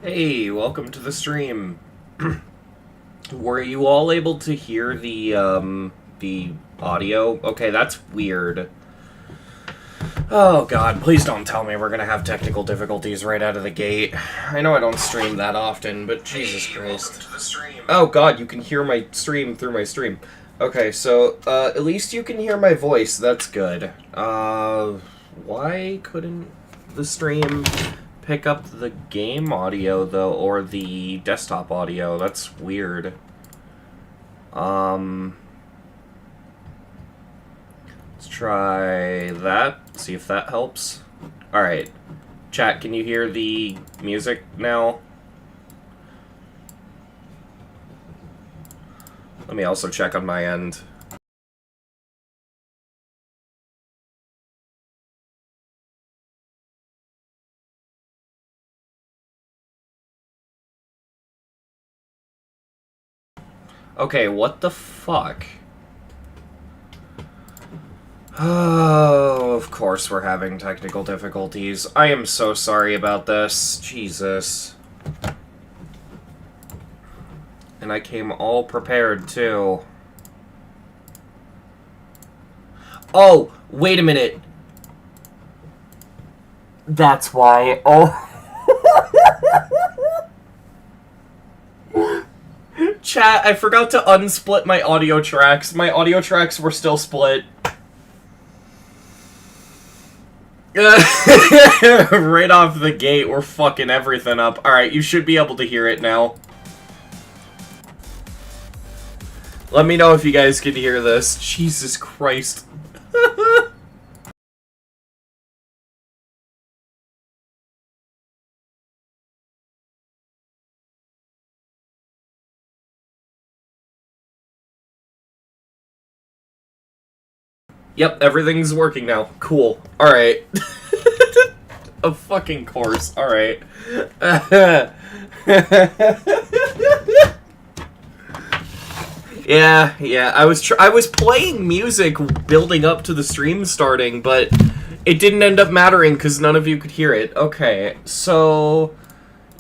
Hey, welcome to the stream. Were you all able to hear the audio? Okay, that's weird. Oh god, please don't tell me we're gonna have technical difficulties right out of the gate. I know I don't stream that often, but Jesus Christ. Welcome to the stream. Oh god, you can hear my stream through my stream. Okay, so, at least you can hear my voice, that's good. Why couldn't the stream pick up the game audio, though, or the desktop audio? That's weird. Let's try that, see if that helps. Alright. Chat, can you hear the music now? Let me also check on my end. Okay, what the fuck? Oh, of course we're having technical difficulties. I am so sorry about this. Jesus. And I came all prepared, too. Oh, wait a minute. That's why. Oh. Chat, I forgot to unsplit my audio tracks. My audio tracks were still split. Right off the gate, we're fucking everything up. Alright, you should be able to hear it now. Let me know if you guys can hear this. Jesus Christ. Yep, everything's working now. Cool. Alright. Of fucking course. Alright. Yeah. I was playing music building up to the stream starting, but it didn't end up mattering because none of you could hear it. Okay, so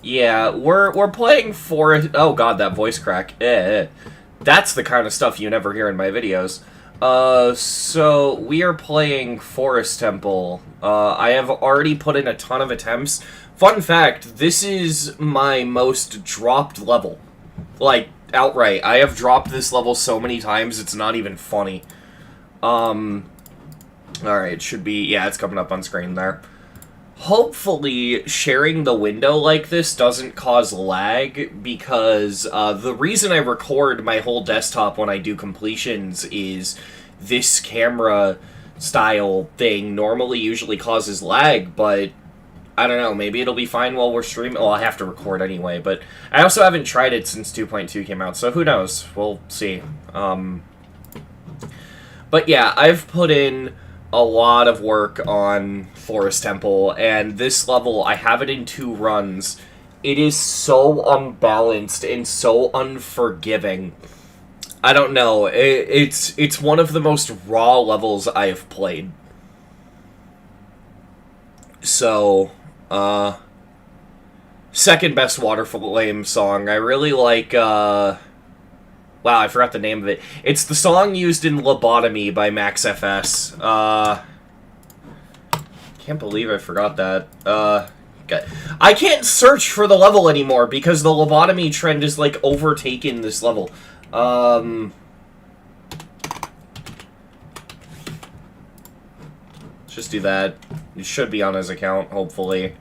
yeah, we're playing for. Oh god, that voice crack. That's the kind of stuff you never hear in my videos. So we are playing Forest Temple. I have already put in a ton of attempts. Fun fact, this is my most dropped level. Like, outright. I have dropped this level so many times, it's not even funny. Alright, it should be, yeah, it's coming up on screen there. Hopefully, sharing the window like this doesn't cause lag, because the reason I record my whole desktop when I do completions is this camera style thing normally usually causes lag, but I don't know, maybe it'll be fine while we're streaming. Well, I have to record anyway, but I also haven't tried it since 2.2 came out, so who knows? We'll see. But yeah, I've put in a lot of work on Forest Temple, and this level, I have it in 2 runs. It is so unbalanced and so unforgiving. I don't know, it's one of the most raw levels I have played. So, second best Water Flame song. I really like, wow, I forgot the name of it. It's the song used in Lobotomy by Max FS. Can't believe I forgot that. I can't search for the level anymore because the Lobotomy trend is, like, overtaken this level. Let's just do that. It should be on his account, hopefully.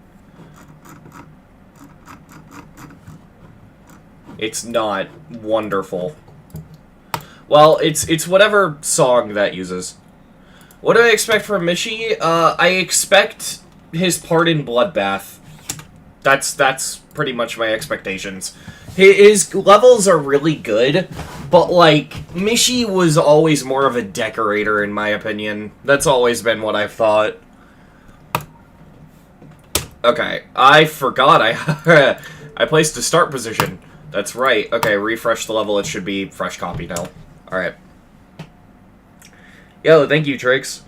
It's not wonderful. Well, it's whatever song that uses. What do I expect from Mishi? I expect his part in Bloodbath. That's pretty much my expectations. His levels are really good, but, like, Mishi was always more of a decorator, in my opinion. That's always been what I've thought. Okay, I forgot I placed a start position. That's right. Okay, refresh the level. It should be fresh copy now. Alright. Yo, thank you, Trix.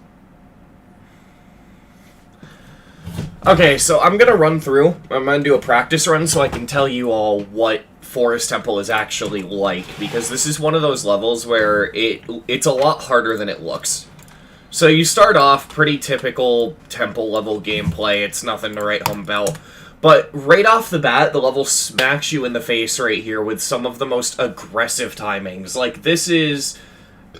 Okay, so I'm gonna run through. I'm gonna do a practice run so I can tell you all what Forest Temple is actually like, because this is one of those levels where it's a lot harder than it looks. So you start off pretty typical temple level gameplay. It's nothing to write home about. But right off the bat, the level smacks you in the face right here with some of the most aggressive timings. Like, this is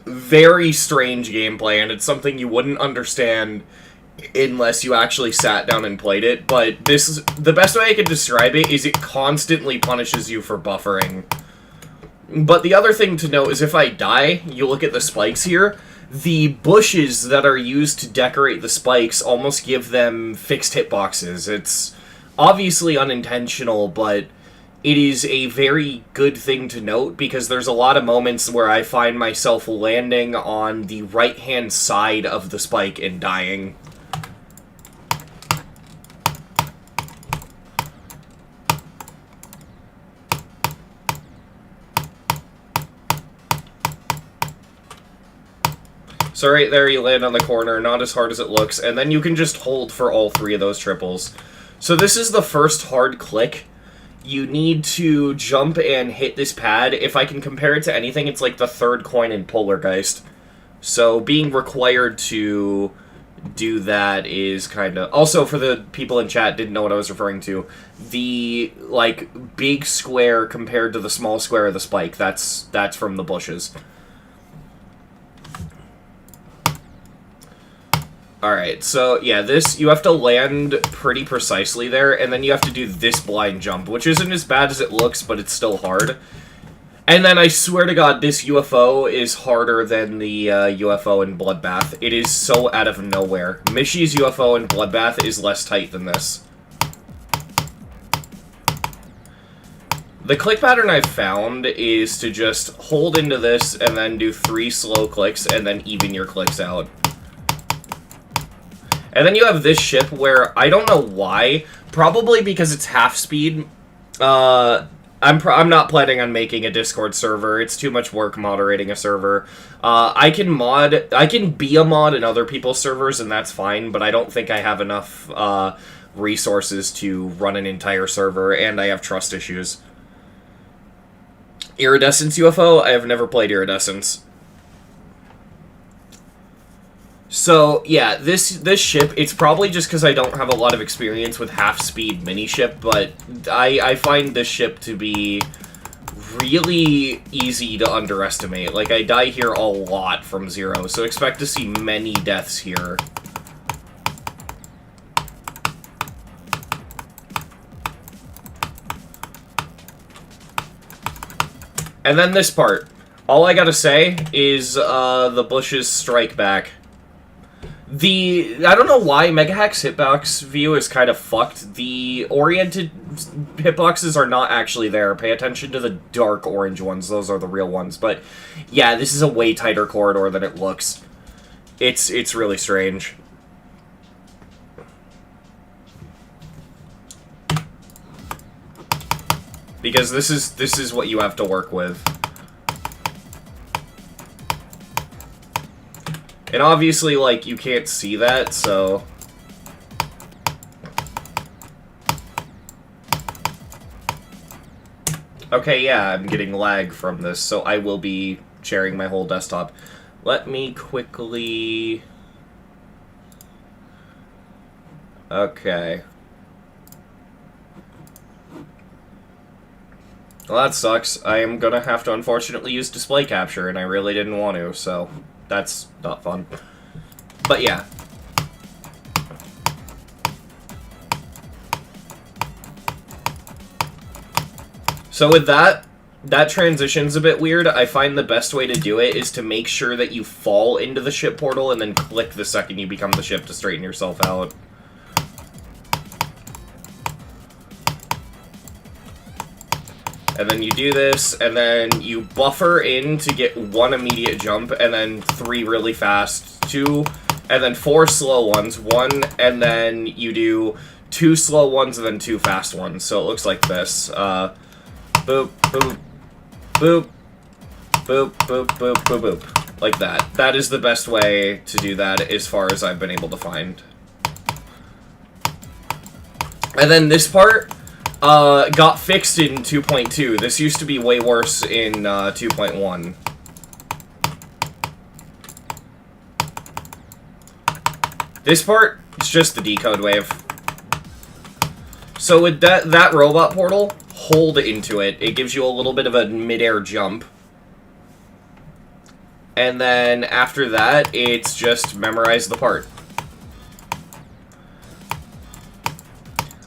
very strange gameplay, and it's something you wouldn't understand unless you actually sat down and played it. But this is the best way I can describe it is it constantly punishes you for buffering. But the other thing to note is if I die, you look at the spikes here, the bushes that are used to decorate the spikes almost give them fixed hitboxes. It's obviously unintentional, but it is a very good thing to note because there's a lot of moments where I find myself landing on the right-hand side of the spike and dying. So right there you land on the corner, not as hard as it looks, and then you can just hold for all three of those triples. So this is the first hard click. You need to jump and hit this pad. If I can compare it to anything, it's like the third coin in Polargeist. So being required to do that is kind of... Also, for the people in chat didn't know what I was referring to, the, like, big square compared to the small square of the spike, that's from the bushes. Alright, so yeah, this, you have to land pretty precisely there, and then you have to do this blind jump, which isn't as bad as it looks, but it's still hard. And then I swear to God, this UFO is harder than the UFO in Bloodbath. It is so out of nowhere. Mishy's UFO in Bloodbath is less tight than this. The click pattern I've found is to just hold into this, and then do 3 slow clicks, and then even your clicks out. And then you have this ship where, I don't know why, probably because it's half speed. I'm not planning on making a Discord server. It's too much work moderating a server. I can be a mod in other people's servers, and that's fine, but I don't think I have enough resources to run an entire server, and I have trust issues. Iridescence UFO? I have never played Iridescence. So, yeah, this ship, it's probably just because I don't have a lot of experience with half-speed mini-ship, but I find this ship to be really easy to underestimate. Like, I die here a lot from 0, so expect to see many deaths here. And then this part. All I gotta say is, the bushes strike back. I don't know why Megahack's hitbox view is kind of fucked. The oriented hitboxes are not actually there. Pay attention to the dark orange ones. Those are the real ones. But, yeah, this is a way tighter corridor than it looks. It's really strange. Because this is what you have to work with. And obviously, like, you can't see that, so... Okay, yeah, I'm getting lag from this, so I will be sharing my whole desktop. Let me quickly... Okay. Well, that sucks. I am gonna have to unfortunately use display capture, and I really didn't want to, so... That's not fun. But yeah. So with that transition's a bit weird. I find the best way to do it is to make sure that you fall into the ship portal and then click the second you become the ship to straighten yourself out. And then you do this, and then you buffer in to get 1 immediate jump, and then 3 really fast, 2, and then 4 slow ones, 1, and then you do 2 slow ones and then 2 fast ones. So it looks like this. Boop, boop, boop, boop, boop, boop, boop, boop. Like that. That is the best way to do that as far as I've been able to find. And then this part got fixed in 2.2. This used to be way worse in 2.1. This part is just the decode wave. So with that robot portal, hold into it. It gives you a little bit of a mid-air jump. And then after that, it's just memorize the part.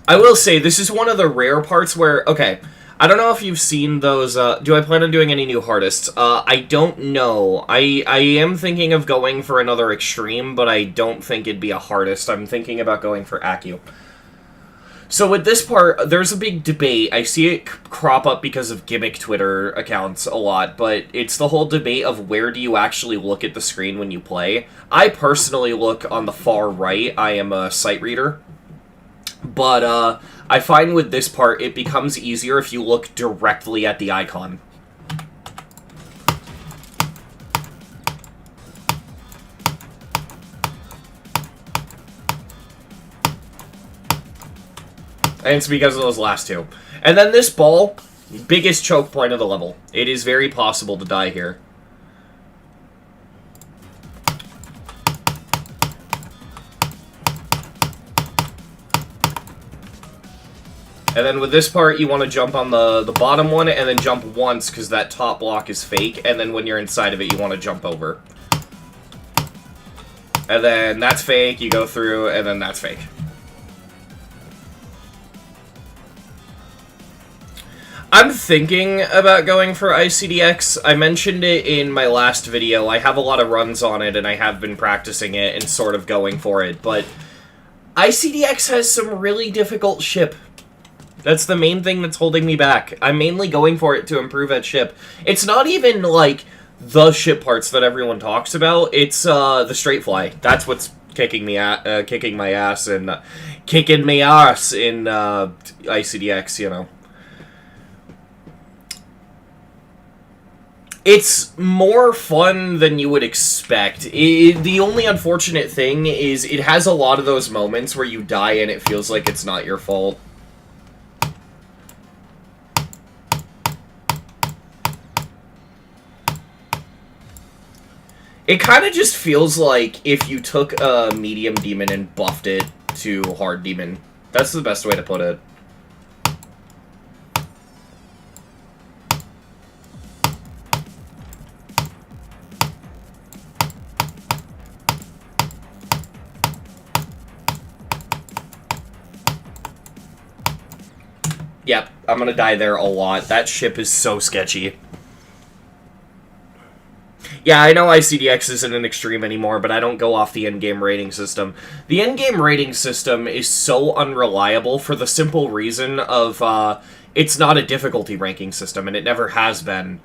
I will say, this is one of the rare parts where, okay, I don't know if you've seen those, do I plan on doing any new hardists? I don't know. I am thinking of going for another extreme, but I don't think it'd be a hardest. I'm thinking about going for Acu. So with this part, there's a big debate. I see it crop up because of gimmick Twitter accounts a lot, but it's the whole debate of where do you actually look at the screen when you play. I personally look on the far right. I am a sight reader. But I find with this part, it becomes easier if you look directly at the icon. And it's because of those last two. And then this ball, biggest choke point of the level. It is very possible to die here. And then with this part, you want to jump on the bottom one, and then jump once, because that top block is fake, and then when you're inside of it, you want to jump over. And then that's fake, you go through, and then that's fake. I'm thinking about going for ICDX. I mentioned it in my last video. I have a lot of runs on it, and I have been practicing it and sort of going for it, but ICDX has some really difficult ship. That's the main thing that's holding me back. I'm mainly going for it to improve at ship. It's not even, like, the ship parts that everyone talks about. It's, the straight fly. That's what's kicking my ass in ICDX, you know. It's more fun than you would expect. The only unfortunate thing is it has a lot of those moments where you die and it feels like it's not your fault. It kind of just feels like if you took a medium demon and buffed it to hard demon. That's the best way to put it. Yep, I'm gonna die there a lot. That ship is so sketchy. Yeah, I know ICDX isn't an extreme anymore, but I don't go off the endgame rating system. The endgame rating system is so unreliable for the simple reason of, it's not a difficulty ranking system, and it never has been.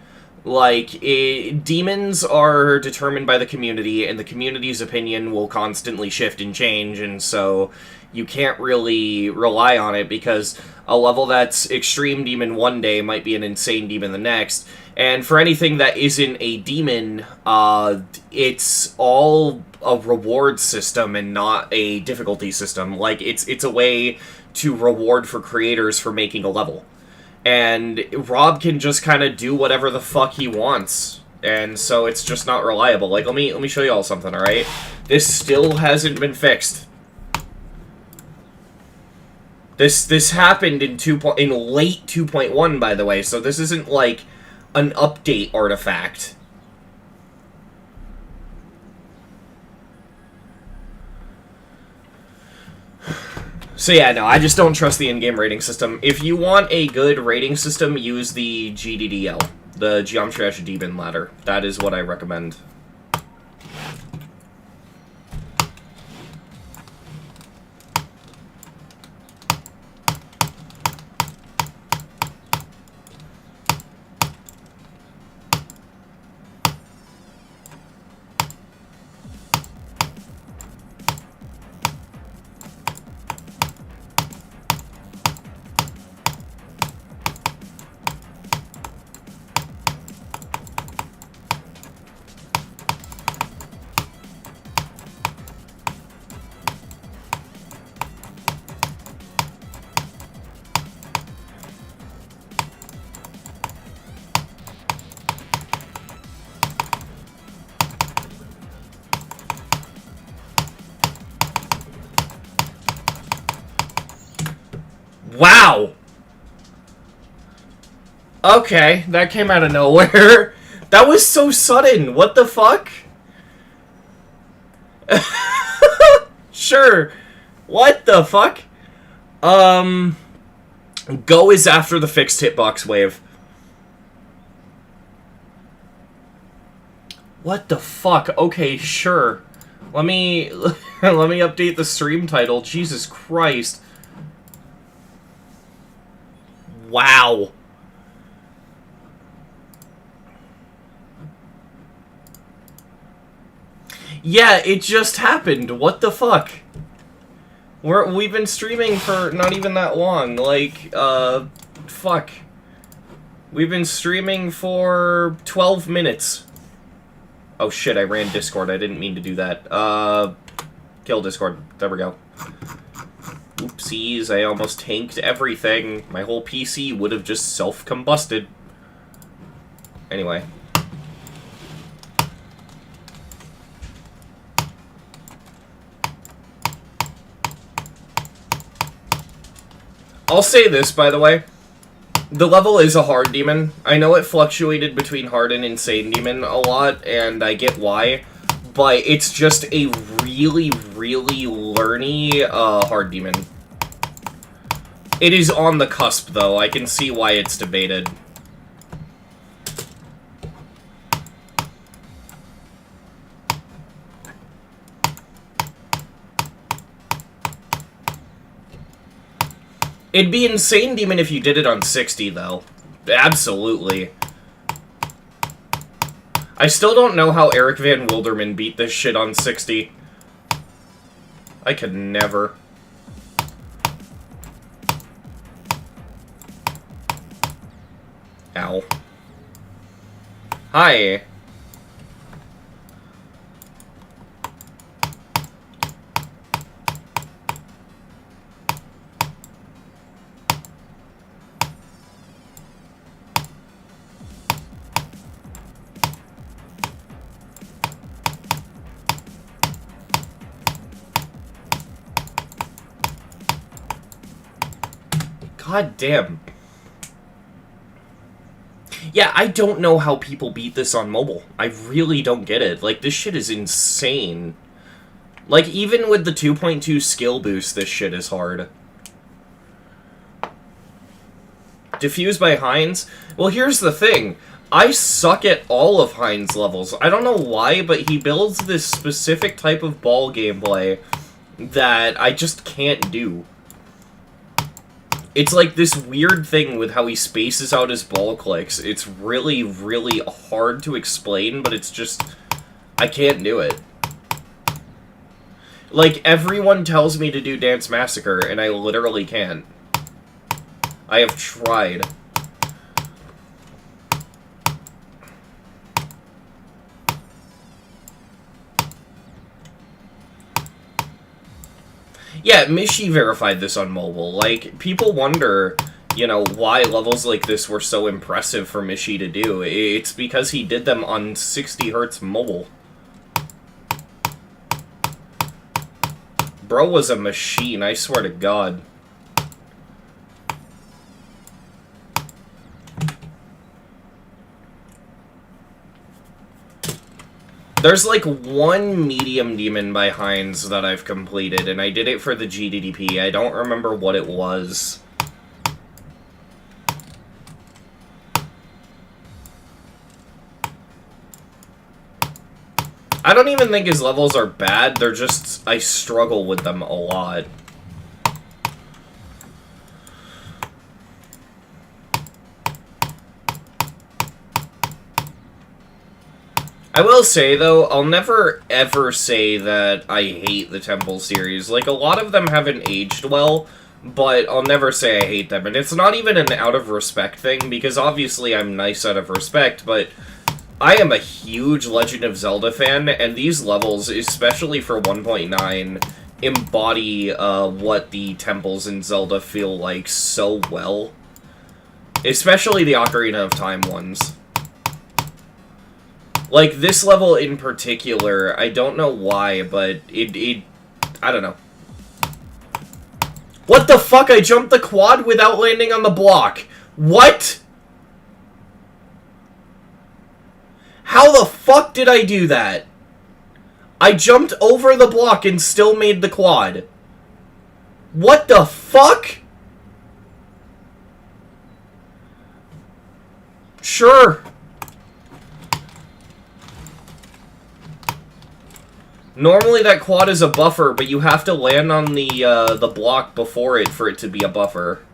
Like, demons are determined by the community, and the community's opinion will constantly shift and change, and so you can't really rely on it, because a level that's extreme demon one day might be an insane demon the next. And for anything that isn't a demon, it's all a reward system and not a difficulty system. Like, it's a way to reward for creators for making a level. And Rob can just kind of do whatever the fuck he wants. And so it's just not reliable. Like, let me show you all something, alright? This still hasn't been fixed. This happened in late 2.1, by the way, so this isn't like an update artifact. So yeah, no, I just don't trust the in-game rating system. If you want a good rating system, use the GDDL, the Geometry Dash Demon Ladder. That is what I recommend. Okay, that came out of nowhere. That was so sudden. What the fuck? Sure. What the fuck? Go is after the fixed hitbox wave. What the fuck? Okay, sure. Let me let me update the stream title. Jesus Christ. Wow. Yeah, it just happened. What the fuck? We've been streaming for not even that long. Like, fuck. We've been streaming for 12 minutes. Oh shit, I ran Discord. I didn't mean to do that. Kill Discord. There we go. Oopsies, I almost tanked everything. My whole PC would have just self-combusted. Anyway. I'll say this, by the way. The level is a hard demon. I know it fluctuated between hard and insane demon a lot, and I get why. But it's just a really, really learny, hard demon. It is on the cusp, though. I can see why it's debated. It'd be insane demon if you did it on 60, though. Absolutely. I still don't know how Eric Van Wilderman beat this shit on 60. I could never. Ow. Hi. God damn. Yeah, I don't know how people beat this on mobile. I really don't get it. Like, this shit is insane. Like, even with the 2.2 skill boost, this shit is hard. Diffuse by Heinz? Well, here's the thing. I suck at all of Heinz levels. I don't know why, but he builds this specific type of ball gameplay that I just can't do. It's like this weird thing with how he spaces out his ball clicks. It's really, really hard to explain, but it's just... I can't do it. Like, everyone tells me to do Dance Massacre, and I literally can't. I have tried. Yeah, Mishi verified this on mobile. Like, people wonder, you know, why levels like this were so impressive for Mishi to do. It's because he did them on 60 Hz mobile. Bro was a machine, I swear to God. There's like one medium demon by Heinz that I've completed, and I did it for the GDDP. I don't remember what it was. I don't even think his levels are bad, they're just... I struggle with them a lot. I will say, though, I'll never ever say that I hate the Temple series. Like, a lot of them haven't aged well, but I'll never say I hate them. And it's not even an out-of-respect thing, because obviously I'm nice out of respect, but I am a huge Legend of Zelda fan, and these levels, especially for 1.9, embody what the temples in Zelda feel like so well. Especially the Ocarina of Time ones. Like, this level in particular, I don't know why, but it I don't know. What the fuck? I jumped the quad without landing on the block. What? How the fuck did I do that? I jumped over the block and still made the quad. What the fuck? Sure. Normally that quad is a buffer, but you have to land on the block before it for it to be a buffer.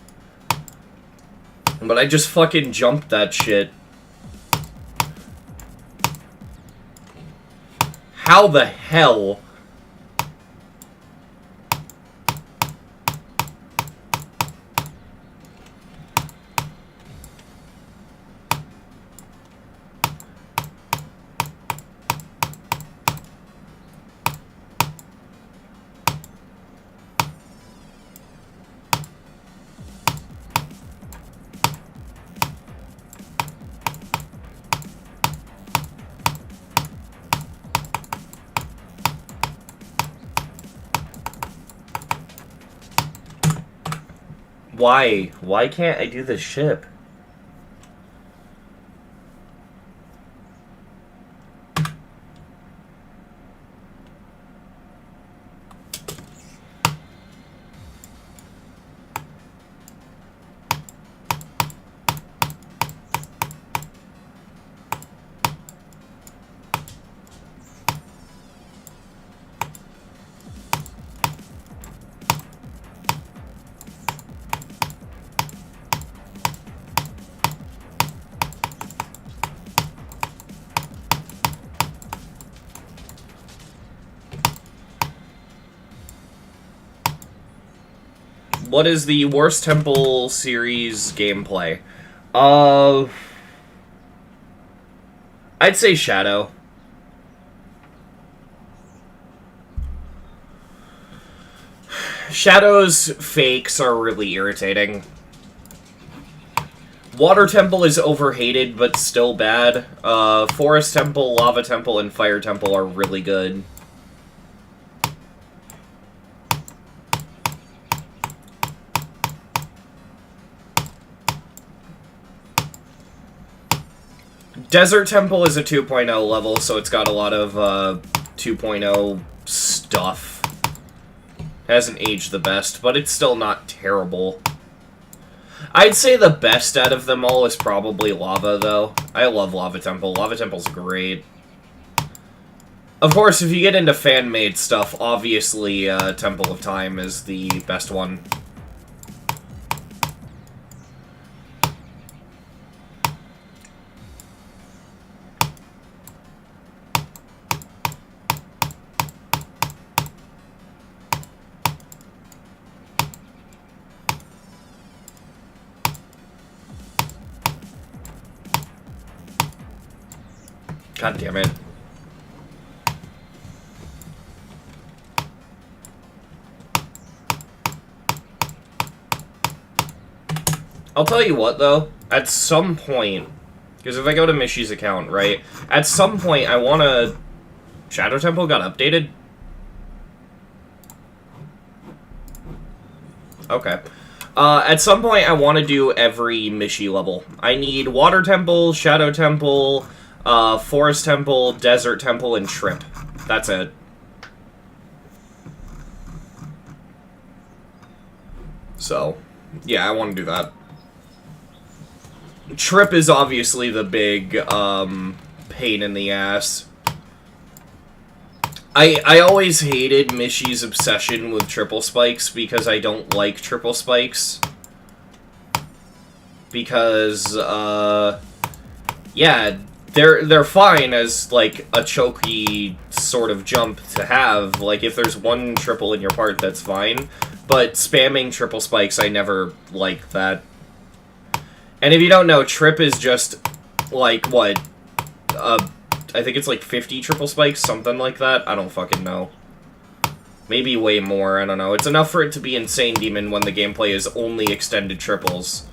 But I just fucking jumped that shit. How the hell? Why? Why can't I do this ship? What is the worst Temple series gameplay? I'd say Shadow. Shadow's fakes are really irritating. Water Temple is overhated, but still bad. Forest Temple, Lava Temple, and Fire Temple are really good. Desert Temple is a 2.0 level, so it's got a lot of 2.0 stuff. Hasn't aged the best, but it's still not terrible. I'd say the best out of them all is probably Lava, though. I love Lava Temple. Lava Temple's great. Of course, if you get into fan-made stuff, obviously Temple of Time is the best one. God damn it. I'll tell you what, though. At some point, because if I go to Mishy's account, right, at some point I want to... Shadow Temple got updated? Okay. At some point I want to do every Mishy level. I need Water Temple, Shadow Temple... Forest Temple, Desert Temple, and Trip. That's it. So, yeah, I want to do that. Trip is obviously the big, pain in the ass. I always hated Mishy's obsession with triple spikes because I don't like triple spikes. Because, yeah... They're fine as, like, a chokey sort of jump to have. Like, if there's one triple in your part, that's fine. But spamming triple spikes, I never liked that. And if you don't know, Trip is just, like, what? I think it's like 50 triple spikes, something like that? I don't fucking know. Maybe way more, I don't know. It's enough for it to be Insane Demon when the gameplay is only extended triples.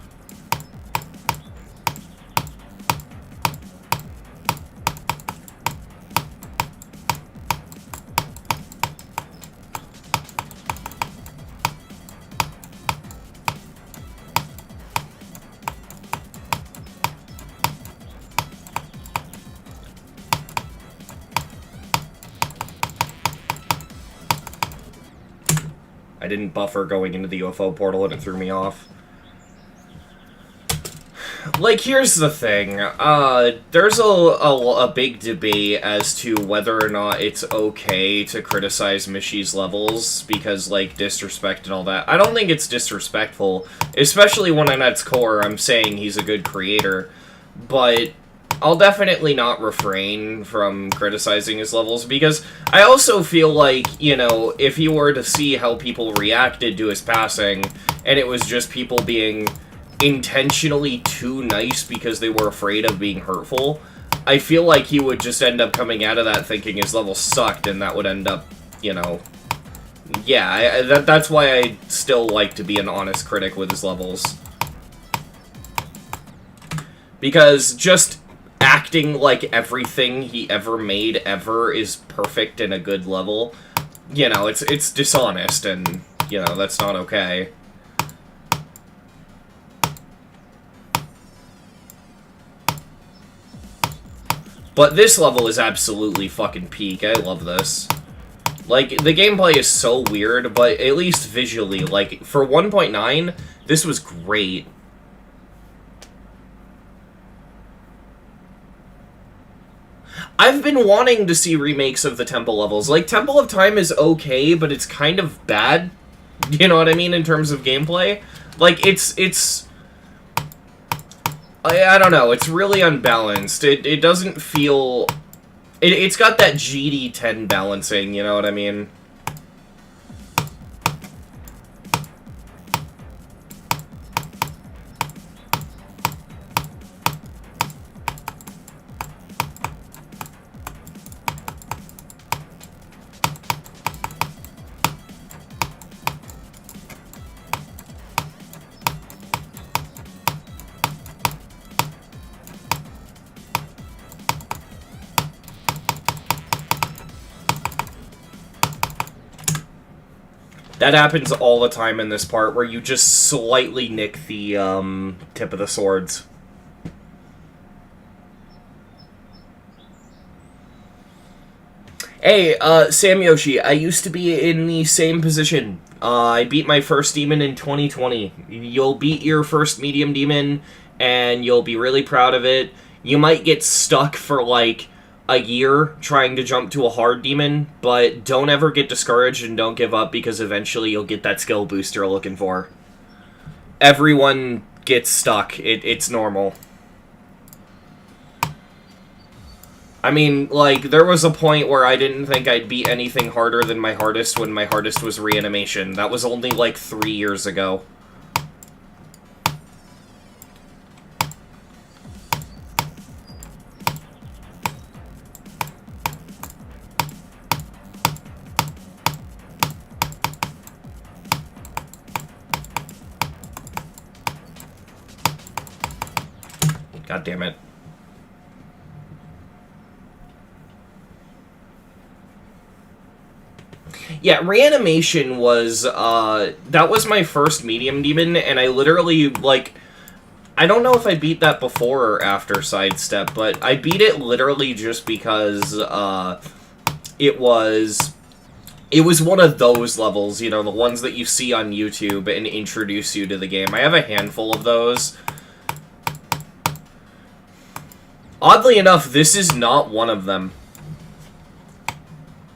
I didn't buffer going into the UFO portal and it threw me off. Like, here's the thing, there's a big debate as to whether or not it's okay to criticize Mishy's levels, because, like, disrespect and all that. I don't think it's disrespectful, especially when at its core I'm saying he's a good creator, but I'll definitely not refrain from criticizing his levels, because I also feel like, you know, if you were to see how people reacted to his passing, and it was just people being intentionally too nice because they were afraid of being hurtful, I feel like he would just end up coming out of that thinking his level sucked, and that would end up, you know... Yeah, that's why I still like to be an honest critic with his levels. Because just acting like everything he ever made ever is perfect in a good level, you know, it's dishonest, and, you know, that's not okay. But this level is absolutely fucking peak. I love this. Like, the gameplay is so weird, but at least visually, like, for 1.9, this was great. I've been wanting to see remakes of the Temple levels. Like, Temple of Time is okay, but it's kind of bad. You know what I mean, in terms of gameplay? Like, it's... I don't know, it's really unbalanced. It doesn't feel... It's got that GD10 balancing, you know what I mean? That happens all the time in this part, where you just slightly nick the, tip of the swords. Hey, Sam Yoshi, I used to be in the same position. I beat my first demon in 2020. You'll beat your first medium demon, and you'll be really proud of it. You might get stuck for, like, a year trying to jump to a hard demon, but don't ever get discouraged and don't give up, because eventually you'll get that skill boost you're looking for. Everyone gets stuck. It's normal. I mean, like, there was a point where I didn't think I'd beat anything harder than my hardest when my hardest was reanimation. That was only, like, 3 years ago. God damn it. Yeah, reanimation was, that was my first medium demon, and I literally, like, I don't know if I beat that before or after Sidestep, but I beat it literally just because, it was one of those levels, you know, the ones that you see on YouTube and introduce you to the game. I have a handful of those. Oddly enough, this is not one of them.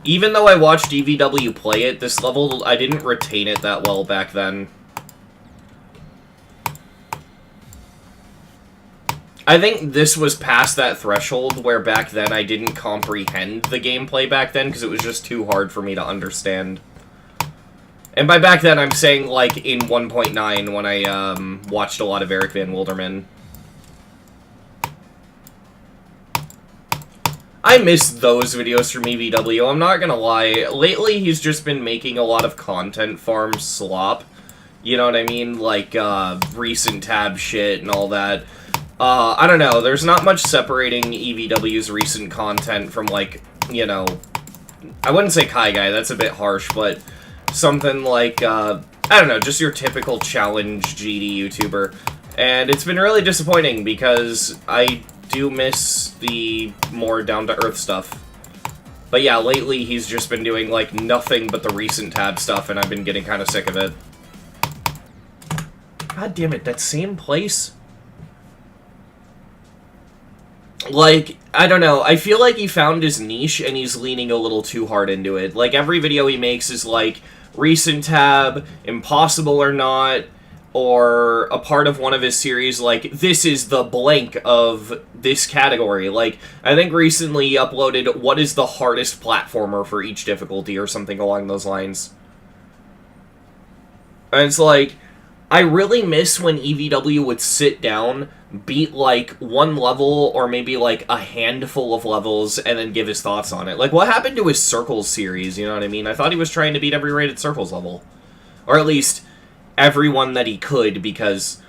Even though I watched EVW play it, this level, I didn't retain it that well back then. I think this was past that threshold where back then I didn't comprehend the gameplay back then because it was just too hard for me to understand. And by back then, I'm saying, like, in 1.9 when I, watched a lot of Eric Van Wilderman. I miss those videos from EVW, I'm not gonna lie. Lately, he's just been making a lot of content farm slop. You know what I mean? Like, recent tab shit and all that. I don't know, there's not much separating EVW's recent content from, like, you know... I wouldn't say Kai Guy, that's a bit harsh, but something like, I don't know, just your typical challenge GD YouTuber. And it's been really disappointing, because I do miss the more down-to-earth stuff. But yeah, lately he's just been doing, like, nothing but the recent tab stuff, and I've been getting kind of sick of it. God damn it, that same place? Like, I don't know, I feel like he found his niche, and he's leaning a little too hard into it. Like, every video he makes is, like, recent tab, impossible or not, or a part of one of his series, like, this is the blank of this category. Like, I think recently he uploaded what is the hardest platformer for each difficulty, or something along those lines. And it's like, I really miss when EVW would sit down, beat, like, one level, or maybe, like, a handful of levels, and then give his thoughts on it. Like, what happened to his Circles series, you know what I mean? I thought he was trying to beat every rated Circles level. Or at least everyone that he could, because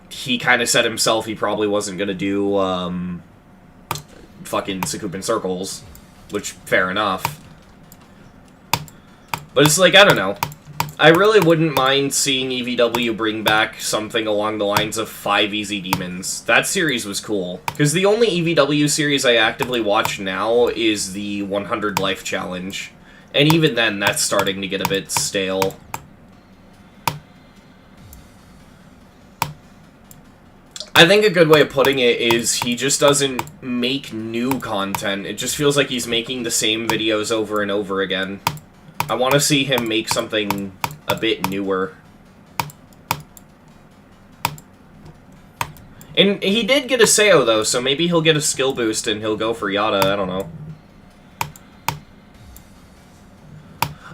he kind of said himself he probably wasn't going to do, fucking Sakupin Circles, which, fair enough. But it's like, I don't know. I really wouldn't mind seeing EVW bring back something along the lines of 5 Easy Demons. That series was cool. Because the only EVW series I actively watch now is the 100 Life Challenge. And even then, that's starting to get a bit stale. I think a good way of putting it is he just doesn't make new content. It just feels like he's making the same videos over and over again. I want to see him make something a bit newer. And he did get a SEO, though, so maybe he'll get a skill boost and he'll go for Yada, I don't know.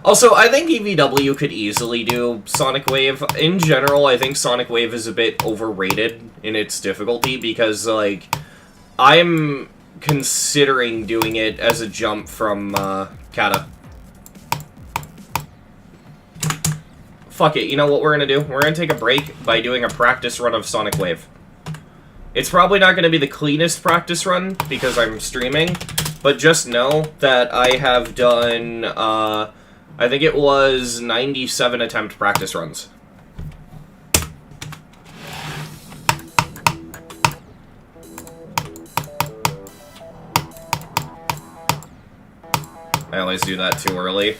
Also, I think EVW could easily do Sonic Wave. In general, I think Sonic Wave is a bit overrated in its difficulty, because, like, I'm considering doing it as a jump from, Kata. Fuck it, you know what we're gonna do? We're gonna take a break by doing a practice run of Sonic Wave. It's probably not gonna be the cleanest practice run, because I'm streaming, but just know that I have done, I think it was 97 attempt practice runs. I always do that too early.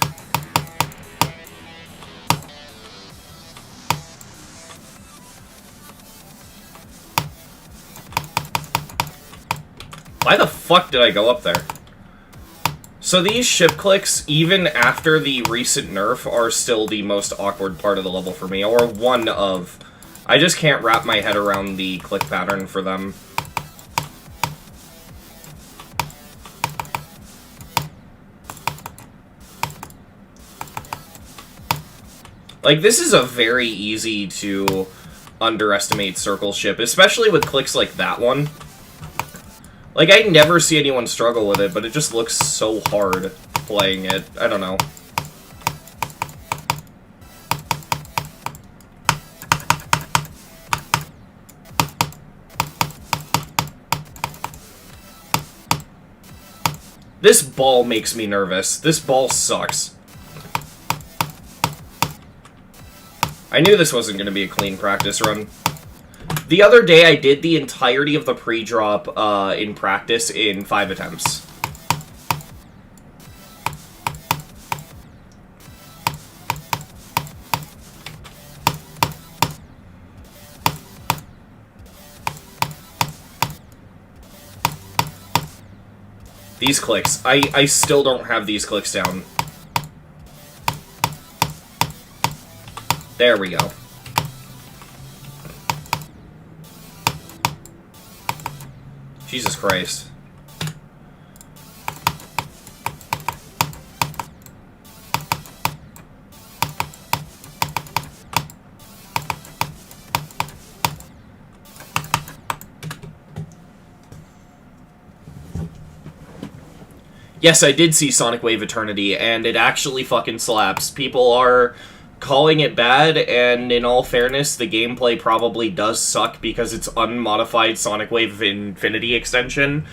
Why the fuck did I go up there? So these ship clicks, even after the recent nerf, are still the most awkward part of the level for me, or one of. I just can't wrap my head around the click pattern for them. Like, this is a very easy to underestimate circle ship, especially with clicks like that one. Like, I never see anyone struggle with it, but it just looks so hard playing it. I don't know. This ball makes me nervous. This ball sucks. I knew this wasn't going to be a clean practice run. The other day, I did the entirety of the pre-drop in practice in 5 attempts. These clicks. I still don't have these clicks down. There we go. Jesus Christ. Yes, I did see Sonic Wave Eternity, and it actually fucking slaps. People are calling it bad, and in all fairness, the gameplay probably does suck because it's unmodified Sonic Wave Infinity extension,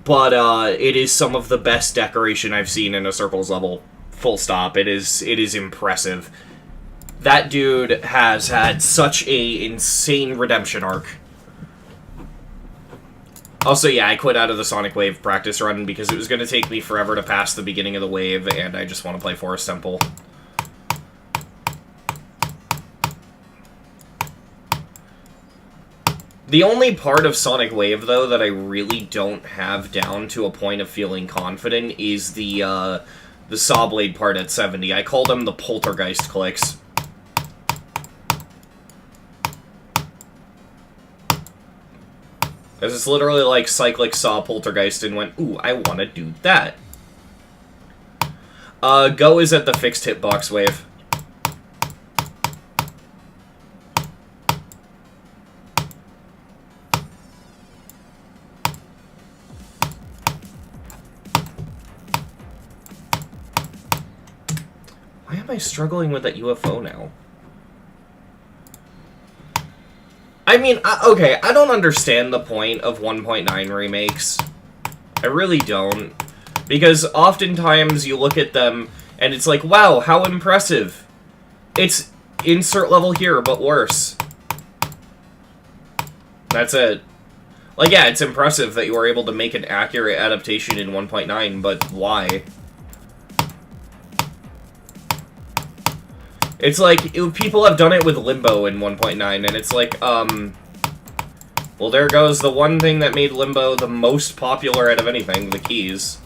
but it is some of the best decoration I've seen in a Circles level. Full stop. It is impressive. That dude has had such a insane redemption arc. Also, yeah, I quit out of the Sonic Wave practice run because it was going to take me forever to pass the beginning of the wave, and I just want to play Forest Temple. The only part of Sonic Wave, though, that I really don't have down to a point of feeling confident is the Saw Blade part at 70. I call them the Poltergeist clicks. Because it's literally like Cyclic saw Poltergeist and went, ooh, I want to do that. Go is at the fixed hitbox wave. Why am I struggling with that UFO now? I mean, okay, I don't understand the point of 1.9 remakes. I really don't. Because oftentimes you look at them, and it's like, wow, how impressive. It's insert level here, but worse. That's it. Like, yeah, it's impressive that you were able to make an accurate adaptation in 1.9, but why? It's like, people have done it with Limbo in 1.9, and it's like, well, there goes the one thing that made Limbo the most popular out of anything, the keys.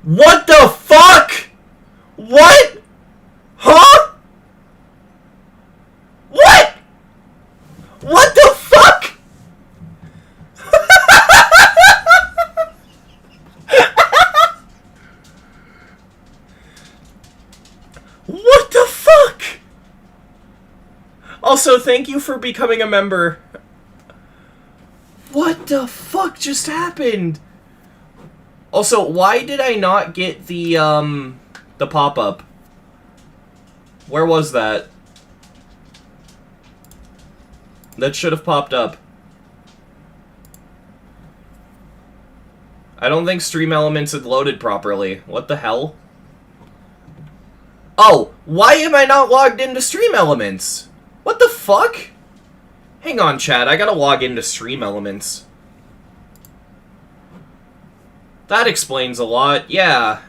What the fuck?! What?! Huh?! What?! What the fuck?! What the fuck?! Also, thank you for becoming a member. What the fuck just happened?! Also, why did I not get the pop-up? Where was that? That should have popped up. I don't think Stream Elements had loaded properly. What the hell? Oh, why am I not logged into Stream Elements? What the fuck? Hang on, chat, I gotta log into Stream Elements. That explains a lot, yeah.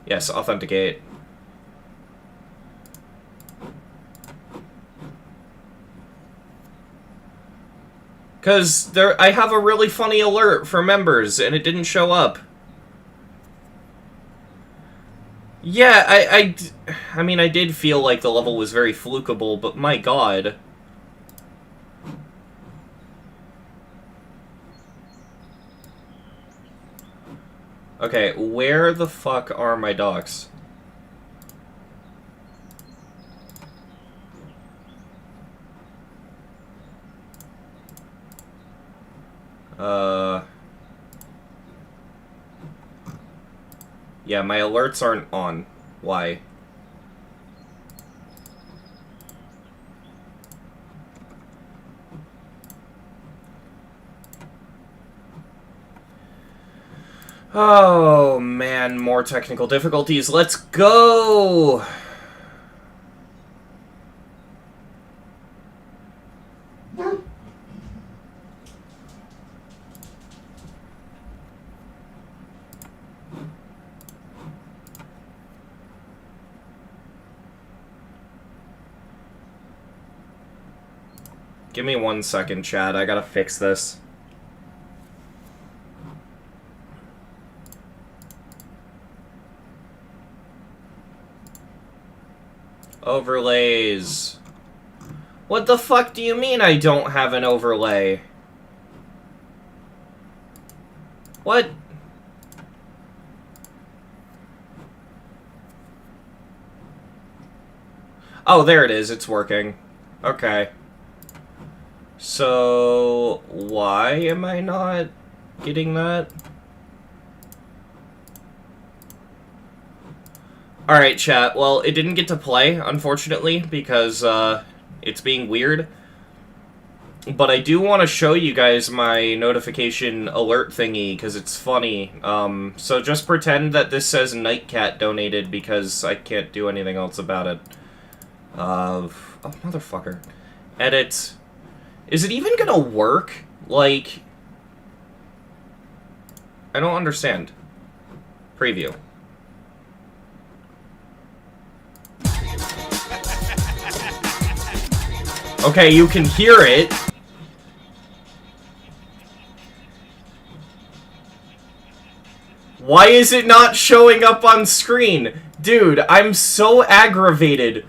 Yes, authenticate. Because I have a really funny alert for members, and it didn't show up. Yeah, I mean, I did feel like the level was very flukable, but my god. Okay, where the fuck are my docs? Yeah, my alerts aren't on. Why? Oh, man, more technical difficulties. Let's go! Give me 1 second, Chad. I gotta fix this. Overlays. What the fuck do you mean I don't have an overlay? What? Oh, there it is. It's working. Okay. So, why am I not getting that? Alright, chat. Well, it didn't get to play, unfortunately, because, it's being weird. But I do want to show you guys my notification alert thingy, because it's funny. So just pretend that this says Nightcat donated, because I can't do anything else about it. Oh, motherfucker. Edit. Is it even gonna work? Like... I don't understand. Preview. Okay, you can hear it. Why is it not showing up on screen? Dude, I'm so aggravated.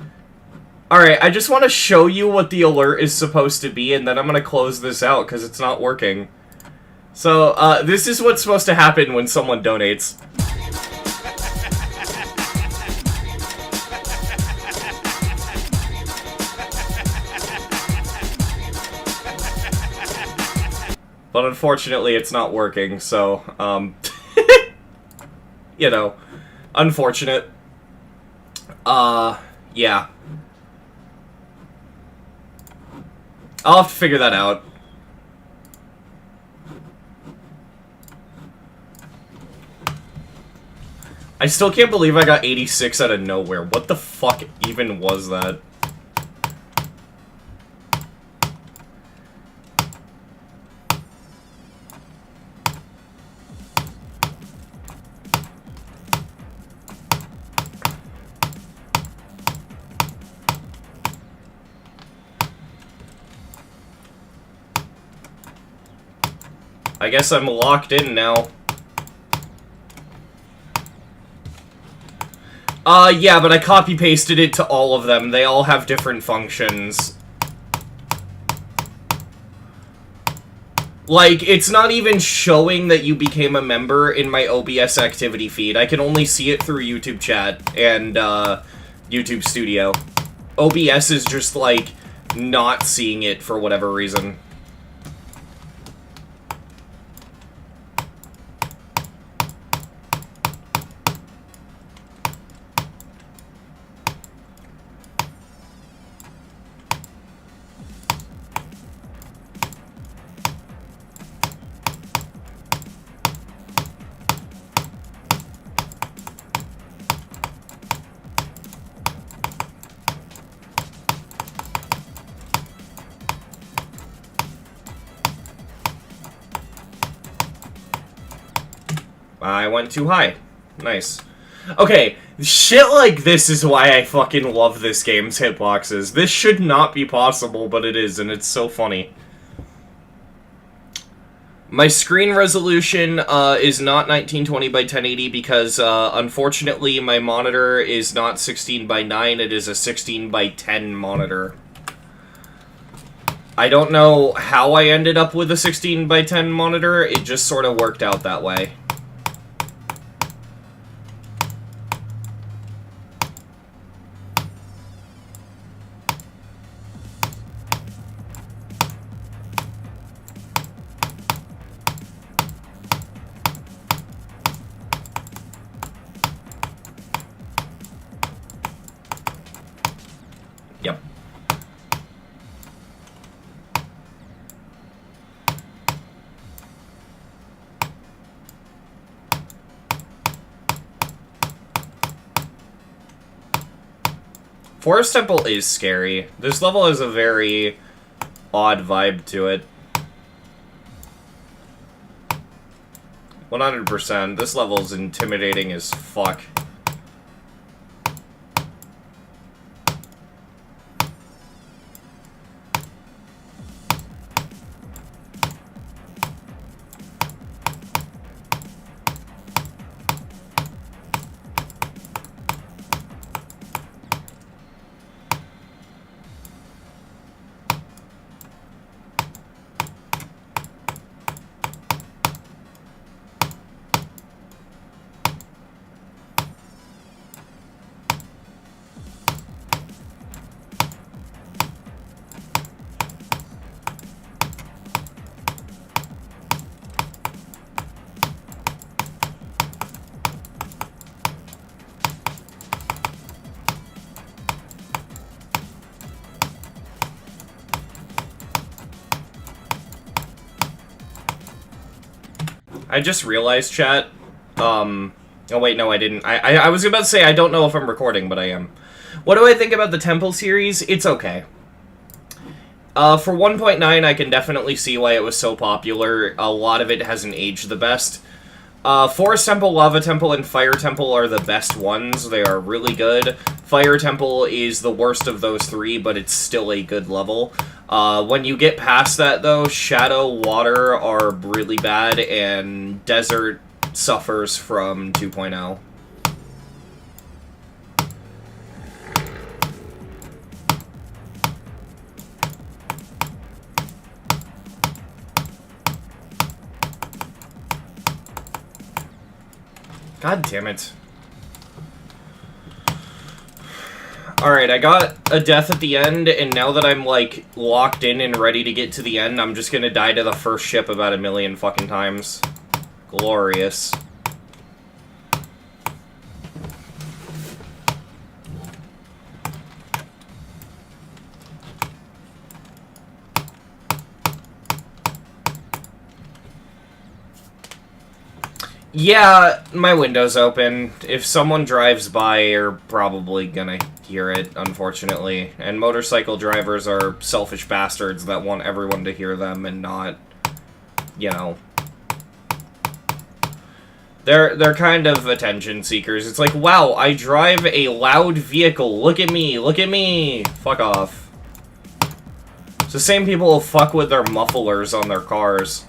Alright, I just want to show you what the alert is supposed to be, and then I'm gonna close this out, because it's not working. So, this is what's supposed to happen when someone donates. But unfortunately, it's not working, so, you know, unfortunate. Yeah. I'll have to figure that out. I still can't believe I got 86 out of nowhere. What the fuck even was that? I guess I'm locked in now. Yeah, but I copy-pasted it to all of them. They all have different functions. Like, it's not even showing that you became a member in my OBS activity feed. I can only see it through YouTube chat and, YouTube Studio. OBS is just, like, not seeing it for whatever reason. I went too high. Nice. Okay, shit like this is why I fucking love this game's hitboxes. This should not be possible, but it is, and it's so funny. My screen resolution is not 1920 by 1080 because, unfortunately, my monitor is not 16 by 9, it is a 16 by 10 monitor. I don't know how I ended up with a 16 by 10 monitor, it just sort of worked out that way. Yep. Forest Temple is scary. This level has a very odd vibe to it. 100%. This level's intimidating as fuck. I just realized, chat. Oh wait, no, I didn't. I was about to say I don't know if I'm recording, but I am. What do I think about the Temple series? It's okay. For 1.9, I can definitely see why it was so popular. A lot of it hasn't aged the best. Forest Temple, Lava Temple, and Fire Temple are the best ones. They are really good. Fire Temple is the worst of those three, but it's still a good level. When you get past that, though, Shadow, Water are really bad, and Desert suffers from 2.0. God damn it. Alright, I got a death at the end, and now that I'm, like, locked in and ready to get to the end, I'm just gonna die to the first ship about 1,000,000 fucking times. Glorious. Yeah, my window's open. If someone drives by, you're probably gonna hear it, unfortunately. And motorcycle drivers are selfish bastards that want everyone to hear them and not, you know... They're kind of attention seekers. It's like, wow, I drive a loud vehicle. Look at me, look at me. Fuck off. It's the same people who fuck with their mufflers on their cars.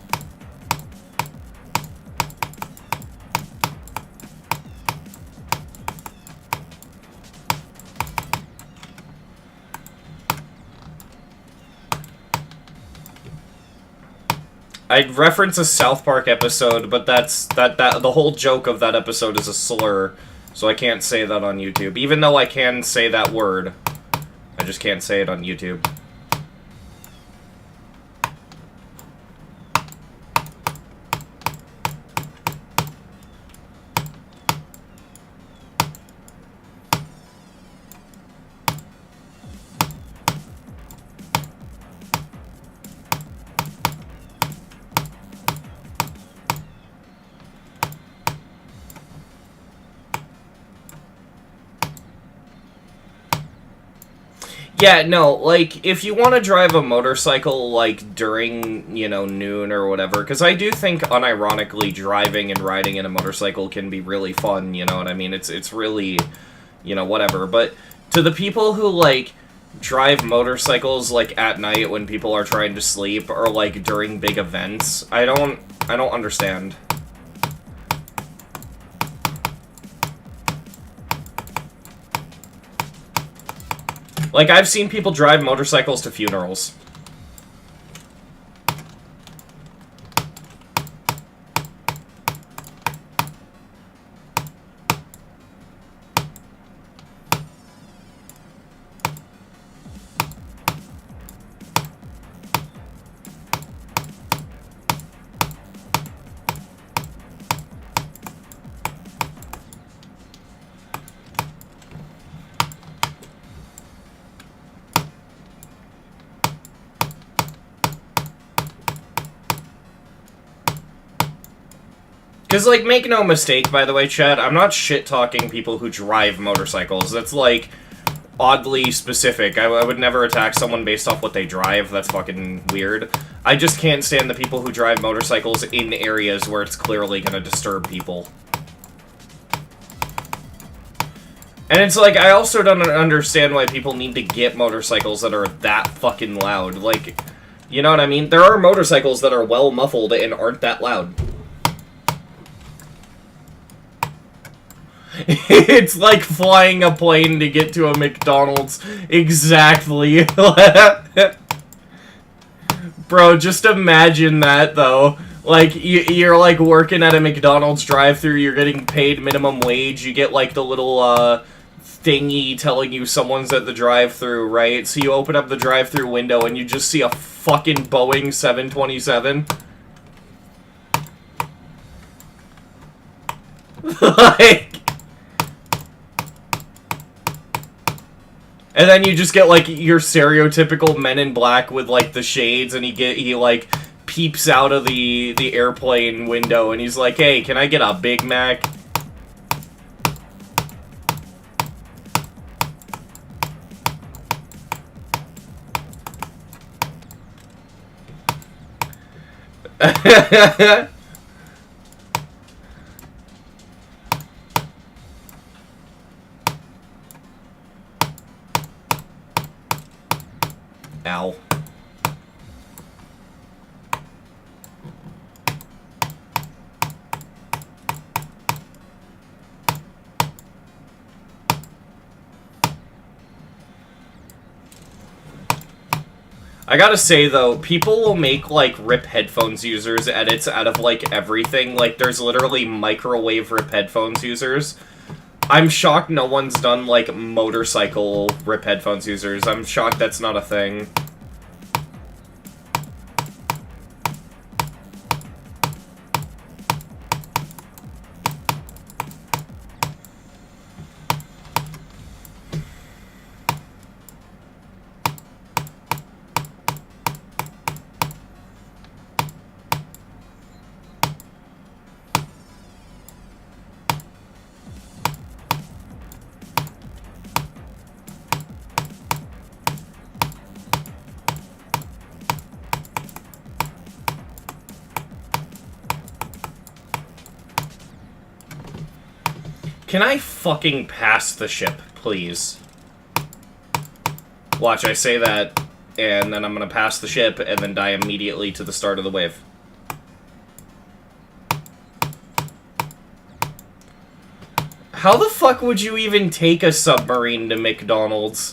I'd reference a South Park episode, but that's the whole joke of that episode is a slur, so I can't say that on YouTube. Even though I can say that word, I just can't say it on YouTube. Yeah, no, like, if you want to drive a motorcycle, like, during, you know, noon or whatever, because I do think, unironically, driving and riding in a motorcycle can be really fun, you know what I mean? It's really, you know, whatever, but to the people who, like, drive motorcycles, like, at night when people are trying to sleep, or, like, during big events, I don't understand. Like, I've seen people drive motorcycles to funerals. Because, like, make no mistake, by the way, chat, I'm not shit-talking people who drive motorcycles. That's, like, oddly specific. I would never attack someone based off what they drive. That's fucking weird. I just can't stand the people who drive motorcycles in areas where it's clearly gonna disturb people. And it's like, I also don't understand why people need to get motorcycles that are that fucking loud. Like, you know what I mean? There are motorcycles that are well muffled and aren't that loud. It's like flying a plane to get to a McDonald's. Exactly. Bro, just imagine that, though. Like, you're, like, working at a McDonald's drive-thru, you're getting paid minimum wage, you get, like, the little, thingy telling you someone's at the drive-thru, right? So you open up the drive-thru window and you just see a fucking Boeing 727. Like... And then you just get, like, your stereotypical Men in Black with, like, the shades, and he, like, peeps out of the airplane window and he's like, "Hey, can I get a Big Mac?" Ow. I gotta say, though, people will make, like, RIP headphones users edits out of, like, everything. Like, there's literally microwave RIP headphones users. I'm shocked no one's done, like, motorcycle RIP headphones users. I'm shocked that's not a thing. Can I fucking pass the ship, please? Watch, I say that, and then I'm gonna pass the ship, and then die immediately to the start of the wave. How the fuck would you even take a submarine to McDonald's?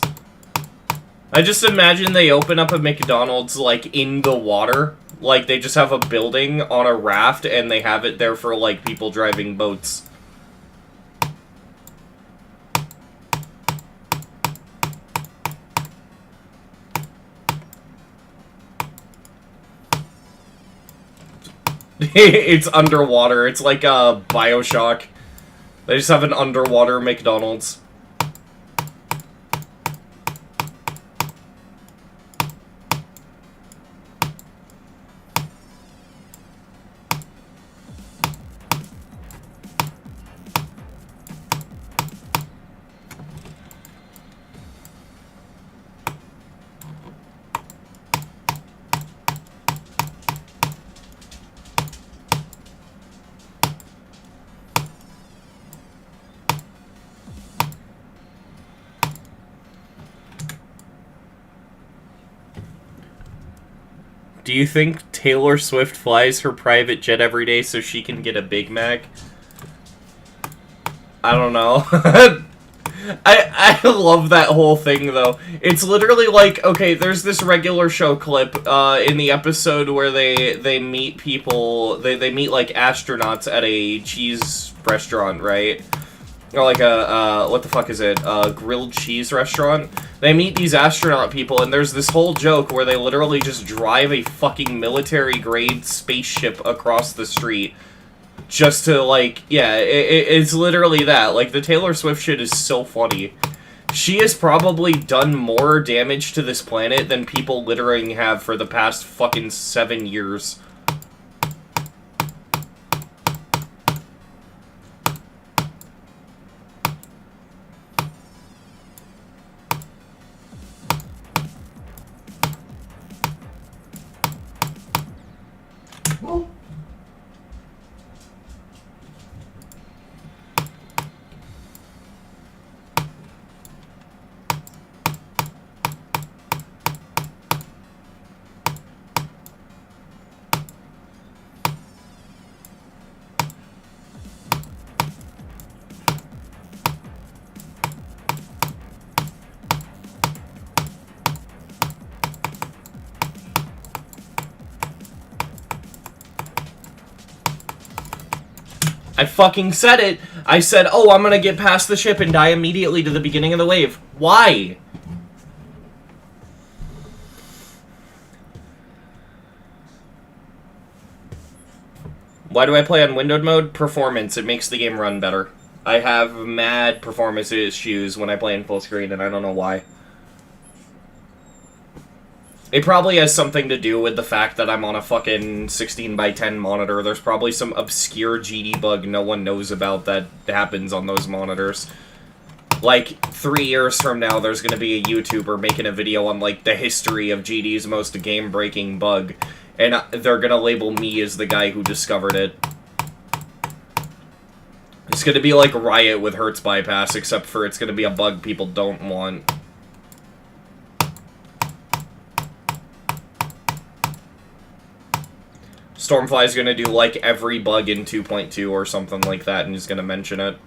I just imagine they open up a McDonald's, like, in the water. Like, they just have a building on a raft, and they have it there for, like, people driving boats. It's underwater. It's like BioShock. They just have an underwater McDonald's. Do you think Taylor Swift flies her private jet every day so she can get a Big Mac? I don't know. I love that whole thing, though. It's literally like, okay, there's this regular show clip in the episode where they meet people, they meet, like, astronauts at a cheese restaurant, right? Or like a, what the fuck is it? A grilled cheese restaurant. They meet these astronaut people, and there's this whole joke where they literally just drive a fucking military-grade spaceship across the street. Just to, like, yeah, it's literally that. Like, the Taylor Swift shit is so funny. She has probably done more damage to this planet than people littering have for the past fucking 7 years. I fucking said it. I said, oh, I'm gonna get past the ship and die immediately to the beginning of the wave. Why? Why do I play on windowed mode? Performance. It makes the game run better. I have mad performance issues when I play in full screen, and I don't know why. It probably has something to do with the fact that I'm on a fucking 16 by 10 monitor. There's probably some obscure GD bug no one knows about that happens on those monitors. Like, 3 years from now, there's gonna be a YouTuber making a video on, like, the history of GD's most game-breaking bug, and they're gonna label me as the guy who discovered it. It's gonna be like Riot with Hertz Bypass, except for it's gonna be a bug people don't want. Stormfly's gonna do, like, every bug in 2.2 or something like that, and he's gonna mention it.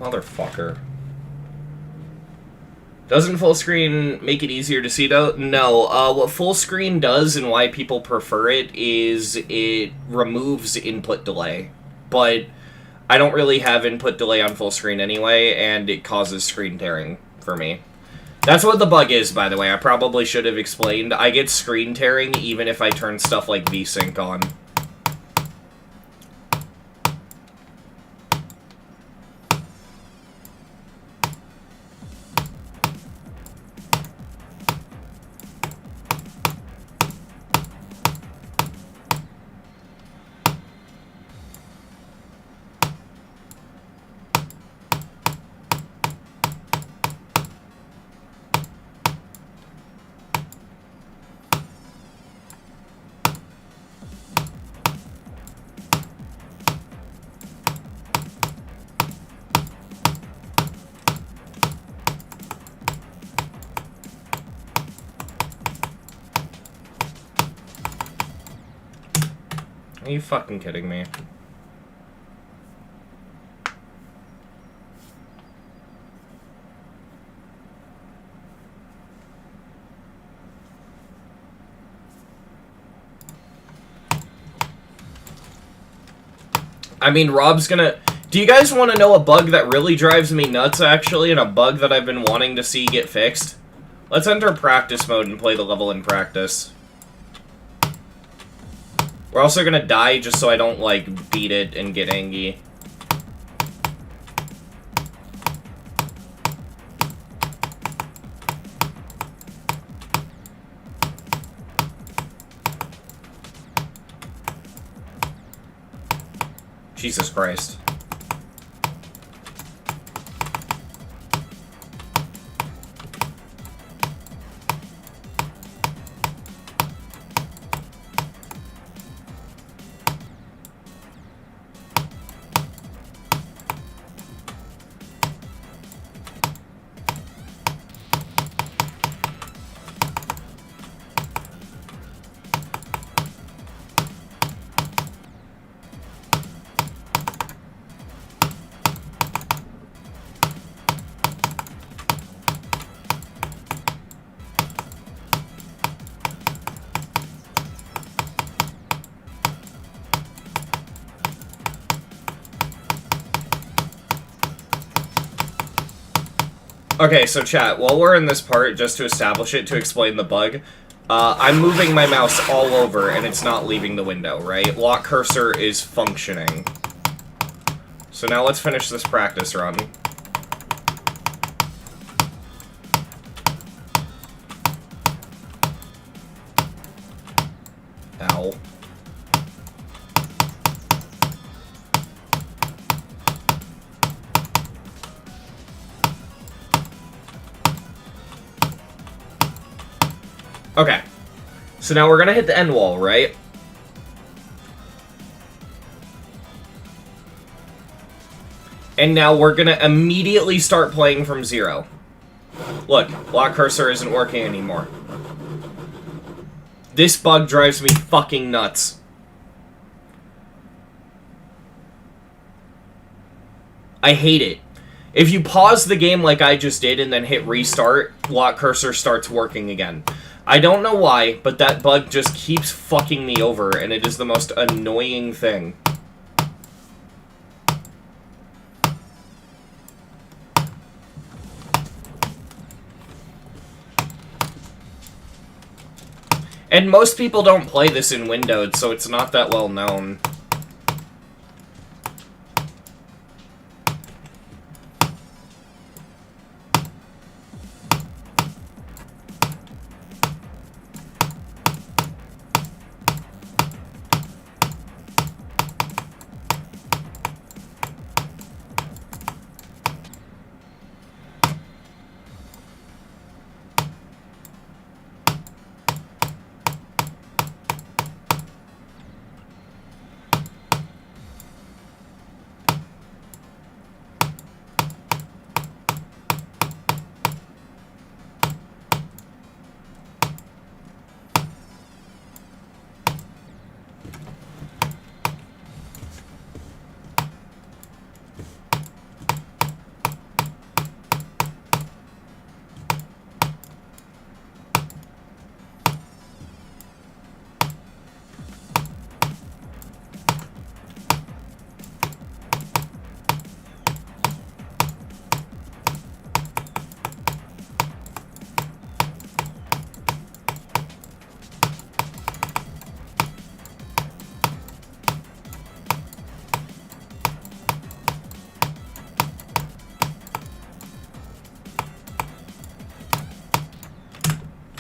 Motherfucker. Doesn't full screen make it easier to see, though? No. What full screen does and why people prefer it is it removes input delay. But I don't really have input delay on full screen anyway, and it causes screen tearing for me. That's what the bug is, by the way. I probably should have explained. I get screen tearing even if I turn stuff like VSync on. Are you fucking kidding me? I mean, Rob's gonna... Do you guys want to know a bug that really drives me nuts, actually, and a bug that I've been wanting to see get fixed? Let's enter practice mode and play the level in practice. We're also gonna die just so I don't, like, beat it and get angry. Jesus Christ. Okay, so chat, while we're in this part, just to establish it, to explain the bug, I'm moving my mouse all over and it's not leaving the window, right? Lock cursor is functioning. So now let's finish this practice run. Ow. Okay, so now we're gonna hit the end wall, right? And now we're gonna immediately start playing from 0. Look, lock cursor isn't working anymore. This bug drives me fucking nuts. I hate it. If you pause the game like I just did and then hit restart, lock cursor starts working again. I don't know why, but that bug just keeps fucking me over, and it is the most annoying thing. And most people don't play this in windowed, so it's not that well known.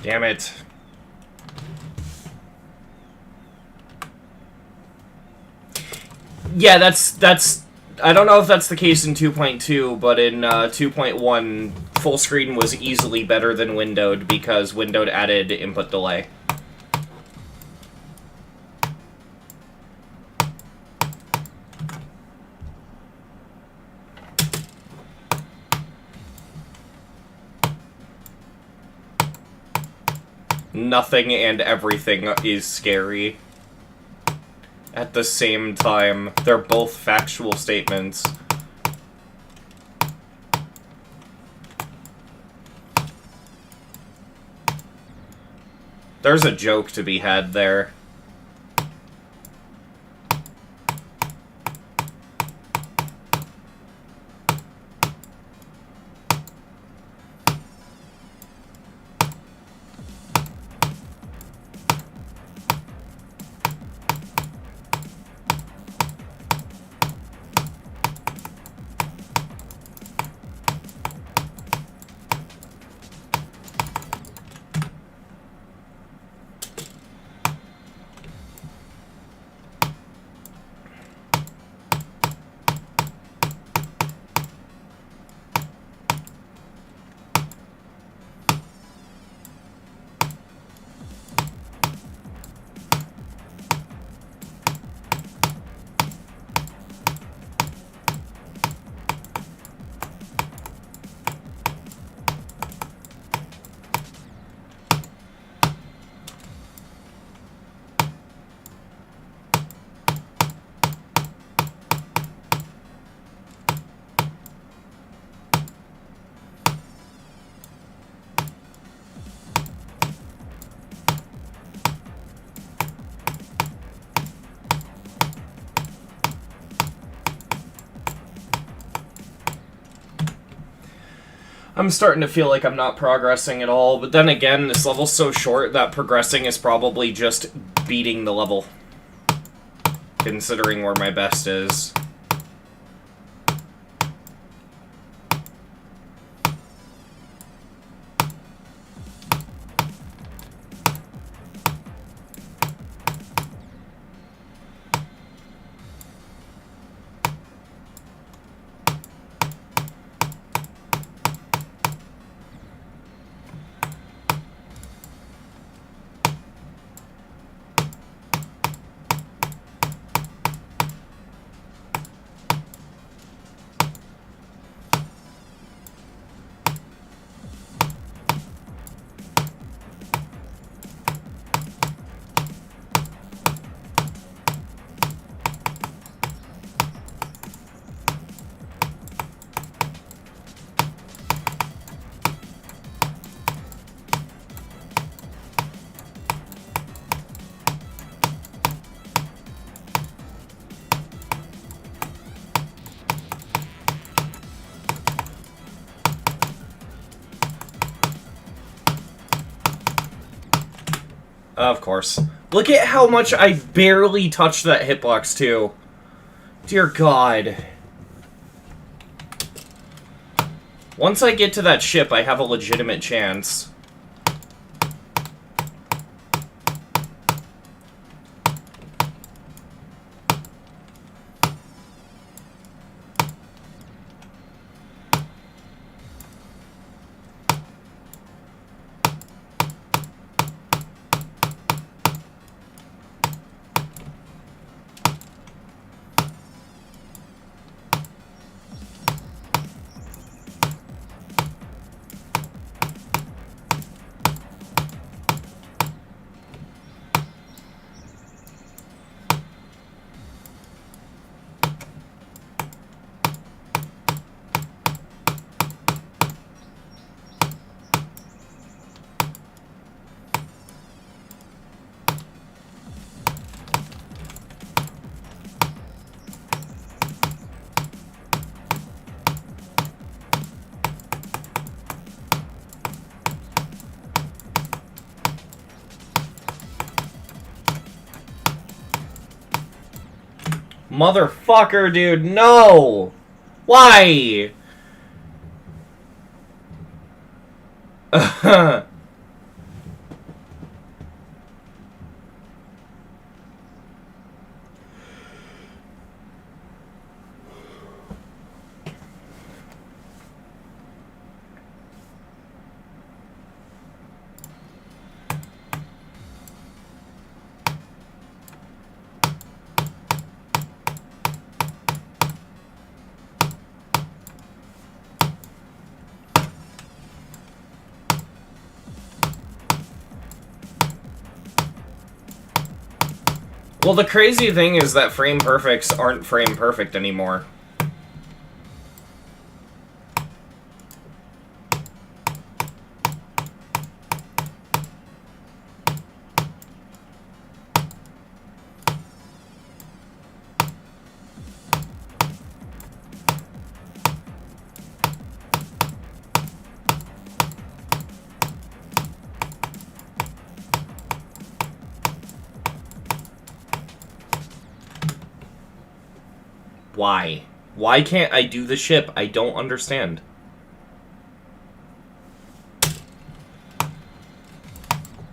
Damn it. Yeah, that's... I don't know if that's the case in 2.2, but in 2.1, full screen was easily better than windowed because windowed added input delay. Nothing and everything is scary. At the same time, they're both factual statements. There's a joke to be had there. I'm starting to feel like I'm not progressing at all, but then again, this level's so short that progressing is probably just beating the level, considering where my best is. Of course. Look at how much I barely touched that hitbox, too. Dear God. Once I get to that ship, I have a legitimate chance. Motherfucker, dude, no! Why? Well, the crazy thing is that frame perfects aren't frame perfect anymore. Why? Why can't I do the ship? I don't understand.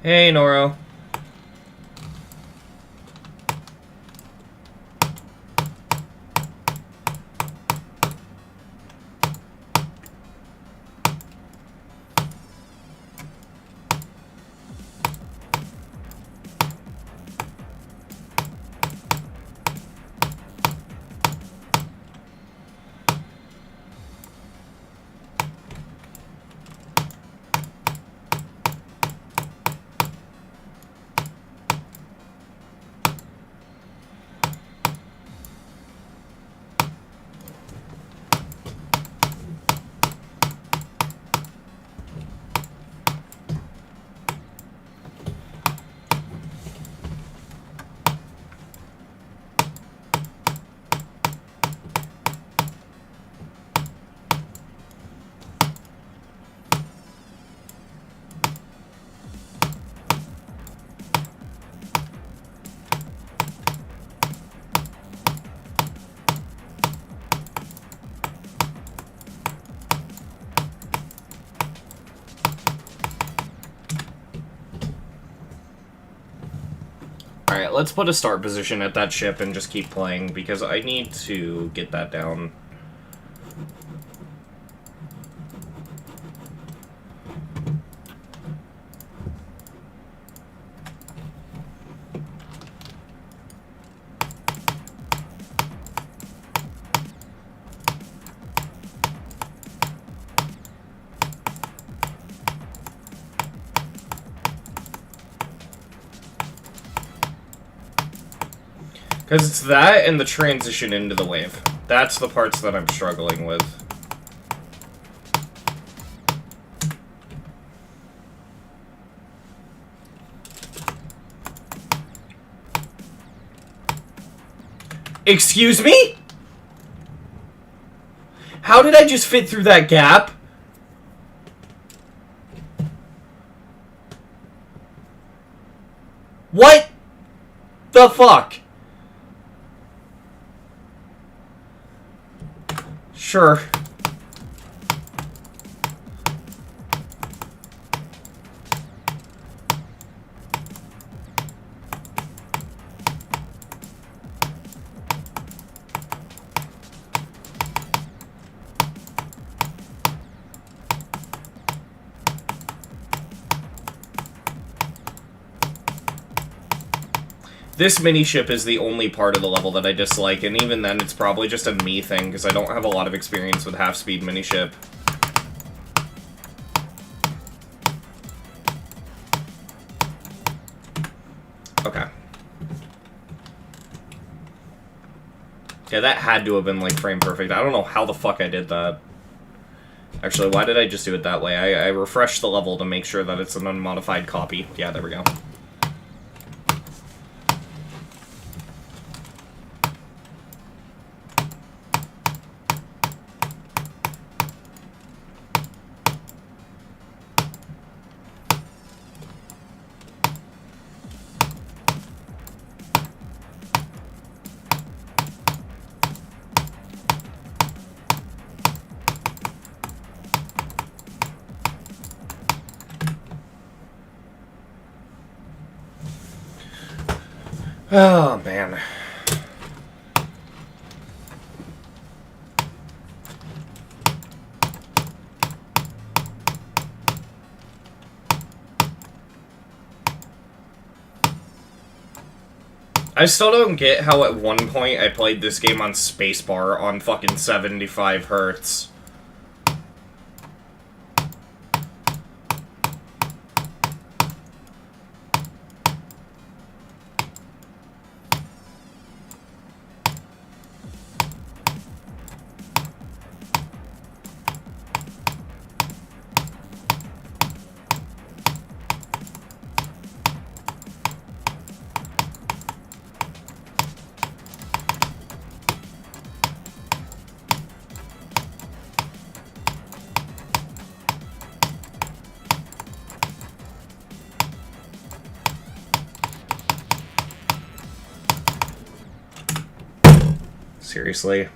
Hey, Noro. Alright, let's put a start position at that ship and just keep playing, because I need to get that down. Because it's that and the transition into the wave. That's the parts that I'm struggling with. Excuse me? How did I just fit through that gap? What the fuck? Sure. This mini-ship is the only part of the level that I dislike, and even then it's probably just a me thing, because I don't have a lot of experience with half-speed mini-ship. Okay. Yeah, that had to have been, like, frame perfect. I don't know how the fuck I did that. Actually, why did I just do it that way? I refreshed the level to make sure that it's an unmodified copy. Yeah, there we go. Oh, man. I still don't get how at one point I played this game on spacebar on fucking 75 hertz. Seriously.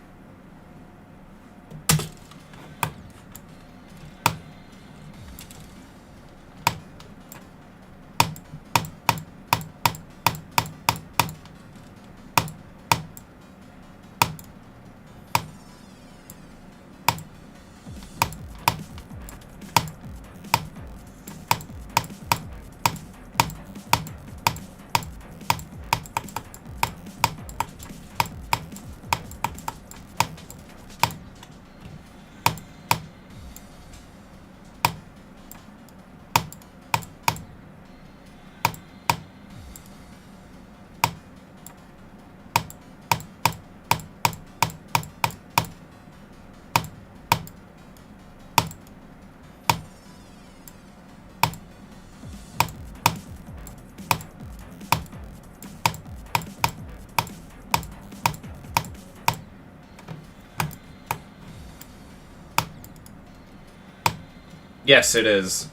Yes, it is.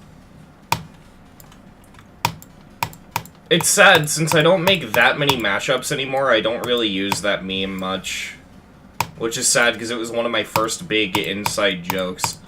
It's sad, since I don't make that many mashups anymore, I don't really use that meme much. Which is sad, because it was one of my first big inside jokes.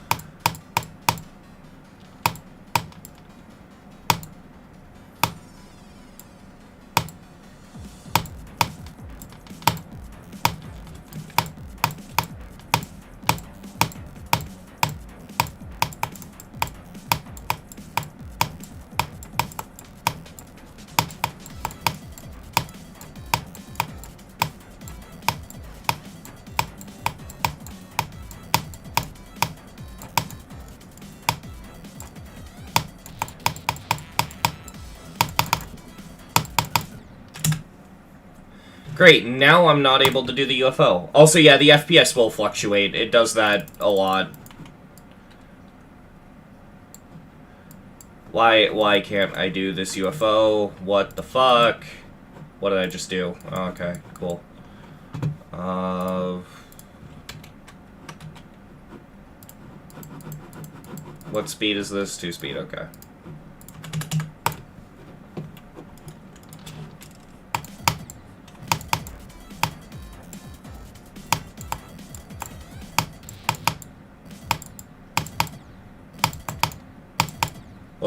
Great, now I'm not able to do the UFO. Also, yeah, the FPS will fluctuate. It does that a lot. Why can't I do this UFO? What the fuck? What did I just do? Oh, okay, cool. What speed is this? 2 speed, okay.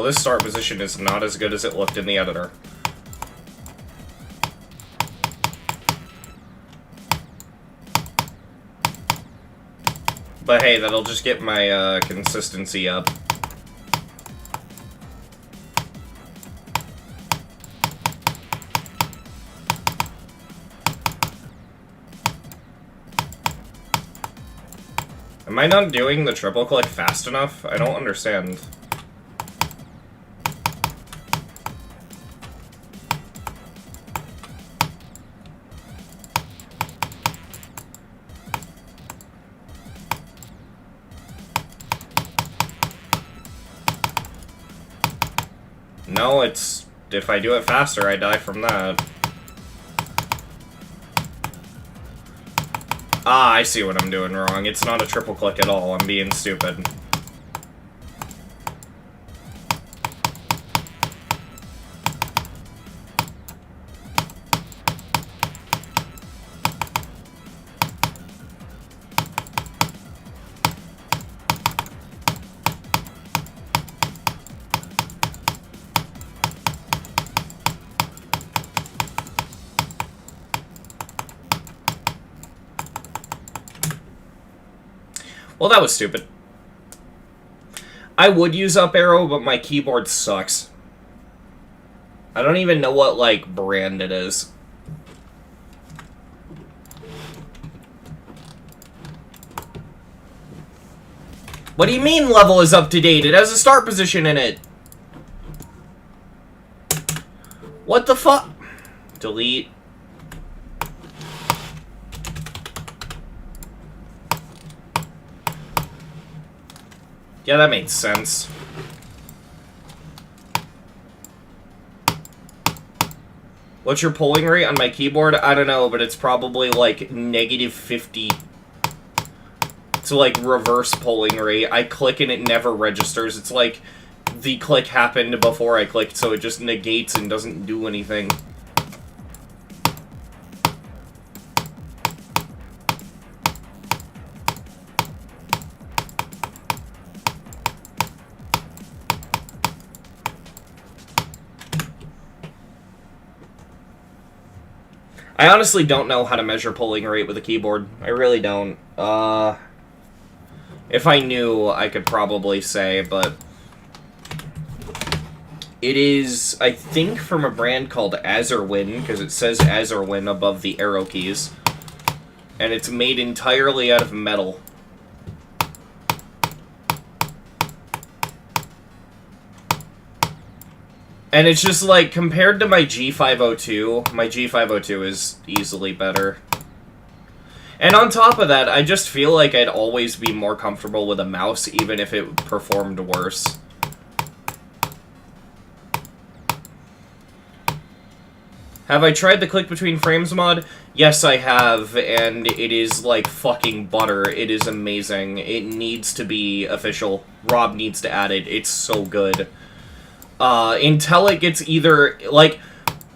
Well, this start position is not as good as it looked in the editor. But hey, that'll just get my consistency up. Am I not doing the triple click fast enough? I don't understand. No, it's... if I do it faster, I die from that. Ah, I see what I'm doing wrong. It's not a triple click at all. I'm being stupid. Well, that was stupid. I would use up arrow, but my keyboard sucks. I don't even know what, like, brand it is. What do you mean level is up to date? It has a start position in it. What the fuck? Delete. Yeah, that made sense. What's your polling rate on my keyboard? I don't know, but it's probably like -50. It's like reverse polling rate. I click and it never registers. It's like the click happened before I clicked, so it just negates and doesn't do anything. I honestly don't know how to measure polling rate with a keyboard. I really don't. If I knew, I could probably say, but... It is, I think, from a brand called Azerwin, because it says Azerwin above the arrow keys. And it's made entirely out of metal. And it's just like, compared to my G502, my G502 is easily better. And on top of that, I just feel like I'd always be more comfortable with a mouse, even if it performed worse. Have I tried the click between frames mod? Yes, I have, and it is like fucking butter. It is amazing. It needs to be official. Rob needs to add it. It's so good. Until it gets either, like,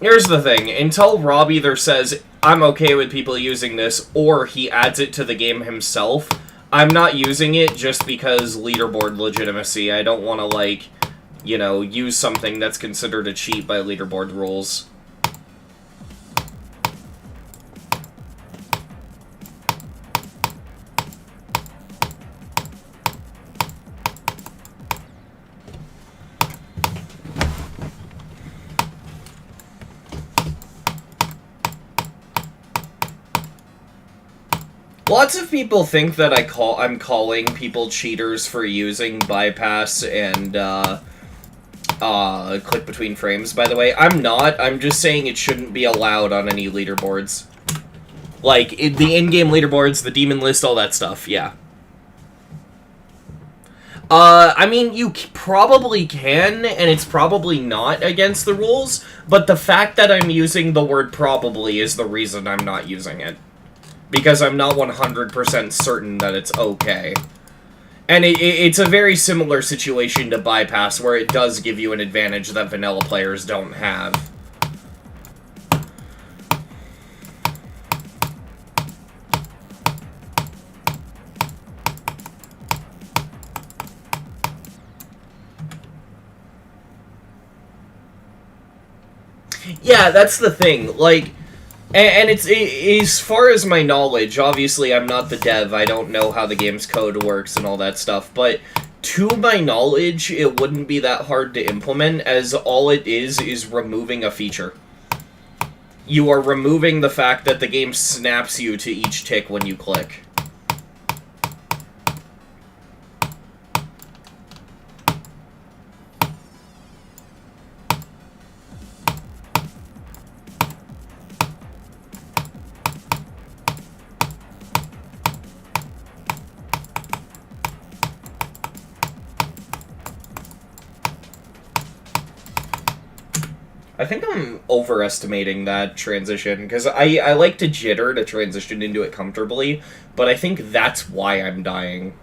here's the thing, until Rob either says, I'm okay with people using this, or he adds it to the game himself, I'm not using it just because leaderboard legitimacy. I don't want to, like, you know, use something that's considered a cheat by leaderboard rules. Lots of people think that I'm calling people cheaters for using bypass and click between frames, by the way. I'm not. I'm just saying it shouldn't be allowed on any leaderboards. Like, the in-game leaderboards, the demon list, all that stuff, yeah. I mean, you probably can, and it's probably not against the rules, but the fact that I'm using the word probably is the reason I'm not using it. Because I'm not 100% certain that it's okay. And it's a very similar situation to bypass, where it does give you an advantage that vanilla players don't have. Yeah, that's the thing. Like, and as far as my knowledge, obviously I'm not the dev. I don't know how the game's code works and all that stuff. But to my knowledge, it wouldn't be that hard to implement, as all it is removing a feature. You are removing the fact that the game snaps you to each tick when you click. I think I'm overestimating that transition, because I like to jitter to transition into it comfortably, but I think that's why I'm dying.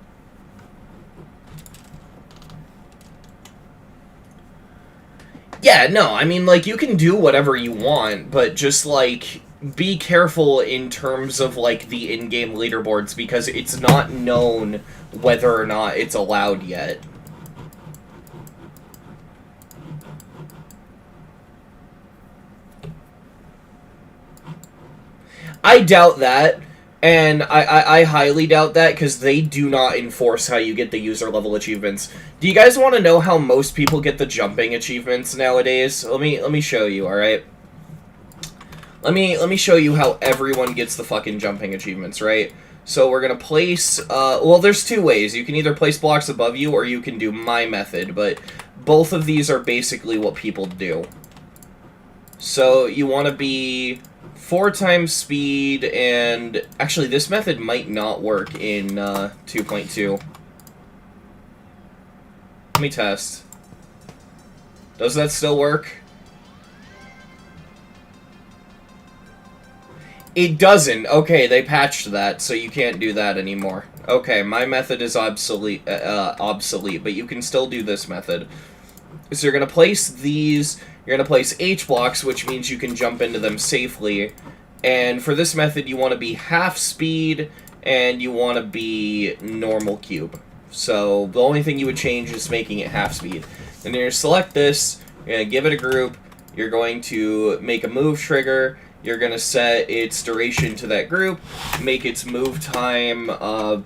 Yeah, no, I mean, like, you can do whatever you want, but just, like, be careful in terms of, like, the in-game leaderboards, because it's not known whether or not it's allowed yet. I doubt that, and I highly doubt that, because they do not enforce how you get the user-level achievements. Do you guys want to know how most people get the jumping achievements nowadays? Let me show you, alright? Let me show you how everyone gets the fucking jumping achievements, right? So we're gonna place, well, there's two ways. You can either place blocks above you, or you can do my method, but both of these are basically what people do. So you want to be 4 times speed, and actually this method might not work in 2.2. Let me test. Does that still work? It doesn't. Okay, they patched that, so you can't do that anymore. Okay, my method is obsolete, but you can still do this method. So you're going to place these, you're going to place H blocks, which means you can jump into them safely. And for this method, you want to be half speed, and you want to be normal cube. So the only thing you would change is making it half speed. Then you're going to select this, you're going to give it a group, you're going to make a move trigger, you're going to set its duration to that group, make its move time an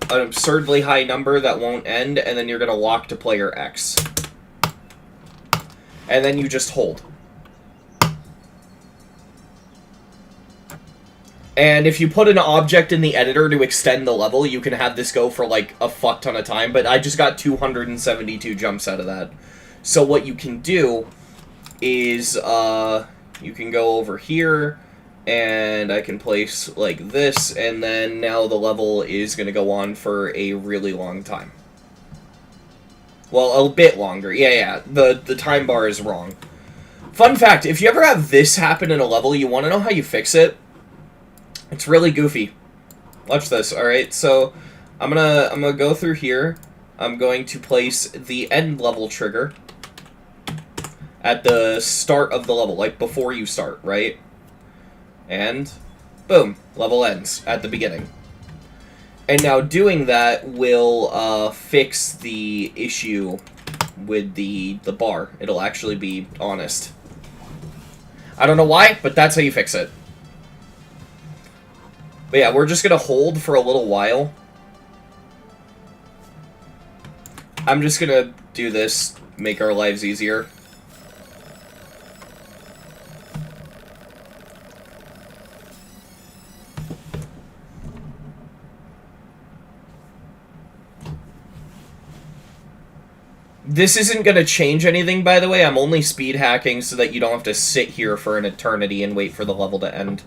absurdly high number that won't end, and then you're going to lock to player X. And then you just hold. And if you put an object in the editor to extend the level, you can have this go for like a fuck ton of time, but I just got 272 jumps out of that. So what you can do is, you can go over here, and I can place like this, and then now the level is going to go on for a really long time. Well, a bit longer. Yeah, the time bar is wrong. Fun fact, if you ever have this happen in a level, you want to know how you fix it? It's really goofy. Watch this, alright? So, I'm gonna go through here. I'm going to place the end level trigger at the start of the level, like before you start, right? And, boom, level ends at the beginning. And now doing that will fix the issue with the bar. It'll actually be honest. I don't know why, but that's how you fix it. But yeah, we're just going to hold for a little while. I'm just going to do this, make our lives easier. This isn't going to change anything, by the way. I'm only speed hacking so that you don't have to sit here for an eternity and wait for the level to end.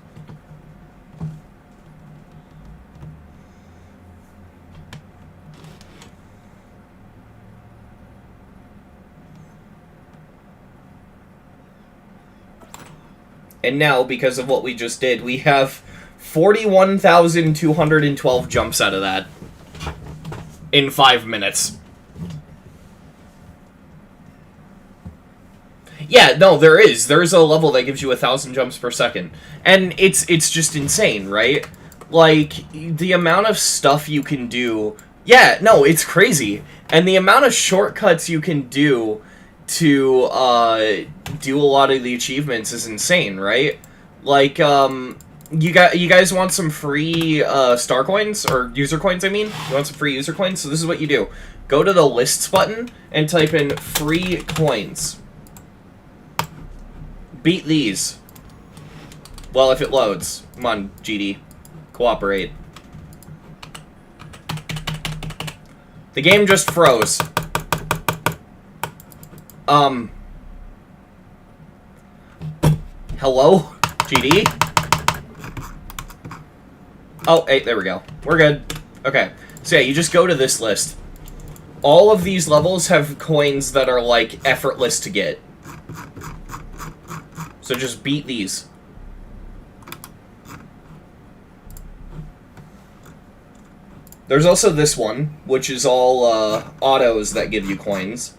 And now, because of what we just did, we have 41,212 jumps out of that in 5 minutes. Yeah, no, there is. There's a level that gives you 1,000 jumps per second. And it's just insane, right? Like, the amount of stuff you can do... Yeah, no, it's crazy. And the amount of shortcuts you can do to do a lot of the achievements is insane, right? Like, you guys want some free, star coins? Or user coins, I mean? You want some free user coins? So this is what you do. Go to the lists button and type in free coins. Beat these. Well, if it loads. Come on, GD. Cooperate. The game just froze. Hello? GD? Oh, hey, there we go. We're good. Okay. So yeah, you just go to this list. All of these levels have coins that are, like, effortless to get. So just beat these. There's also this one, which is all autos that give you coins.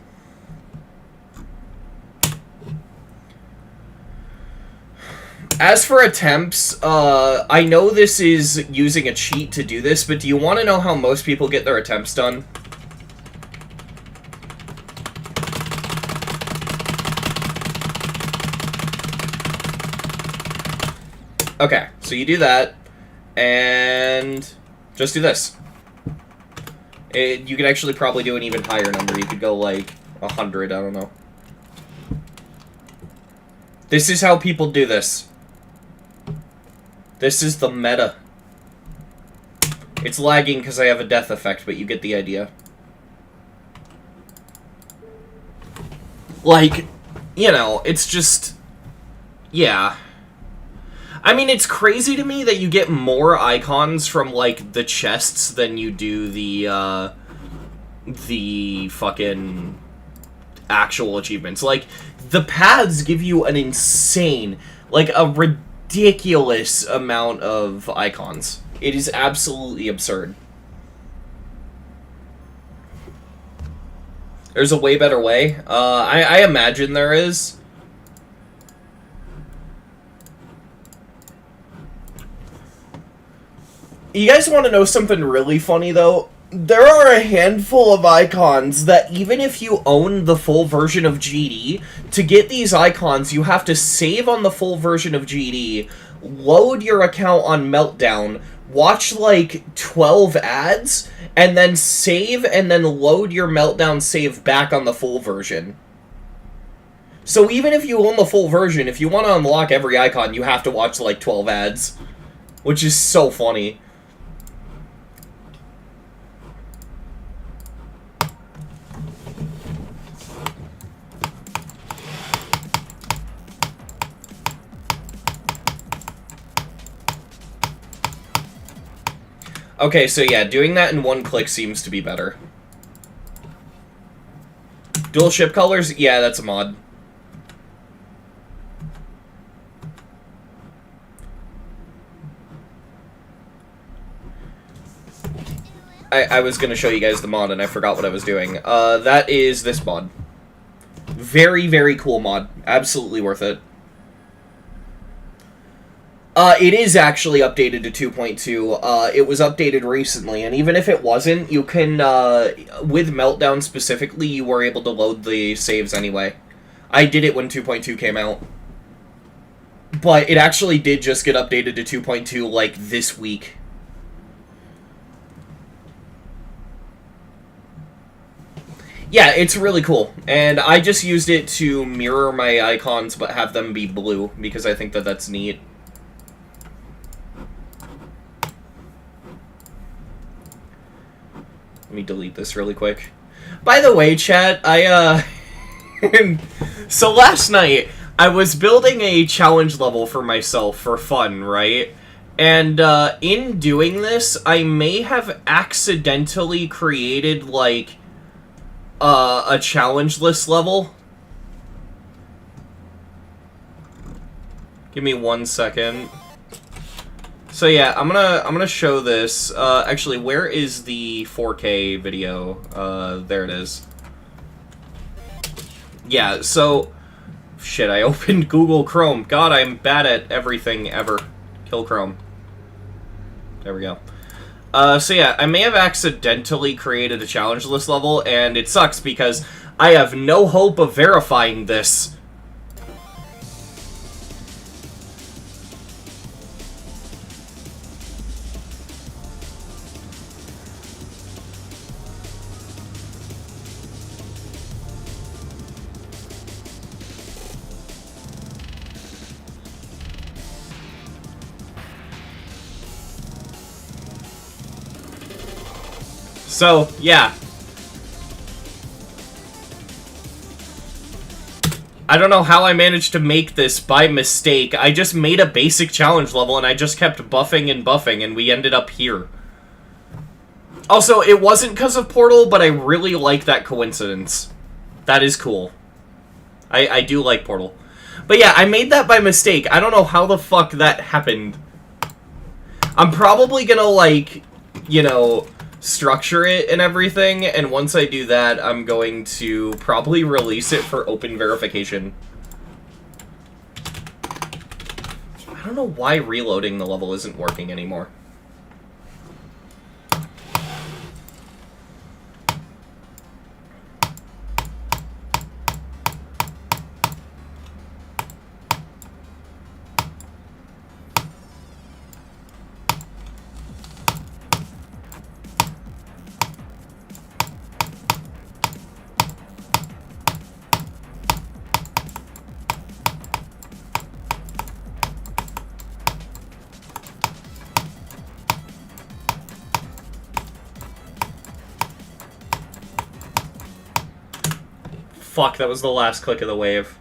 As for attempts, I know this is using a cheat to do this, but do you want to know how most people get their attempts done? Okay, so you do that, and just do this. You could actually probably do an even higher number. You could go, like, 100, I don't know. This is how people do this. This is the meta. It's lagging because I have a death effect, but you get the idea. Like, you know, it's just... yeah. I mean, it's crazy to me that you get more icons from, like, the chests than you do the fucking actual achievements. Like, the paths give you an insane, like, a ridiculous amount of icons. It is absolutely absurd. There's a way better way. I imagine there is. You guys want to know something really funny, though? There are a handful of icons that even if you own the full version of GD, to get these icons, you have to save on the full version of GD, load your account on Meltdown, watch like 12 ads, and then save and then load your Meltdown save back on the full version. So even if you own the full version, if you want to unlock every icon, you have to watch like 12 ads. Which is so funny. Okay, so yeah, doing that in one click seems to be better. Dual ship colors? Yeah, that's a mod. I was going to show you guys the mod and I forgot what I was doing. That is this mod. Very, very cool mod. Absolutely worth it. It is actually updated to 2.2. It was updated recently, and even if it wasn't, you can, with Meltdown specifically, you were able to load the saves anyway. I did it when 2.2 came out. But it actually did just get updated to 2.2, like, this week. Yeah, it's really cool, and I just used it to mirror my icons, but have them be blue, because I think that that's neat. Let me delete this really quick. By the way, chat, so last night, I was building a challenge level for myself for fun, right? And, in doing this, I may have accidentally created, like, a challenge list level. Give me 1 second. So yeah, I'm gonna show this. Actually, where is the 4K video? There it is. Yeah, so shit, I opened Google Chrome. God, I'm bad at everything ever. Kill Chrome. There we go. So yeah, I may have accidentally created a challenge list level, and it sucks because I have no hope of verifying this. So, yeah. I don't know how I managed to make this by mistake. I just made a basic challenge level and I just kept buffing and buffing and we ended up here. Also, it wasn't because of Portal, but I really like that coincidence. That is cool. I do like Portal. But yeah, I made that by mistake. I don't know how the fuck that happened. I'm probably gonna, like, you know, structure it and everything, and once I do that, I'm going to probably release it for open verification. I don't know why reloading the level isn't working anymore. Fuck, that was the last click of the wave.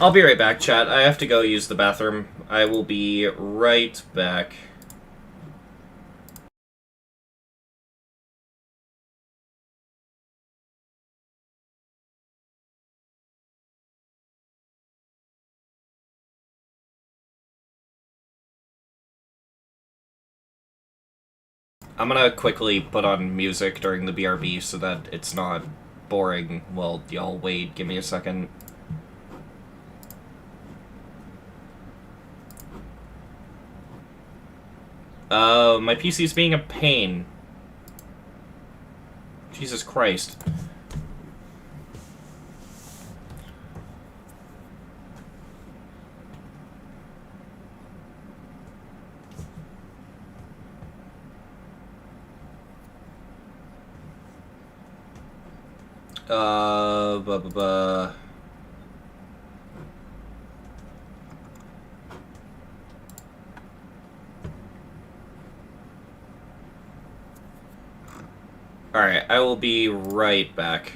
I'll be right back, chat. I have to go use the bathroom. I will be right back. I'm gonna quickly put on music during the BRB so that it's not boring while y'all wait. Give me a second. My PC's being a pain. Jesus Christ. Buh, buh, buh. Alright, I will be right back.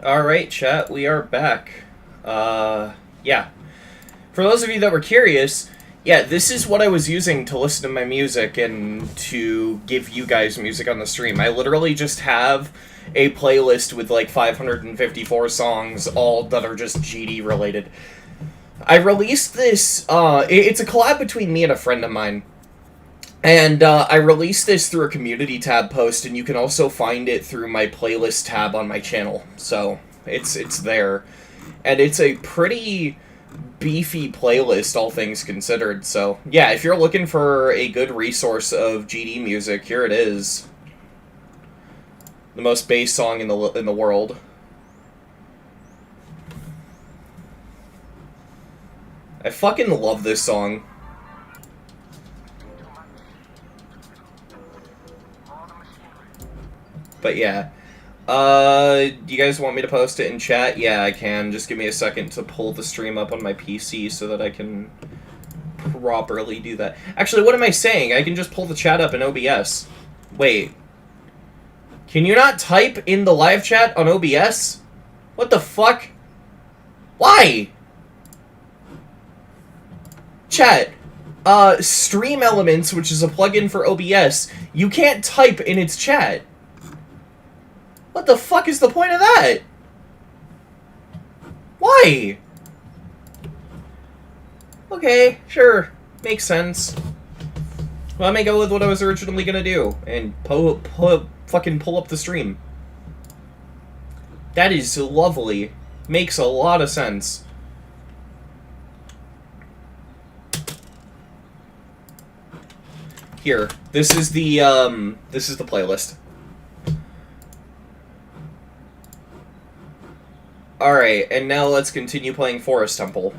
Alright, chat, we are back. Yeah. For those of you that were curious, yeah, this is what I was using to listen to my music and to give you guys music on the stream. I literally just have a playlist with like 554 songs, all that are just GD related. I released this, it's a collab between me and a friend of mine. And I released this through a community tab post, and you can also find it through my playlist tab on my channel. So, it's there. And it's a pretty beefy playlist, all things considered. So, yeah, if you're looking for a good resource of GD music, here it is. The most bass song in the world. I fucking love this song. But yeah. Do you guys want me to post it in chat? Yeah, I can. Just give me a second to pull the stream up on my PC so that I can properly do that. Actually, what am I saying? I can just pull the chat up in OBS. Wait. Can you not type in the live chat on OBS? What the fuck? Why? Chat. Stream Elements, which is a plugin for OBS, you can't type in its chat. What the fuck is the point of that? Why? Okay, sure. Makes sense. Well, let me go with what I was originally gonna do, and fucking pull up the stream. That is lovely. Makes a lot of sense. Here, this is the playlist. Alright, and now let's continue playing Forest Temple.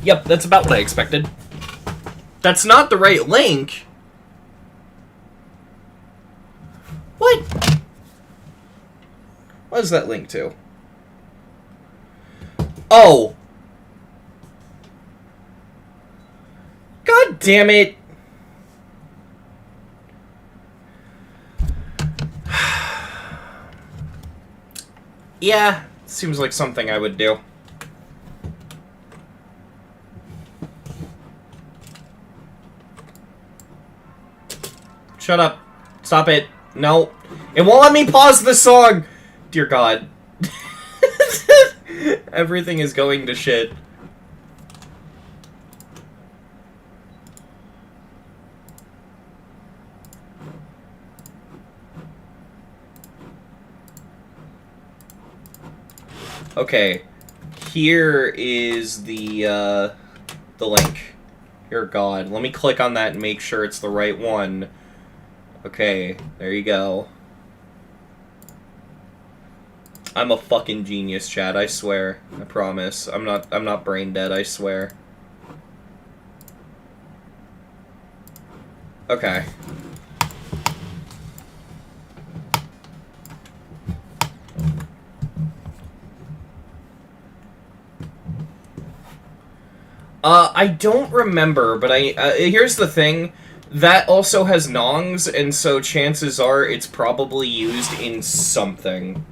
Yep, that's about what I expected. That's not the right link. What? What is that link to? Oh. God damn it. Yeah, seems like something I would do. Shut up. Stop it. No. It won't let me pause the song! Dear God. Everything is going to shit. Okay. Here is the link. Dear God. Let me click on that and make sure it's the right one. Okay, there you go. I'm a fucking genius, Chad, I swear. I promise. I'm not brain dead, I swear. Okay. I don't remember, but here's the thing. That also has nongs, and so chances are it's probably used in something.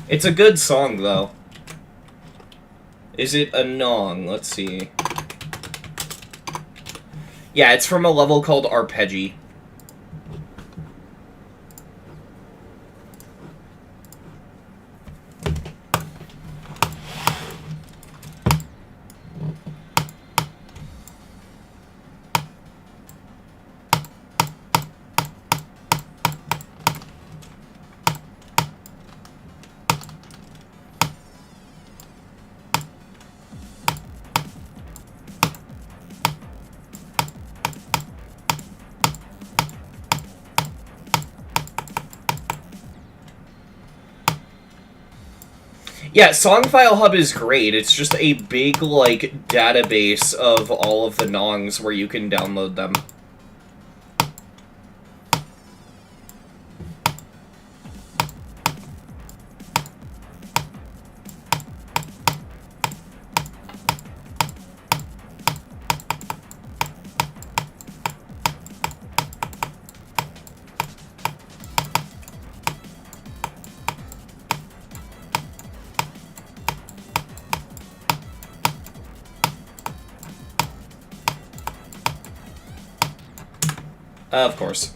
It's a good song, though. Is it a nong? Let's see. Yeah, it's from a level called Arpeggi. Yeah, Song File Hub is great. It's just a big, like, database of all of the nongs where you can download them. Of course.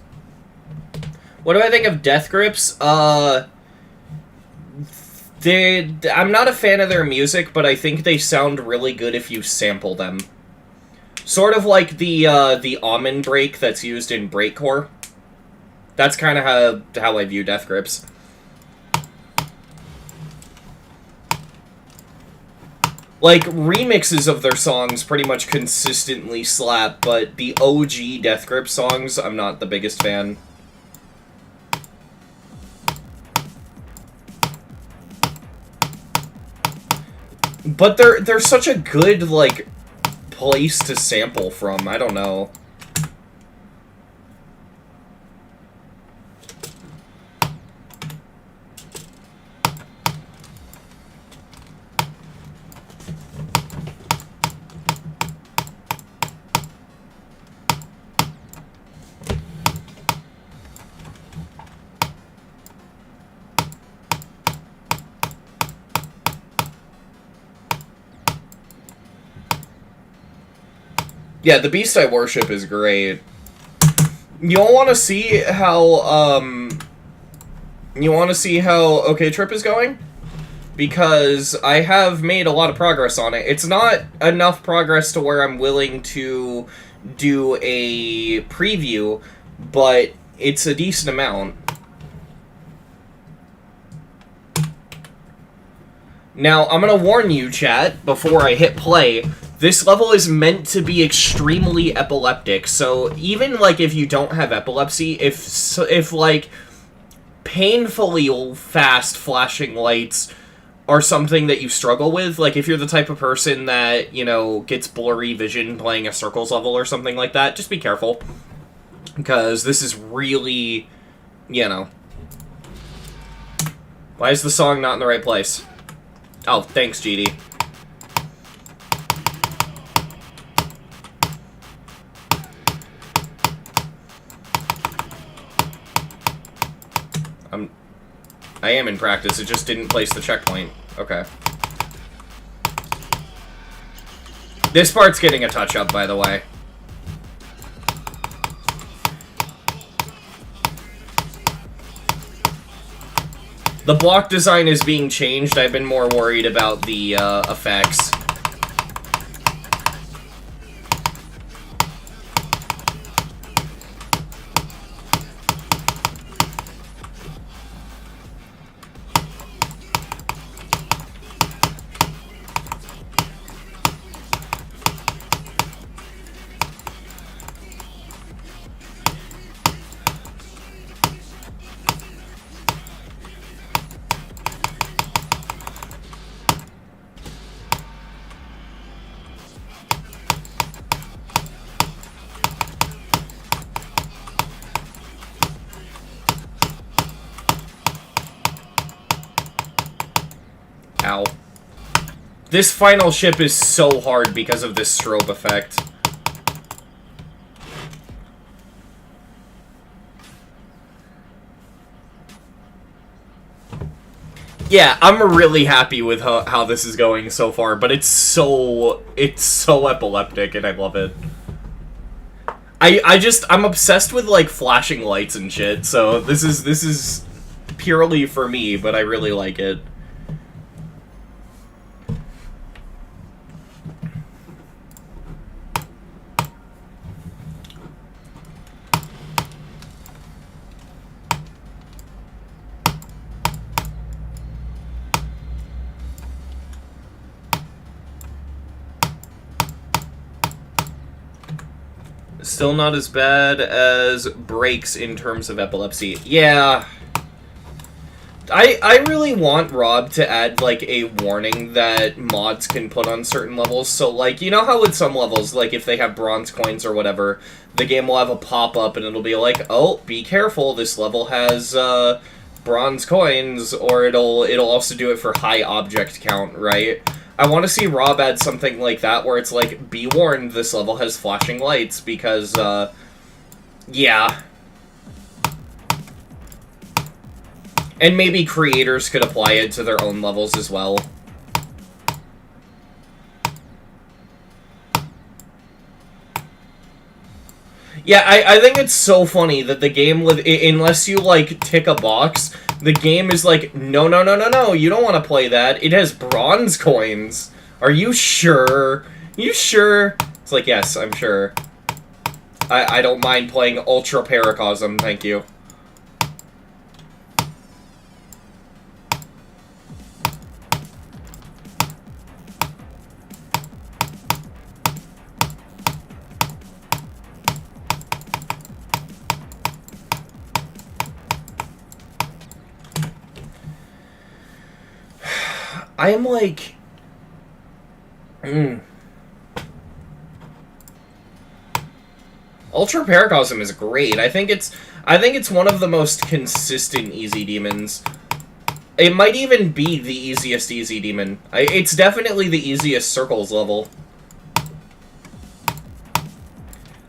What do I think of Death Grips? I'm not a fan of their music, but I think they sound really good if you sample them. Sort of like the almond break that's used in breakcore. That's kind of how I view Death Grips. Like, remixes of their songs pretty much consistently slap, but the OG Death Grip songs, I'm not the biggest fan. But they're such a good, like, place to sample from. I don't know. Yeah, the Beast I Worship is great. You all want to see how, you want to see how OK Trip is going? Because I have made a lot of progress on it. It's not enough progress to where I'm willing to do a preview, but it's a decent amount. Now, I'm going to warn you, chat, before I hit play. This level is meant to be extremely epileptic, so even, like, if you don't have epilepsy, if like, painfully fast flashing lights are something that you struggle with, like, if you're the type of person that, you know, gets blurry vision playing a Circles level or something like that, just be careful. Because this is really, you know... Why is the song not in the right place? Oh, thanks, GD. I am in practice, it just didn't place the checkpoint. Okay. This part's getting a touch-up, by the way. The block design is being changed. I've been more worried about the effects. Ow. This final ship is so hard because of this strobe effect. Yeah, I'm really happy with how this is going so far, but it's so epileptic, and I love it. I'm obsessed with, like, flashing lights and shit, so this is purely for me, but I really like it. Still not as bad as Breaks in terms of epilepsy. Yeah. I really want Rob to add, like, a warning that mods can put on certain levels. So, like, you know how with some levels, like, if they have bronze coins or whatever, the game will have a pop-up and it'll be like, oh, be careful, this level has, bronze coins, or it'll also do it for high object count, right? I want to see Rob add something like that, where it's like, be warned, this level has flashing lights, because, yeah. And maybe creators could apply it to their own levels as well. Yeah, I think it's so funny that the game, unless you, like, tick a box, the game is like, no, no, no, no, no, you don't want to play that. It has bronze coins. Are you sure? You sure? It's like, yes, I'm sure. I don't mind playing Ultra Paracosm, thank you. I am like... Ultra Paracosm is great. I think it's one of the most consistent easy demons. It might even be the easiest easy demon. It's definitely the easiest circles level.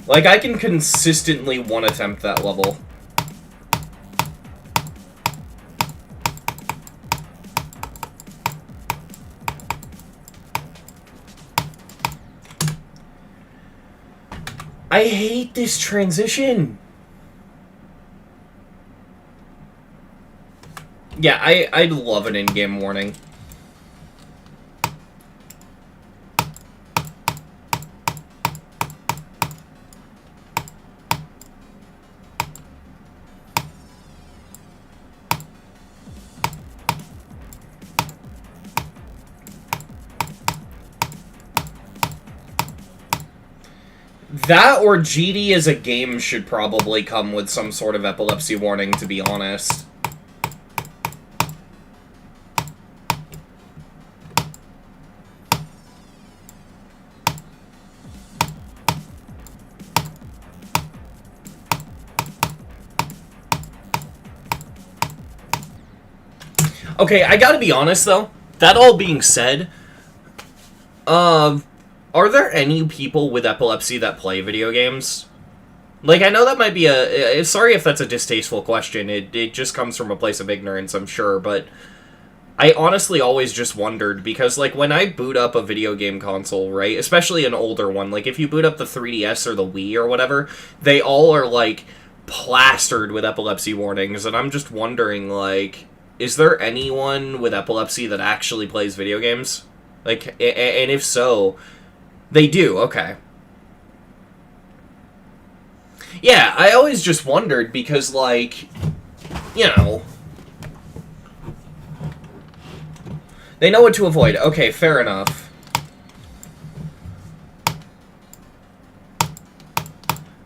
Like, I can consistently one attempt that level. I hate this transition. Yeah, I'd love an in-game warning. That or GD as a game should probably come with some sort of epilepsy warning, to be honest. Okay, I gotta be honest, though. That all being said, are there any people with epilepsy that play video games? Like, I know that might be sorry if that's a distasteful question. It just comes from a place of ignorance, I'm sure, but I honestly always just wondered, because, like, when I boot up a video game console, right, especially an older one, like, if you boot up the 3DS or the Wii or whatever, they all are, like, plastered with epilepsy warnings, and I'm just wondering, like, is there anyone with epilepsy that actually plays video games? Like, and if so... They do, okay. Yeah, I always just wondered because, like, you know... They know what to avoid. Okay, fair enough.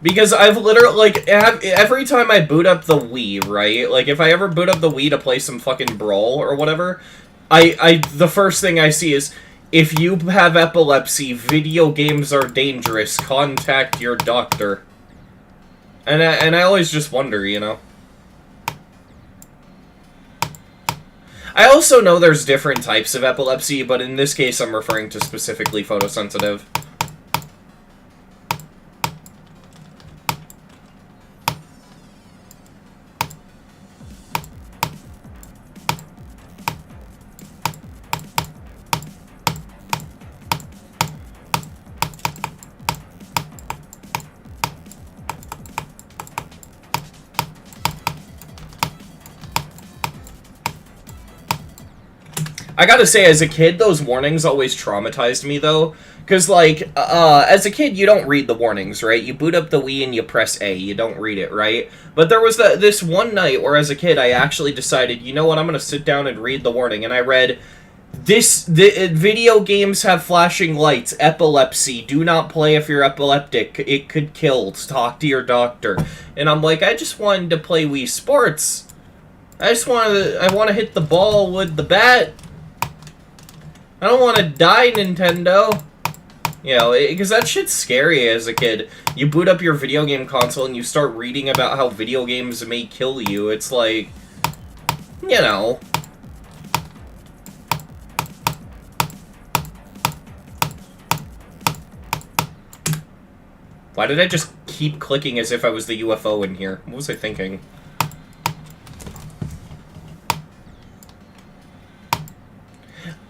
Because I've literally, like, every time I boot up the Wii, right? Like, if I ever boot up the Wii to play some fucking Brawl or whatever, the first thing I see is... If you have epilepsy, video games are dangerous. Contact your doctor. And I always just wonder, you know. I also know there's different types of epilepsy, but in this case I'm referring to specifically photosensitive. I gotta say, as a kid, those warnings always traumatized me, though. Because, like, as a kid, you don't read the warnings, right? You boot up the Wii and you press A. You don't read it, right? But there was this one night where, as a kid, I actually decided, you know what, I'm gonna sit down and read the warning. And I read, video games have flashing lights, epilepsy, do not play if you're epileptic, it could kill, talk to your doctor. And I'm like, I just wanted to play Wii Sports. I want to hit the ball with the bat. I don't want to die, Nintendo. You know, because that shit's scary as a kid. You boot up your video game console and you start reading about how video games may kill you. It's like, you know. Why did I just keep clicking as if I was the UFO in here? What was I thinking?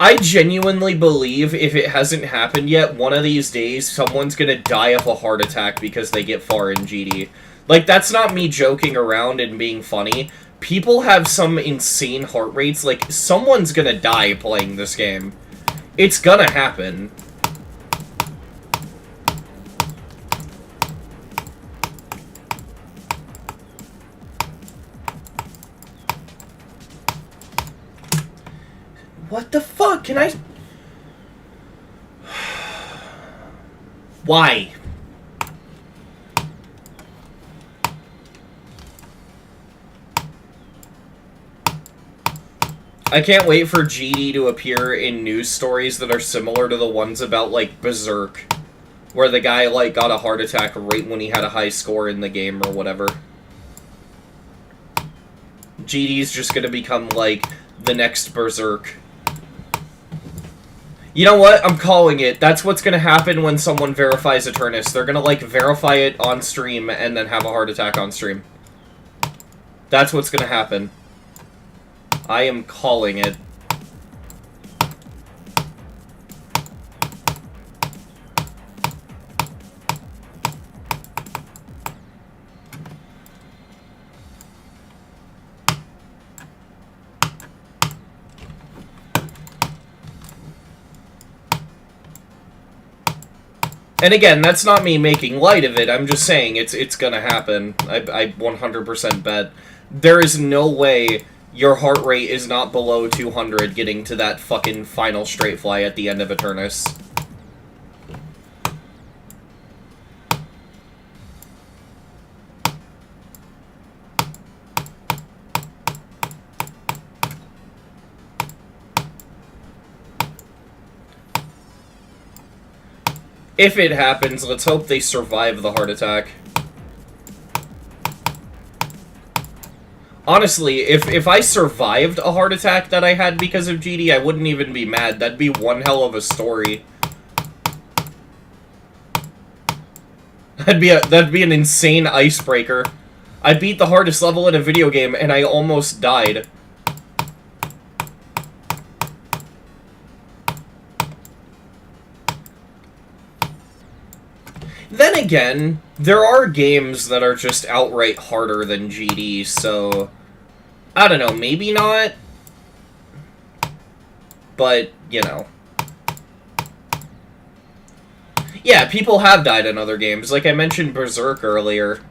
I genuinely believe if it hasn't happened yet, one of these days, someone's gonna die of a heart attack because they get far in GD. Like, that's not me joking around and being funny. People have some insane heart rates. Like, someone's gonna die playing this game. It's gonna happen. What the fuck? Can I... Why? I can't wait for GD to appear in news stories that are similar to the ones about, like, Berserk. Where the guy, like, got a heart attack right when he had a high score in the game or whatever. GD's just gonna become, like, the next Berserk. You know what? I'm calling it. That's what's gonna happen when someone verifies Eternus. They're gonna, like, verify it on stream and then have a heart attack on stream. That's what's gonna happen. I am calling it. And again, that's not me making light of it. I'm just saying it's gonna happen. I 100% bet. There is no way your heart rate is not below 200 getting to that fucking final straight fly at the end of Eternus. If it happens, let's hope they survive the heart attack. Honestly, if I survived a heart attack that I had because of GD, I wouldn't even be mad. That'd be one hell of a story. That'd be an insane icebreaker. I beat the hardest level in a video game, and I almost died. Then again, there are games that are just outright harder than GD, so... I don't know, maybe not? But, you know. Yeah, people have died in other games. Like I mentioned Berserk earlier.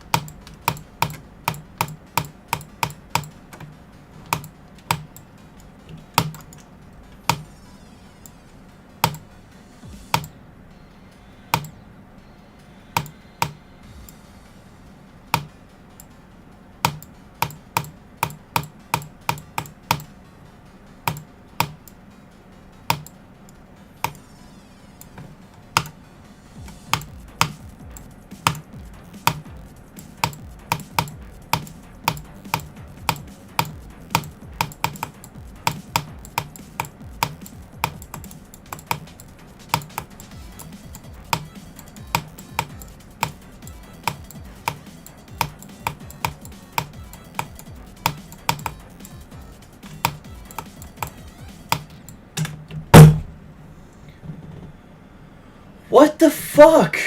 What the fuck?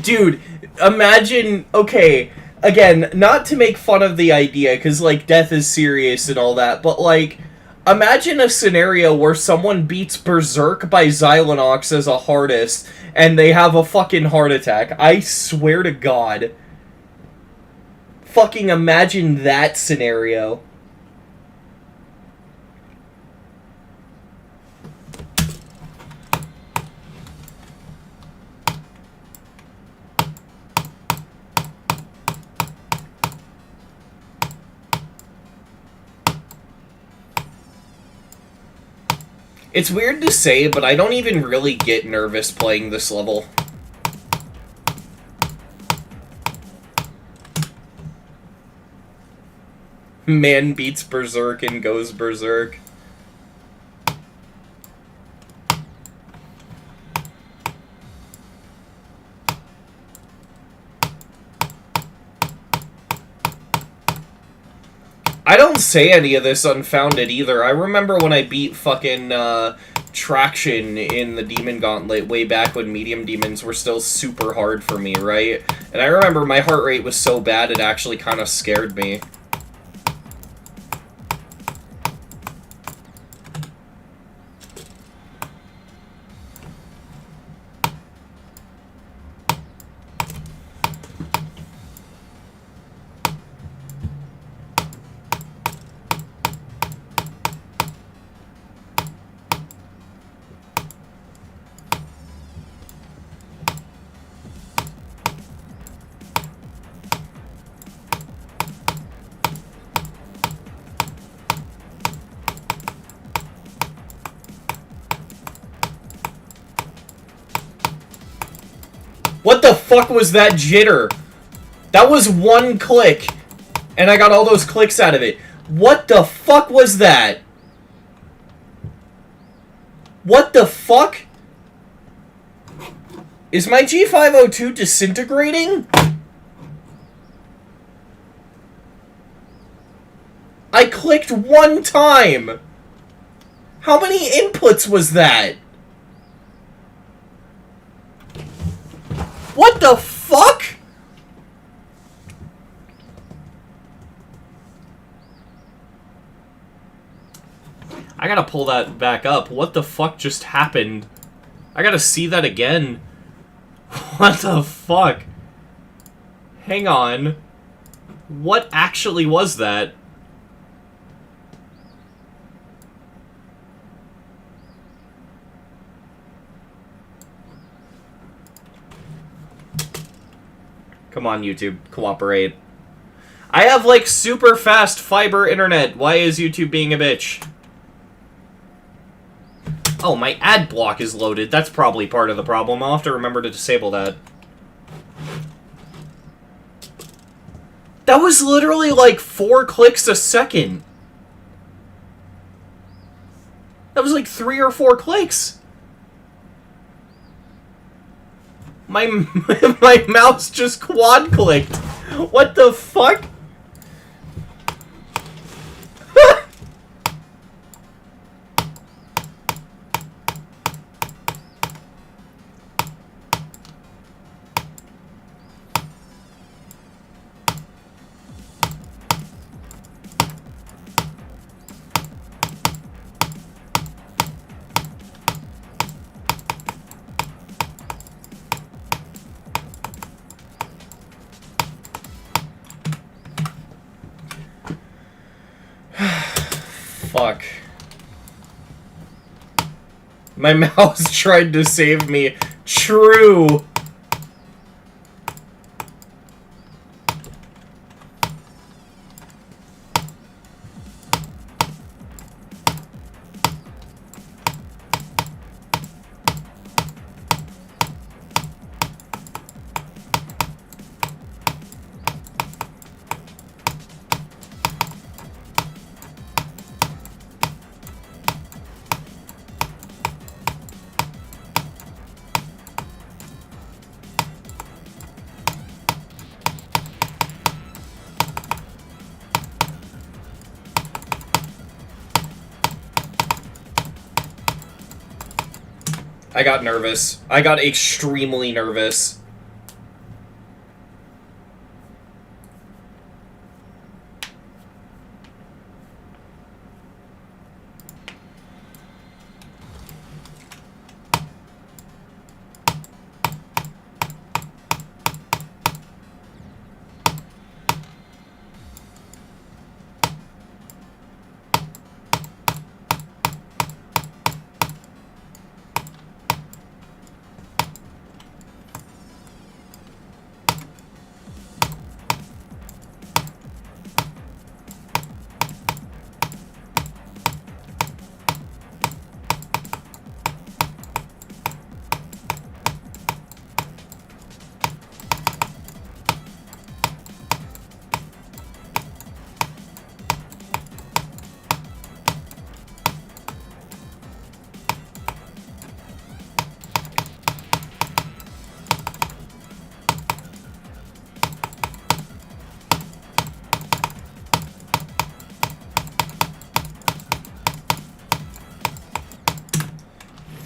Dude, imagine... Okay, again, not to make fun of the idea, because, like, death is serious and all that, but, like, imagine a scenario where someone beats Berserk by Xylonox as a hardest, and they have a fucking heart attack. I swear to God. Fucking imagine that scenario. It's weird to say, but I don't even really get nervous playing this level. Man beats Berserk and goes Berserk. I don't say any of this unfounded either. I remember when I beat fucking Traction in the Demon Gauntlet way back when medium demons were still super hard for me, right? And I remember my heart rate was so bad it actually kind of scared me. What the fuck was that jitter? That was one click, and I got all those clicks out of it. What the fuck was that? What the fuck? Is my G502 disintegrating? I clicked one time! How many inputs was that? What the fuck? I gotta pull that back up. What the fuck just happened? I gotta see that again. What the fuck? Hang on. What actually was that? Come on, YouTube. Cooperate. I have, like, super fast fiber internet. Why is YouTube being a bitch? Oh, my ad block is loaded. That's probably part of the problem. I'll have to remember to disable that. That was literally, like, 4 clicks a second. That was, like, 3 or 4 clicks. My mouse just quad clicked. What the fuck? Fuck. My mouse tried to save me. True. I got nervous. I got extremely nervous.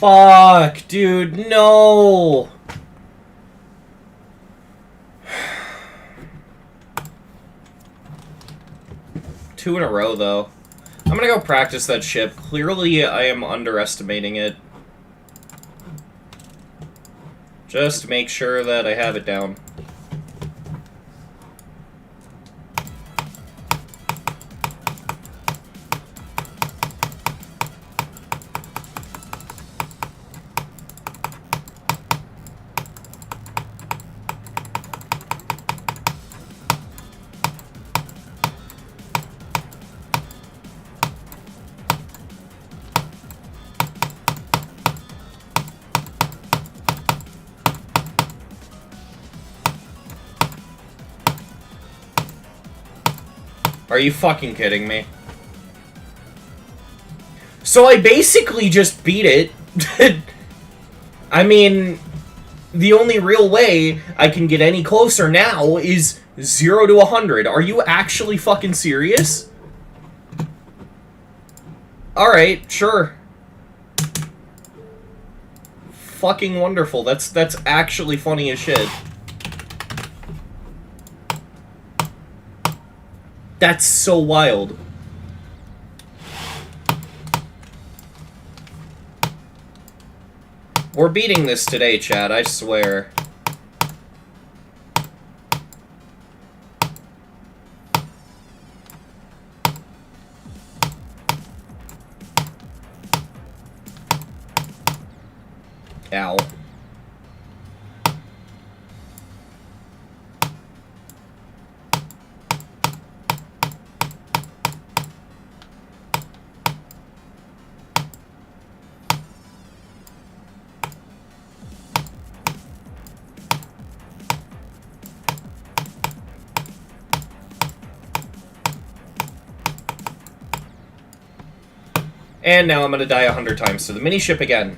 Fuck, dude, no! Two in a row, though. I'm gonna go practice that ship. Clearly, I am underestimating it. Just make sure that I have it down. Are you fucking kidding me? So I basically just beat it. I mean, the only real way I can get any closer now is 0 to 100. Are you actually fucking serious? Alright, sure. Fucking wonderful. That's actually funny as shit. That's so wild. We're beating this today, Chad, I swear. Ow. And now I'm gonna die 100 times to the mini-ship again.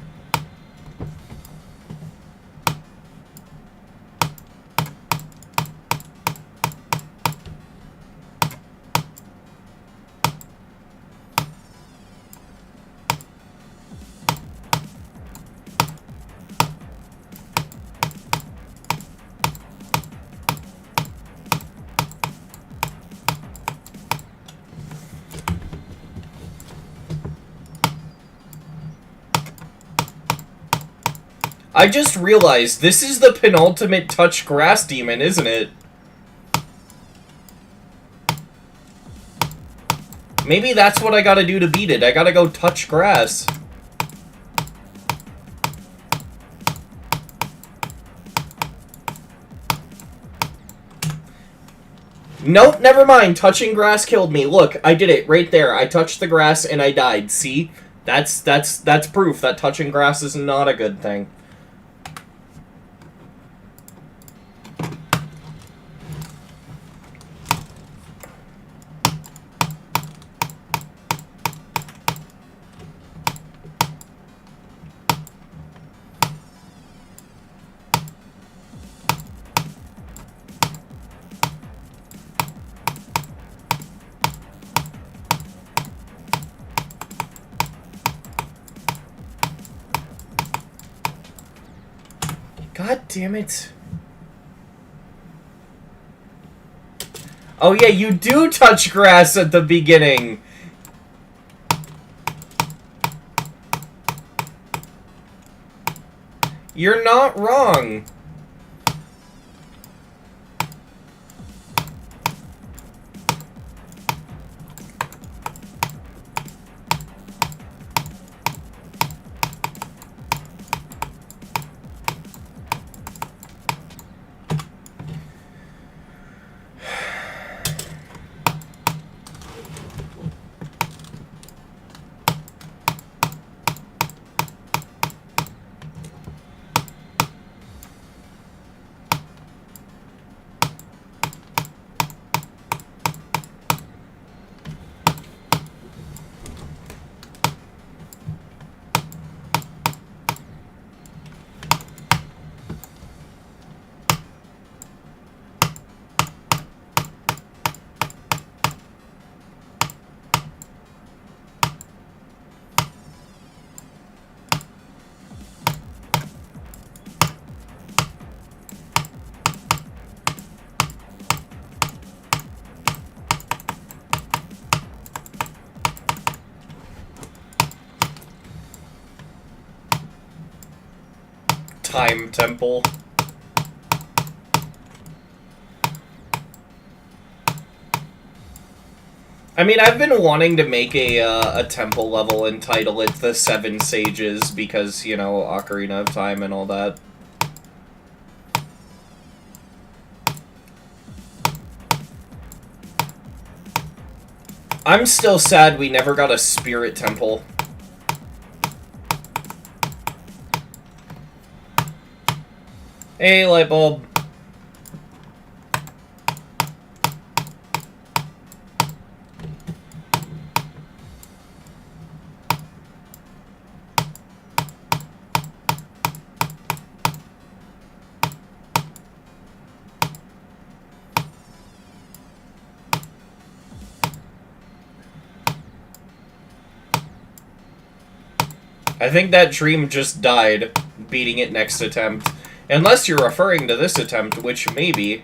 I just realized this is the penultimate touch grass demon, isn't it? Maybe that's what I gotta do to beat it. I gotta go touch grass. Nope, never mind. Touching grass killed me. Look, I did it right there. I touched the grass and I died. See? That's proof that touching grass is not a good thing. God damn it. Oh yeah, you do touch grass at the beginning. You're not wrong. time temple. I mean, I've been wanting to make a temple level and title it the Seven Sages because, you know, Ocarina of Time and all that. I'm still sad we never got a spirit temple. Hey, light bulb. I think that dream just died, beating it next attempt. Unless you're referring to this attempt, which maybe.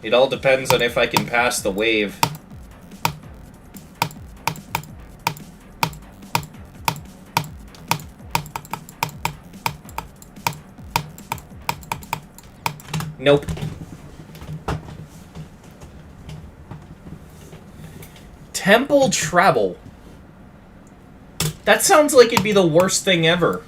It all depends on if I can pass the wave. Nope. Temple travel. That sounds like it'd be the worst thing ever.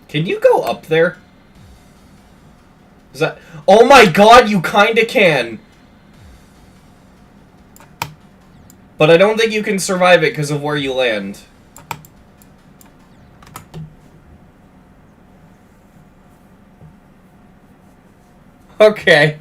Can you go up there? Is that... Oh my god, you kinda can! But I don't think you can survive it because of where you land. Okay.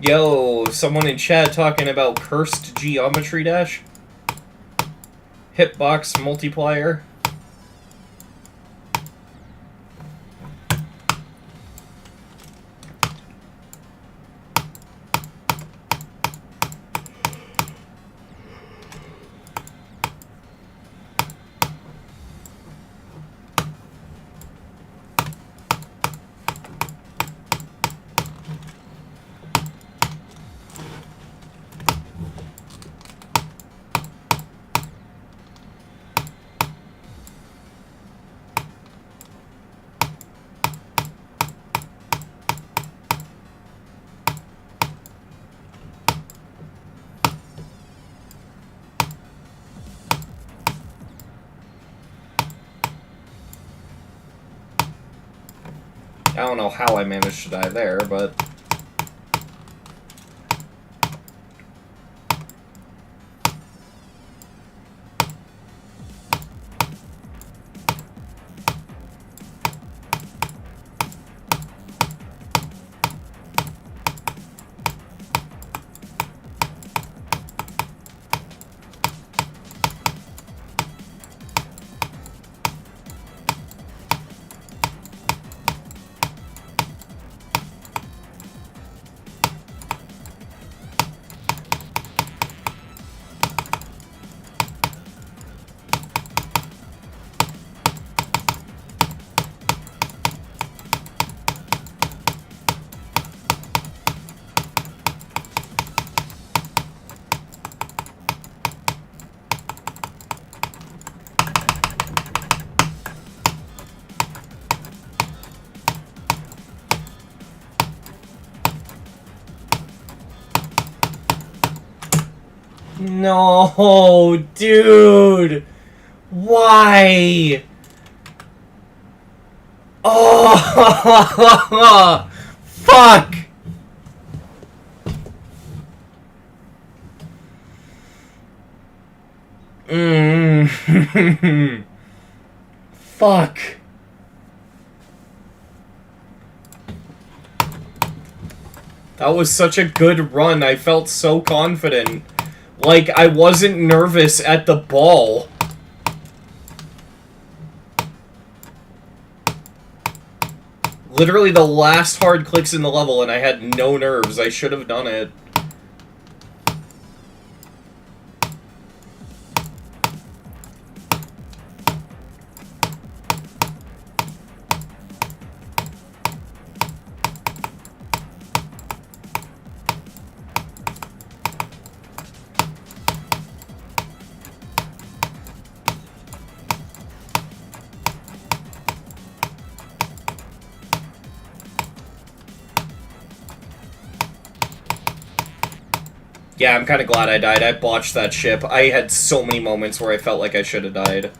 Yo, someone in chat talking about cursed geometry dash? Hitbox multiplier? I don't know how I managed to die there, but... No, dude! Why? Oh, fuck! Fuck. That was such a good run. I felt so confident. Like, I wasn't nervous at the ball. Literally the last hard clicks in the level and I had no nerves. I should have done it. Yeah, I'm kind of glad I died. I botched that ship. I had so many moments where I felt like I should have died.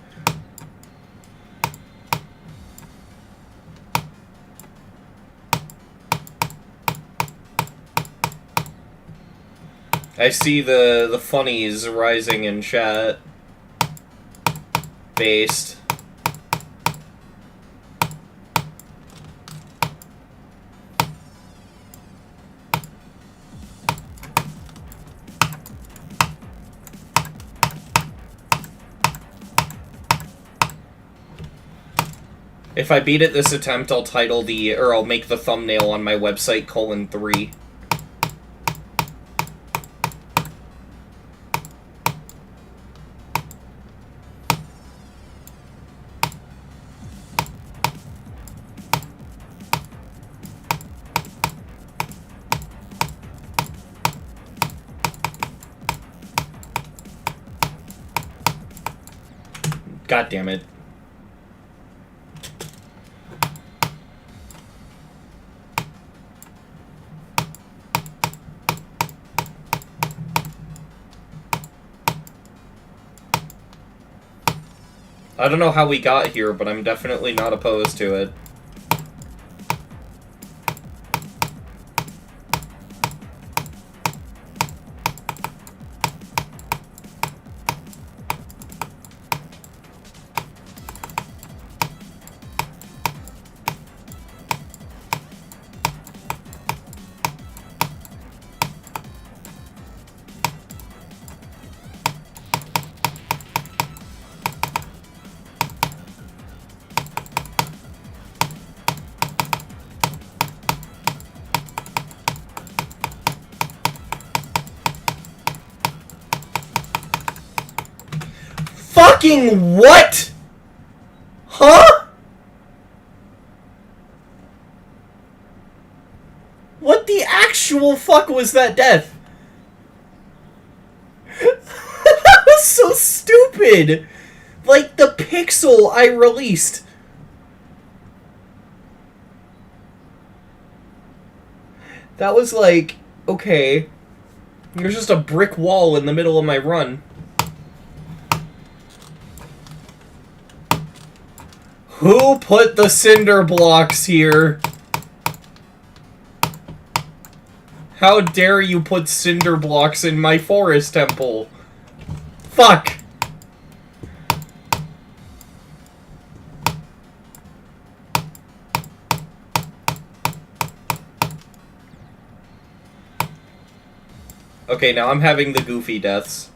I see the funnies rising in chat. Based. If I beat it this attempt, I'll title I'll make the thumbnail on my website :3. God damn it. I don't know how we got here, but I'm definitely not opposed to it. Fucking what? Huh? What the actual fuck was that death? That was so stupid! Like, the pixel I released. That was like, okay. There's just a brick wall in the middle of my run. Who put the cinder blocks here? How dare you put cinder blocks in my forest temple? Fuck! Okay, now I'm having the goofy deaths.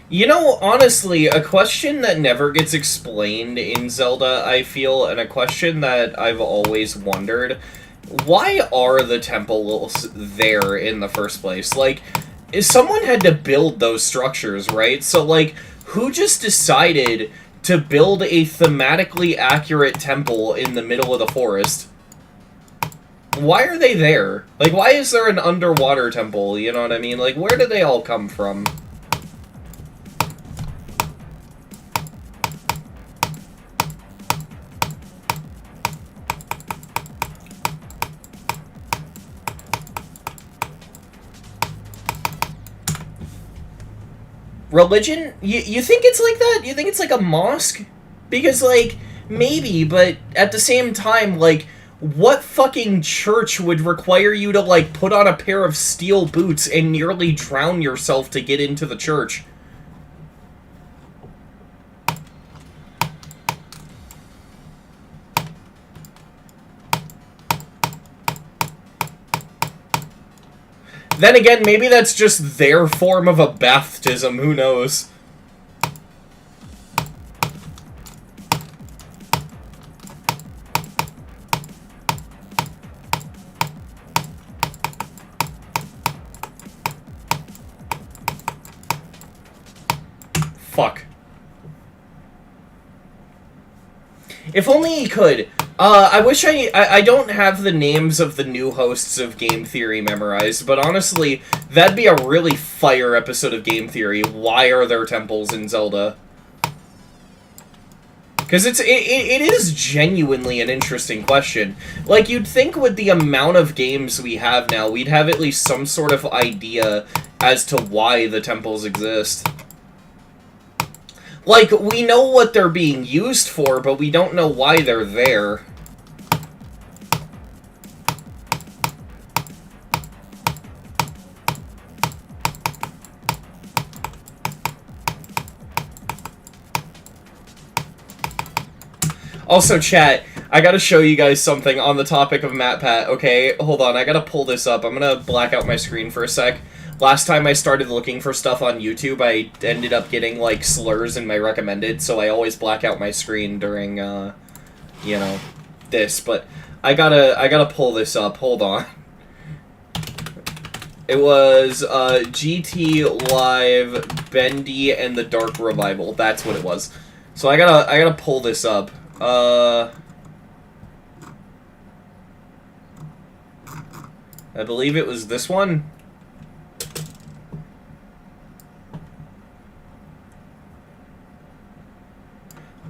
You know, honestly, a question that never gets explained in Zelda, I feel, and a question that I've always wondered, why are the temples there in the first place? Like, someone had to build those structures, right? So, like, who just decided to build a thematically accurate temple in the middle of the forest? Why are they there? Like, why is there an underwater temple, you know what I mean? Like, where did they all come from? Religion? You think it's like that? You think it's like a mosque? Because, like, maybe, but at the same time, like, what fucking church would require you to, like, put on a pair of steel boots and nearly drown yourself to get into the church? Then again, maybe that's just their form of a baptism, who knows? Fuck. If only he could. I wish I don't have the names of the new hosts of Game Theory memorized, but honestly, that'd be a really fire episode of Game Theory. Why are there temples in Zelda? Because it is genuinely an interesting question. Like, you'd think with the amount of games we have now, we'd have at least some sort of idea as to why the temples exist. Like, we know what they're being used for, but we don't know why they're there. Also, chat, I gotta show you guys something on the topic of MatPat, okay? Hold on, I gotta pull this up. I'm gonna black out my screen for a sec. Last time I started looking for stuff on YouTube, I ended up getting, like, slurs in my recommended, so I always black out my screen during, you know, this. But I gotta pull this up. Hold on. It was, GT Live, Bendy, and the Dark Revival. That's what it was. So I gotta pull this up. I believe it was this one.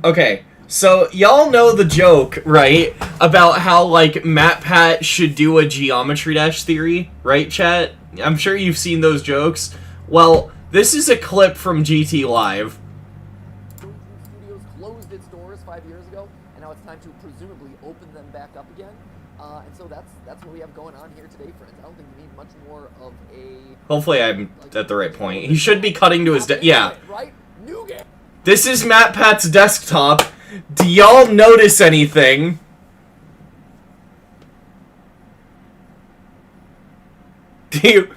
Okay, so y'all know the joke, right? About how, like, MatPat should do a Geometry Dash theory, right, chat? I'm sure you've seen those jokes. Well, this is a clip from GT Live. Studios closed its doors 5 years ago, and now it's time to presumably open them back up again. And so that's what we have going on here today, friends. I don't think we need much more of a... Hopefully I'm at the right point. He should be cutting to his... Yeah. Right? New game! This is MatPat's desktop. Do y'all notice anything? Do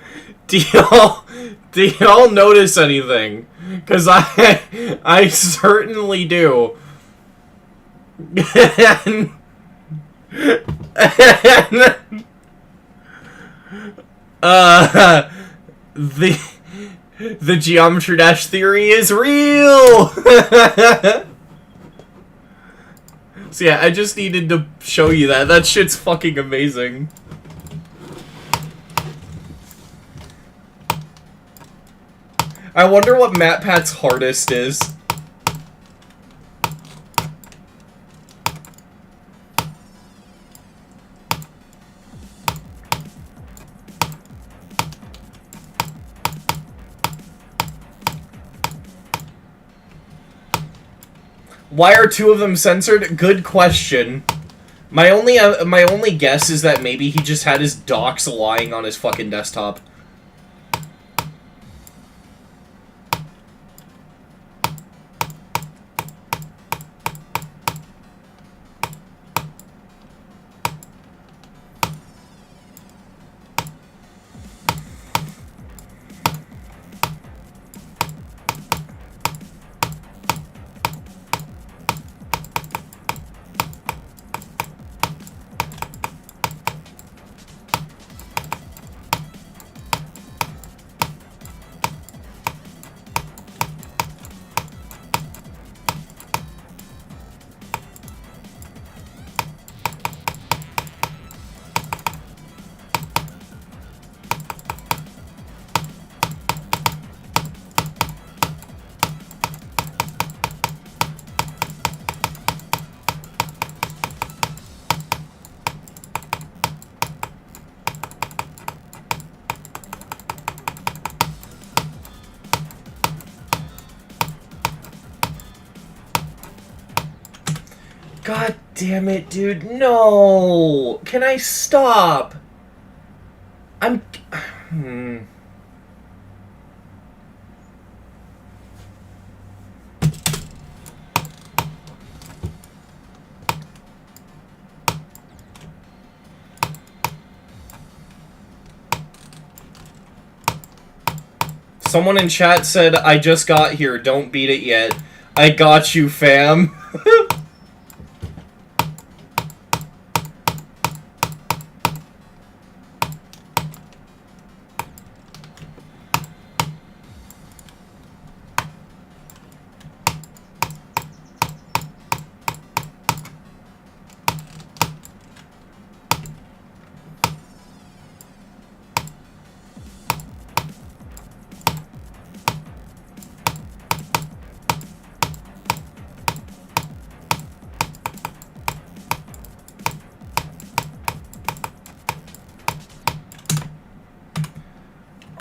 y'all notice anything? 'Cause I certainly do. The Geometry Dash theory is real! So yeah, I just needed to show you that. That shit's fucking amazing. I wonder what MatPat's hardest is. Why are two of them censored? Good question. My only guess is that maybe he just had his docs lying on his fucking desktop. God damn it, dude. No! Can I stop? I'm... Someone in chat said, I just got here, don't beat it yet. I got you, fam.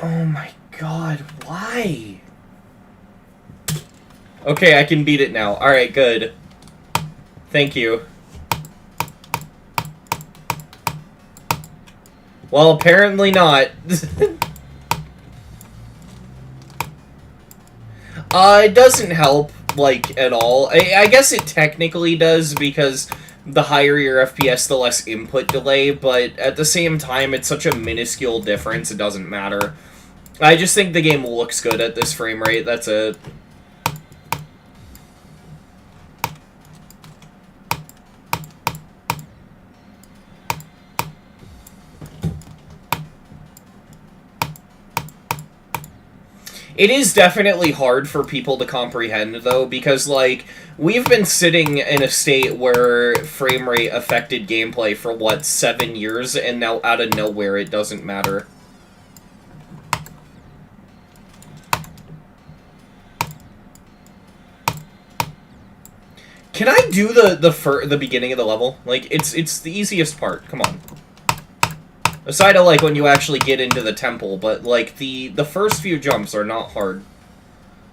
Oh my god, why? Okay, I can beat it now. Alright, good. Thank you. Well, apparently not. It doesn't help, like, at all. I guess it technically does, because the higher your FPS, the less input delay, but at the same time, it's such a minuscule difference, it doesn't matter. I just think the game looks good at this frame rate, that's it. It is definitely hard for people to comprehend, though, because, like, we've been sitting in a state where frame rate affected gameplay for, what, 7 years, and now out of nowhere it doesn't matter. Can I do the beginning of the level? Like, it's the easiest part, come on. Aside of, like, when you actually get into the temple, but, like, the first few jumps are not hard.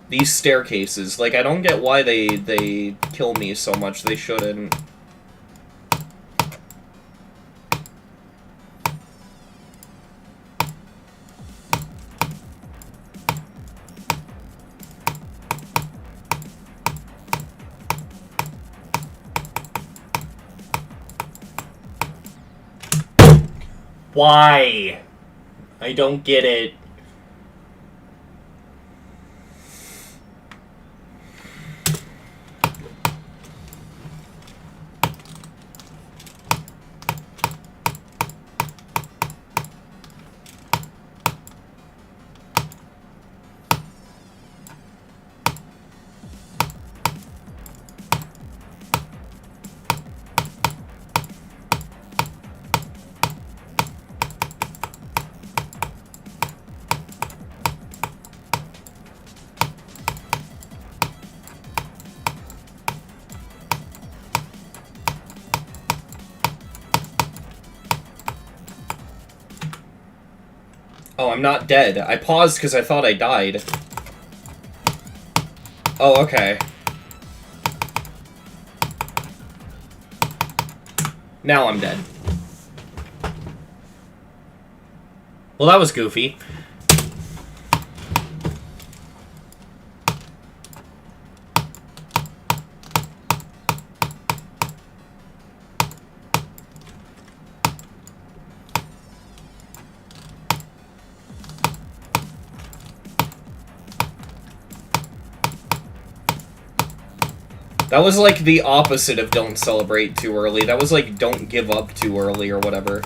These staircases, like, I don't get why they kill me so much. They shouldn't. Why? I don't get it. Oh, I'm not dead. I paused because I thought I died. Oh, okay. Now I'm dead. Well, that was goofy. That was like the opposite of don't celebrate too early. That was like don't give up too early or whatever.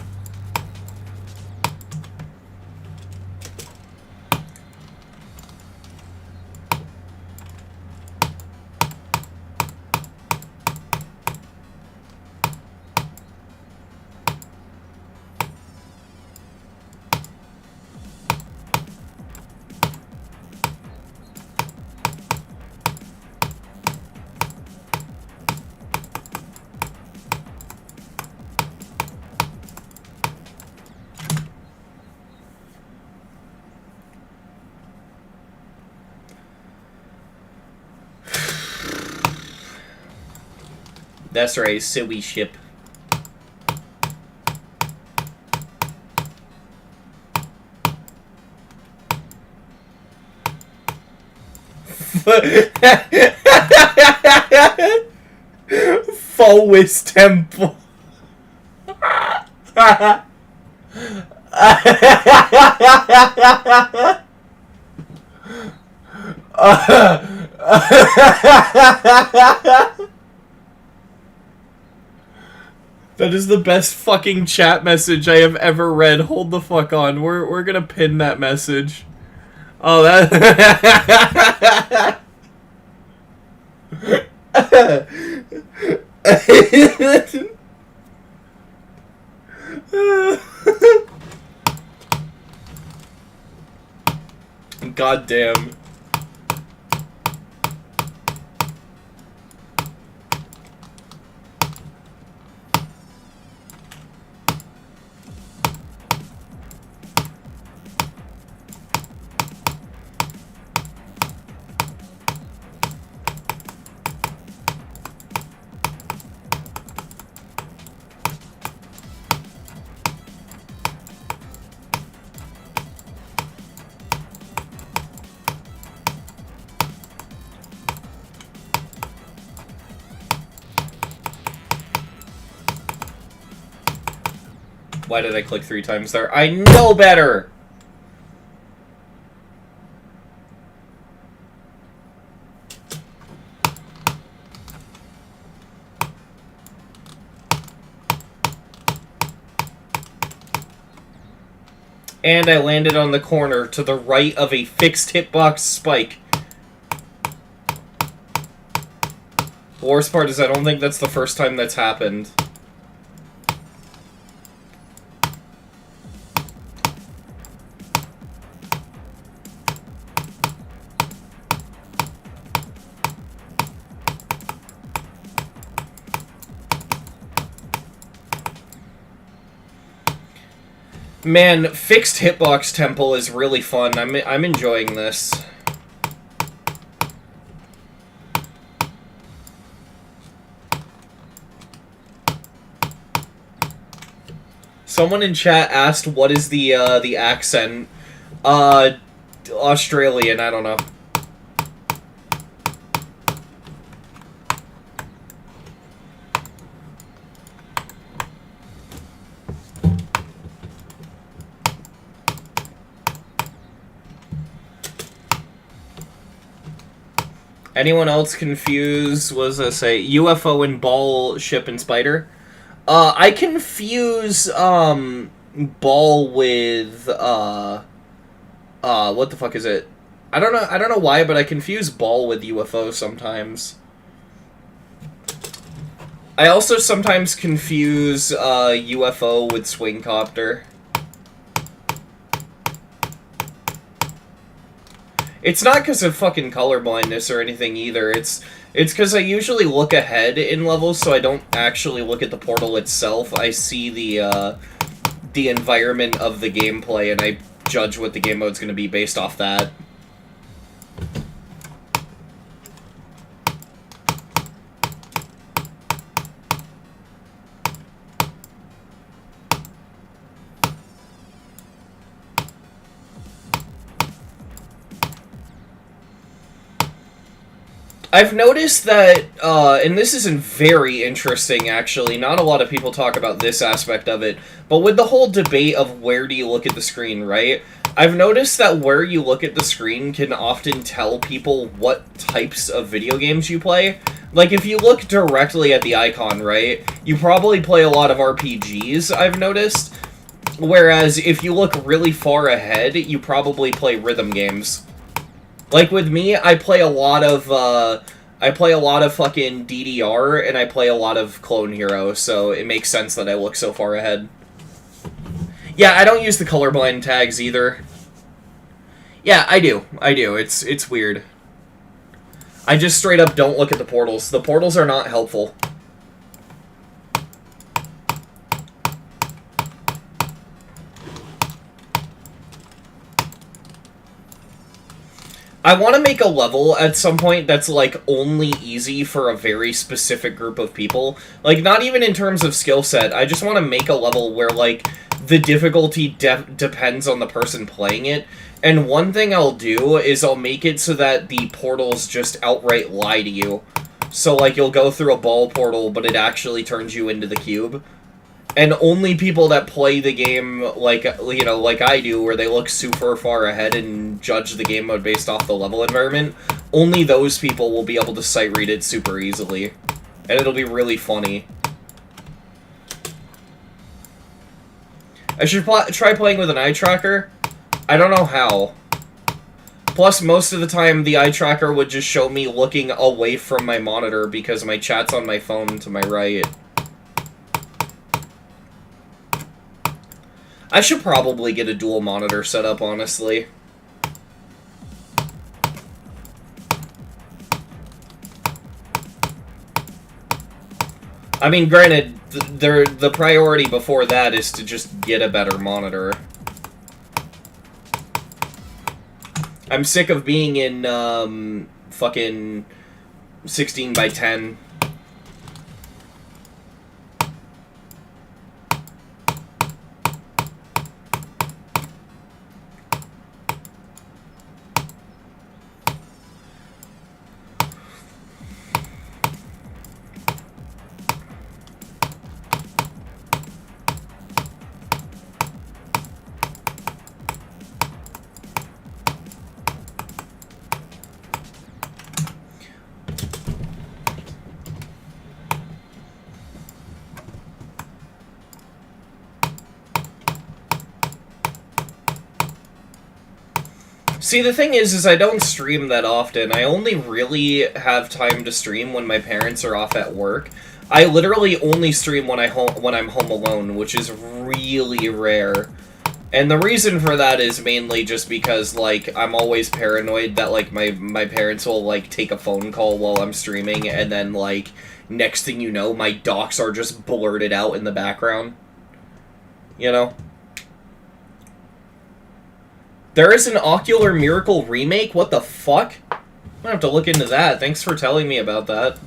That's right, silly ship. Fowis Temple. That is the best fucking chat message I have ever read. Hold the fuck on. We're gonna pin that message. Oh, that. God damn. Why did I click 3 times there? I know better! And I landed on the corner to the right of a fixed hitbox spike. The worst part is I don't think that's the first time that's happened. Man, fixed hitbox temple is really fun. I'm enjoying this. Someone in chat asked what is the accent. Australian, I don't know. Anyone else confused? What does that say? UFO and ball, ship, and spider? I confuse, ball with, what the fuck is it? I don't know why, but I confuse ball with UFO sometimes. I also sometimes confuse, UFO with swingcopter. It's not because of fucking colorblindness or anything either. It's because I usually look ahead in levels, so I don't actually look at the portal itself. I see the environment of the gameplay, and I judge what the game mode's going to be based off that. I've noticed that, and this isn't very interesting, actually, not a lot of people talk about this aspect of it, but with the whole debate of where do you look at the screen, right? I've noticed that where you look at the screen can often tell people what types of video games you play. Like, if you look directly at the icon, right, you probably play a lot of RPGs, I've noticed, whereas if you look really far ahead, you probably play rhythm games. Like, with me, I play a lot of fucking DDR, and I play a lot of Clone Hero, so it makes sense that I look so far ahead. Yeah, I don't use the colorblind tags either. Yeah, I do. It's weird. I just straight up don't look at the portals. The portals are not helpful. I want to make a level at some point that's, like, only easy for a very specific group of people. Like, not even in terms of skill set. I just want to make a level where, like, the difficulty depends on the person playing it. And one thing I'll do is I'll make it so that the portals just outright lie to you. So, like, you'll go through a ball portal, but it actually turns you into the cube. And only people that play the game, like, you know, like I do, where they look super far ahead and judge the game mode based off the level environment, only those people will be able to sight read it super easily. And it'll be really funny. I should try playing with an eye tracker. I don't know how. Plus, most of the time, the eye tracker would just show me looking away from my monitor because my chat's on my phone to my right. I should probably get a dual monitor setup, honestly. I mean, granted, the priority before that is to just get a better monitor. I'm sick of being in, fucking 16 by 10. See, the thing is I don't stream that often. I only really have time to stream when my parents are off at work. I literally only stream when I'm home alone, which is really rare. And the reason for that is mainly just because, like, I'm always paranoid that, like, my parents will, like, take a phone call while I'm streaming, and then, like, next thing you know, my docs are just blurted out in the background. You know? There is an Ocular Miracle remake? What the fuck? I'm gonna have to look into that. Thanks for telling me about that.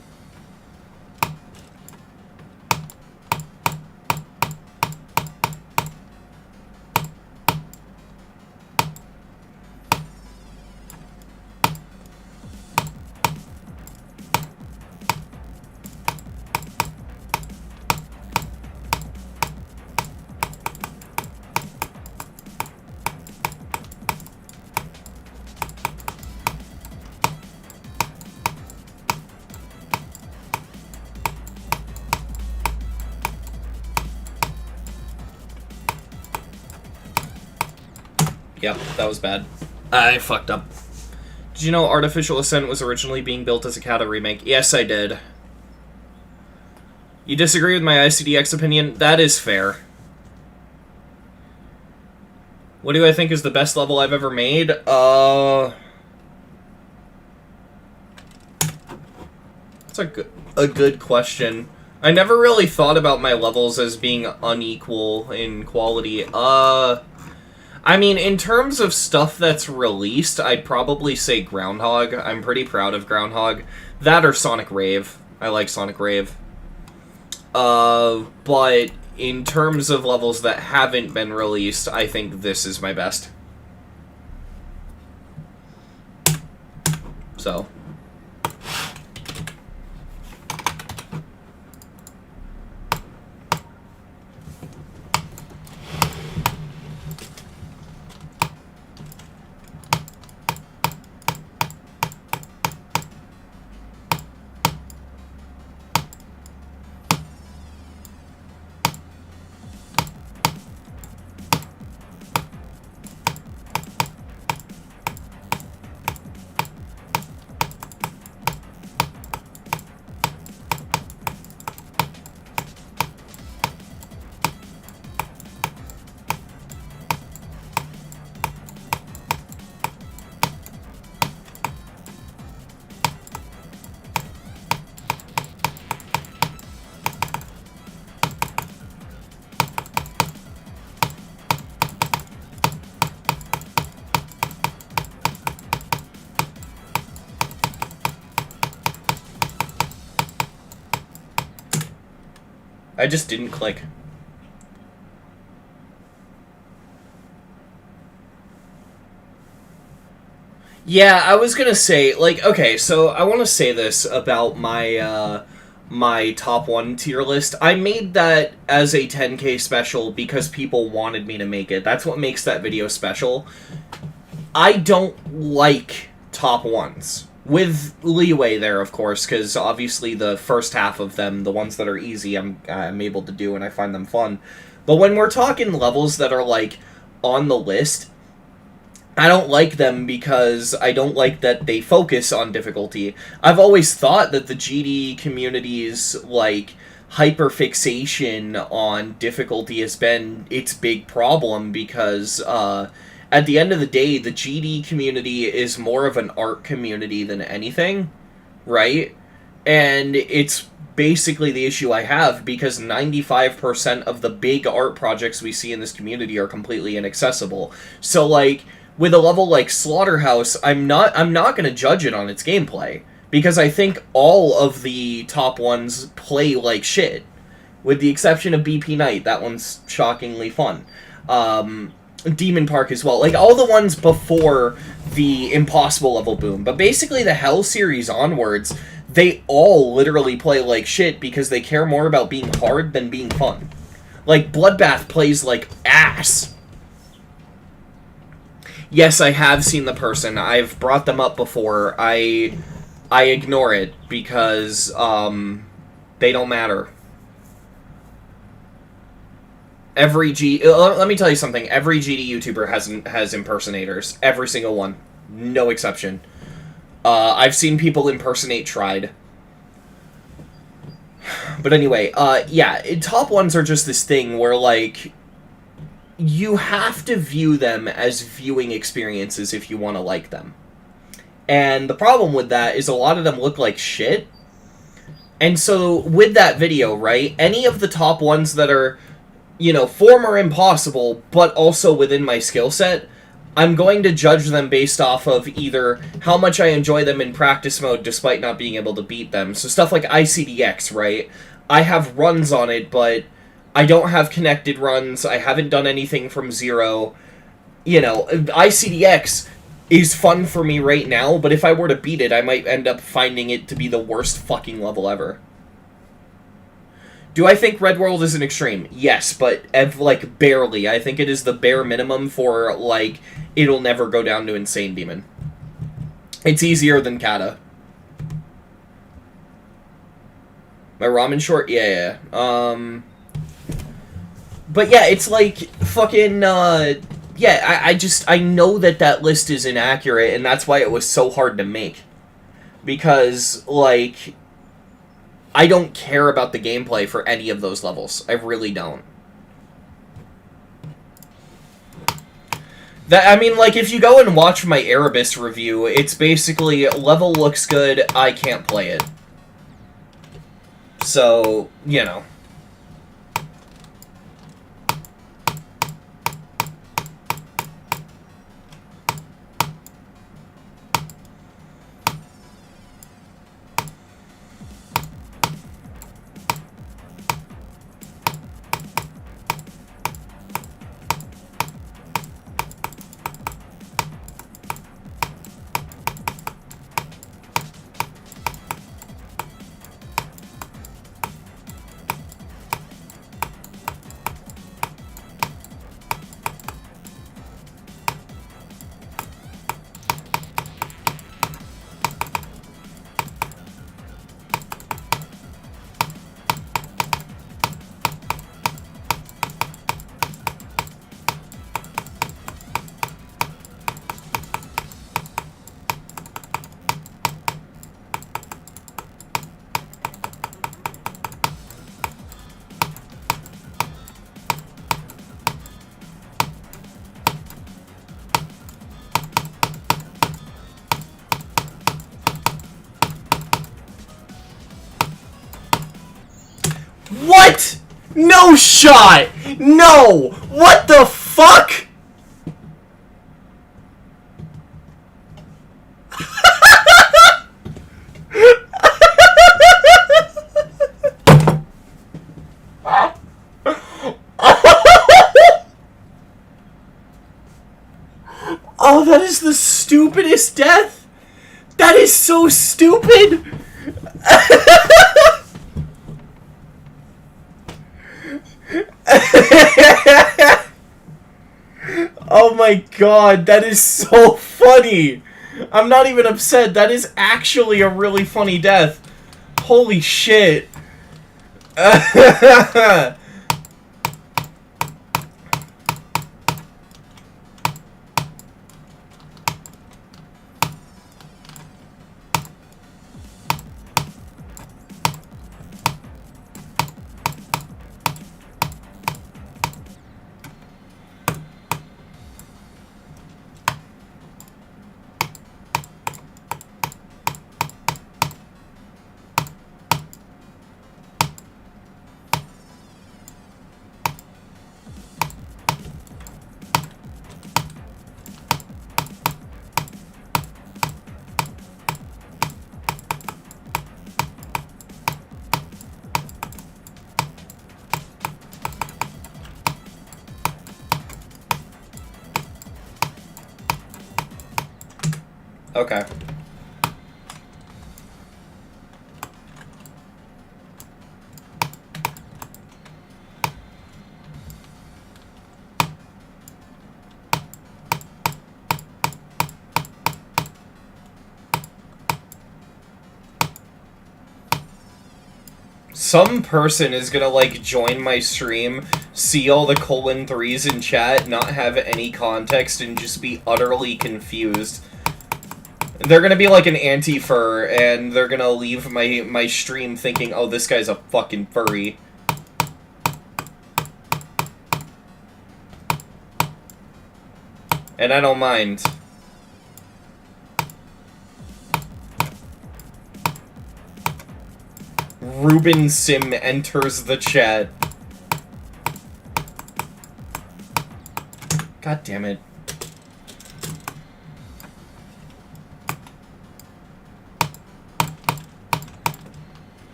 Yep, that was bad. I fucked up. Did you know Artificial Ascent was originally being built as a Kata remake? Yes, I did. You disagree with my ICDX opinion? That is fair. What do I think is the best level I've ever made? That's a good question. I never really I mean, in terms of stuff that's released, I'd probably say Groundhog. I'm pretty proud of Groundhog. That or Sonic Rave. I like Sonic Rave. But in terms of levels that haven't been released, I think this is my best. So... I just didn't click. Yeah, I was gonna say, like, okay, so I want to say this about my, my top 1 tier list. I made that as a 10K special because people wanted me to make it. That's what makes that video special. I don't like top 1s. With leeway there, of course, because obviously the first half of them, the ones that are easy, I'm able to do and I find them fun. But when we're talking levels that are, like, on the list, I don't like them because I don't like that they focus on difficulty. I've always thought that the GD community's, like, hyperfixation on difficulty has been its big problem because, at the end of the day, the GD community is more of an art community than anything, right? And it's basically the issue I have, because 95% of the big art projects we see in this community are completely inaccessible. So, like, with a level like Slaughterhouse, I'm not going to judge it on its gameplay, because I think all of the top ones play like shit, with the exception of BP Knight. That one's shockingly fun. Demon Park as well. Like, all the ones before the Impossible level boom. But basically the Hell series onwards, they all literally play like shit because they care more about being hard than being fun. Like, Bloodbath plays like ass. Yes, I have seen the person. I've brought them up before. I ignore it because, they don't matter. Let me tell you something. Every GD YouTuber has impersonators. Every single one. No exception. I've seen people impersonate Tried. But anyway, yeah, top ones are just this thing where, like, you have to view them as viewing experiences if you want to like them. And the problem with that is a lot of them look like shit. And so, with that video, right, any of the top ones that are, you know, former impossible, but also within my skill set, I'm going to judge them based off of either how much I enjoy them in practice mode despite not being able to beat them. So stuff like ICDX, right? I have runs on it, but I don't have connected runs. I haven't done anything from zero. You know, ICDX is fun for me right now, but if I were to beat it, I might end up finding it to be the worst fucking level ever. Do I think Red World is an extreme? Yes, but, like, barely. I think it is the bare minimum for, like, it'll never go down to Insane Demon. It's easier than Kata. My ramen short? Yeah. But yeah, it's like, fucking, yeah, I know that list is inaccurate, and that's why it was so hard to make. Because, like, I don't care about the gameplay for any of those levels. I really don't. I mean, like, if you go and watch my Erebus review, it's basically, level looks good, I can't play it. So, you know. No shot! No! What the fuck? Oh, that is the stupidest death! That is so stupid! Oh my god, that is so funny! I'm not even upset, that is actually a really funny death. Holy shit. Okay. Some person is gonna, like, join my stream, see all the :3s in chat, not have any context, and just be utterly confused. They're gonna be like an anti-fur, and they're gonna leave my stream thinking, oh, this guy's a fucking furry. And I don't mind. Ruben Sim enters the chat. God damn it.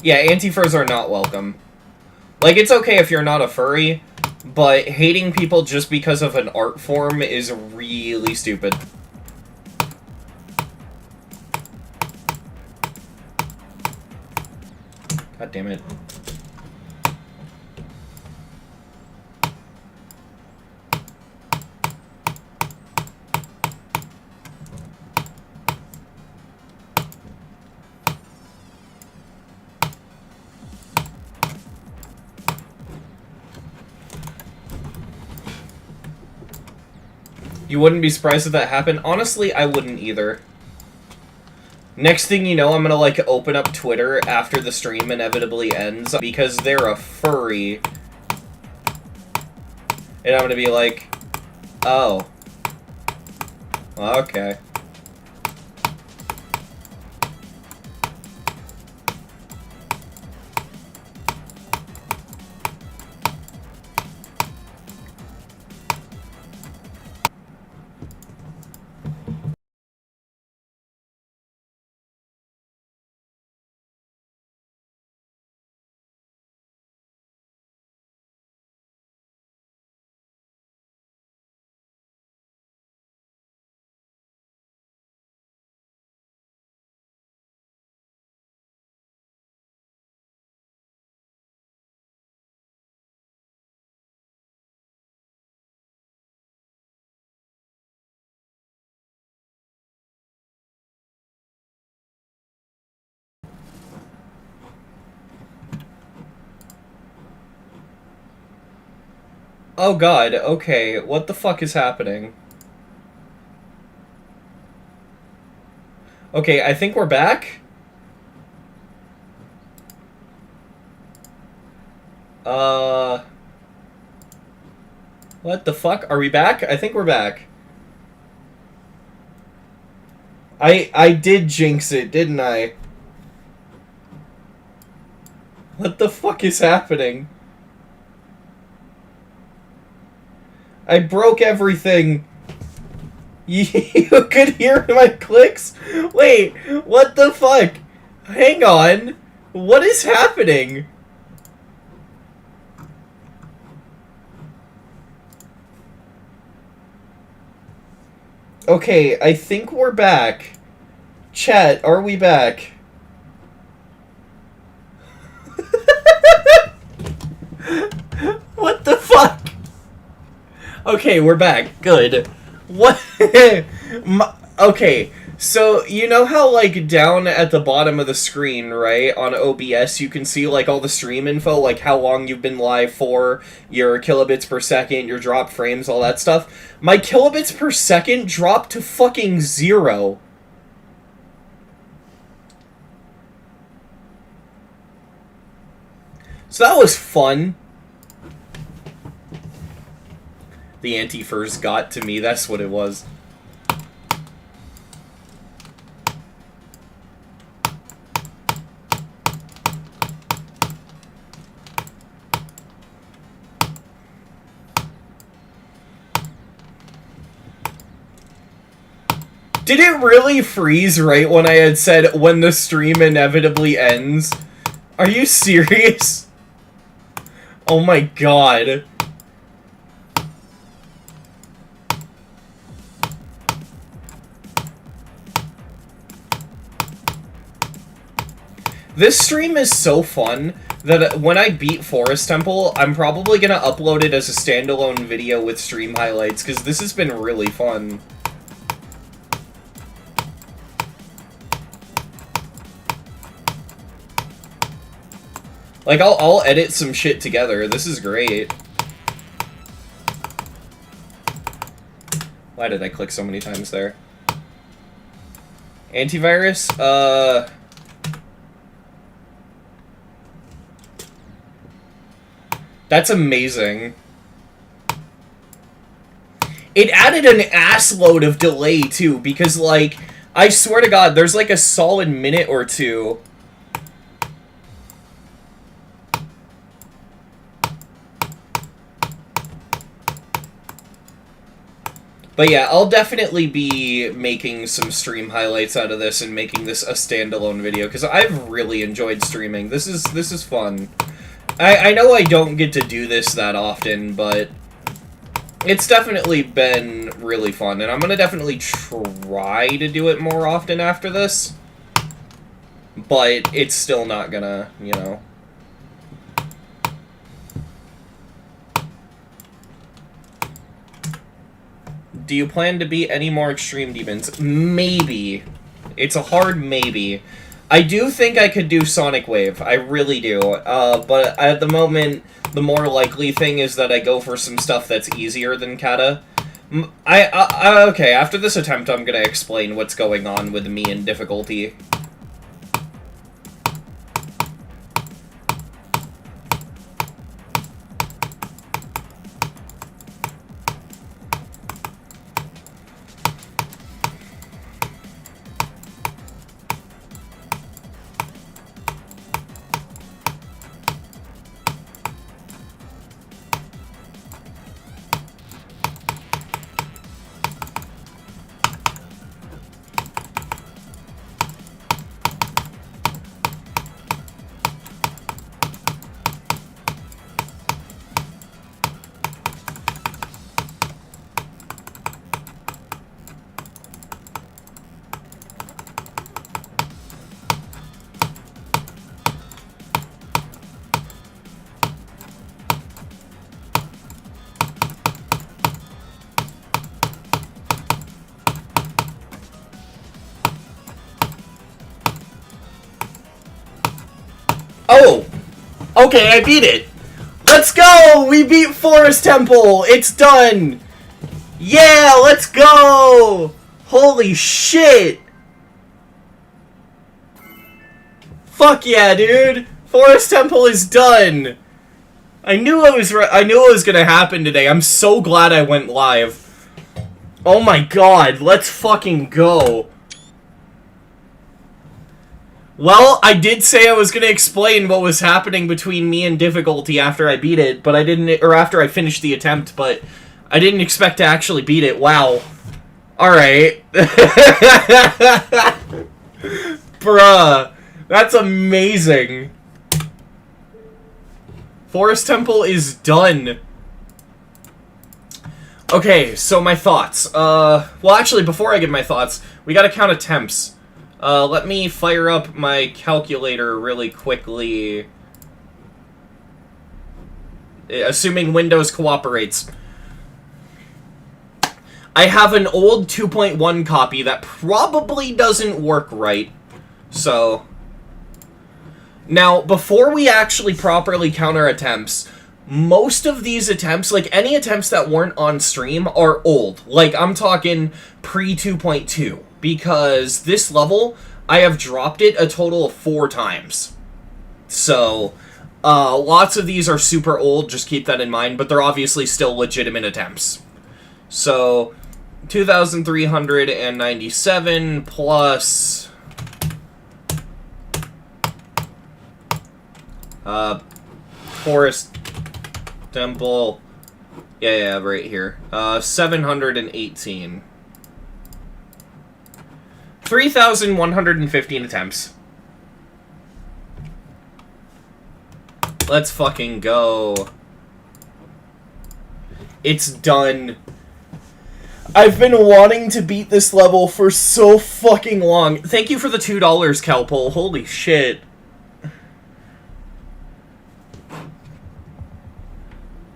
Yeah, anti-furs are not welcome. Like, it's okay if you're not a furry, but hating people just because of an art form is really stupid. God damn it. You wouldn't be surprised if that happened? Honestly, I wouldn't either. Next thing you know, I'm gonna, like, open up Twitter after the stream inevitably ends because they're a furry. And I'm gonna be like, oh. Okay. Oh god, okay, what the fuck is happening? Okay, I think we're back? What the fuck? Are we back? I think we're back. I did jinx it, didn't I? What the fuck is happening? I broke everything. You could hear my clicks? Wait, what the fuck? Hang on. What is happening? Okay, I think we're back. Chat, are we back? What the fuck? Okay, we're back. Good. What? Okay, so you know how, like, down at the bottom of the screen, right, on OBS, you can see, like, all the stream info, like how long you've been live for, your kilobits per second, your drop frames, all that stuff. My kilobits per second dropped to fucking 0. So that was fun. The anti-furs got to me, that's what it was. Did it really freeze right when I had said when the stream inevitably ends? Are you serious? Oh my god. This stream is so fun that when I beat Forest Temple, I'm probably gonna upload it as a standalone video with stream highlights, because this has been really fun. Like, I'll edit some shit together. This is great. Why did I click so many times there? Antivirus? That's amazing. It added an assload of delay, too, because, like, I swear to God, there's, like, a solid minute or two. But yeah, I'll definitely be making some stream highlights out of this and making this a standalone video, because I've really enjoyed streaming. This is fun. I know I don't get to do this that often, but it's definitely been really fun, and I'm gonna definitely try to do it more often after this. But it's still not gonna, you know... Do you plan to beat any more Extreme Demons? Maybe. It's a hard maybe. I do think I could do Sonic Wave. I really do. But at the moment, the more likely thing is that I go for some stuff that's easier than Kata. Okay, after this attempt, I'm gonna explain what's going on with me and difficulty. Oh! Okay, I beat it! Let's go! We beat Forest Temple! It's done! Yeah, let's go! Holy shit! Fuck yeah, dude! Forest Temple is done! I knew it was gonna happen today. I'm so glad I went live. Oh my god, let's fucking go. Well, I did say I was going to explain what was happening between me and difficulty after I beat it, but I didn't, or after I finished the attempt, but I didn't expect to actually beat it. Wow. Alright. Bruh. That's amazing. Forest Temple is done. Okay, so my thoughts. Well, actually, before I give my thoughts, we gotta count attempts. Let me fire up my calculator really quickly. Assuming Windows cooperates. I have an old 2.1 copy that probably doesn't work right. So... Now, before we actually properly count our attempts, most of these attempts, like any attempts that weren't on stream, are old. Like, I'm talking pre-2.2. Because this level, I have dropped it a total of 4 times. So, lots of these are super old, just keep that in mind, but they're obviously still legitimate attempts. So, 2,397 plus... Forest Temple. Yeah, right here. 718. 3,115 attempts. Let's fucking go. It's done. I've been wanting to beat this level for so fucking long. Thank you for the $2, Calpol. Holy shit.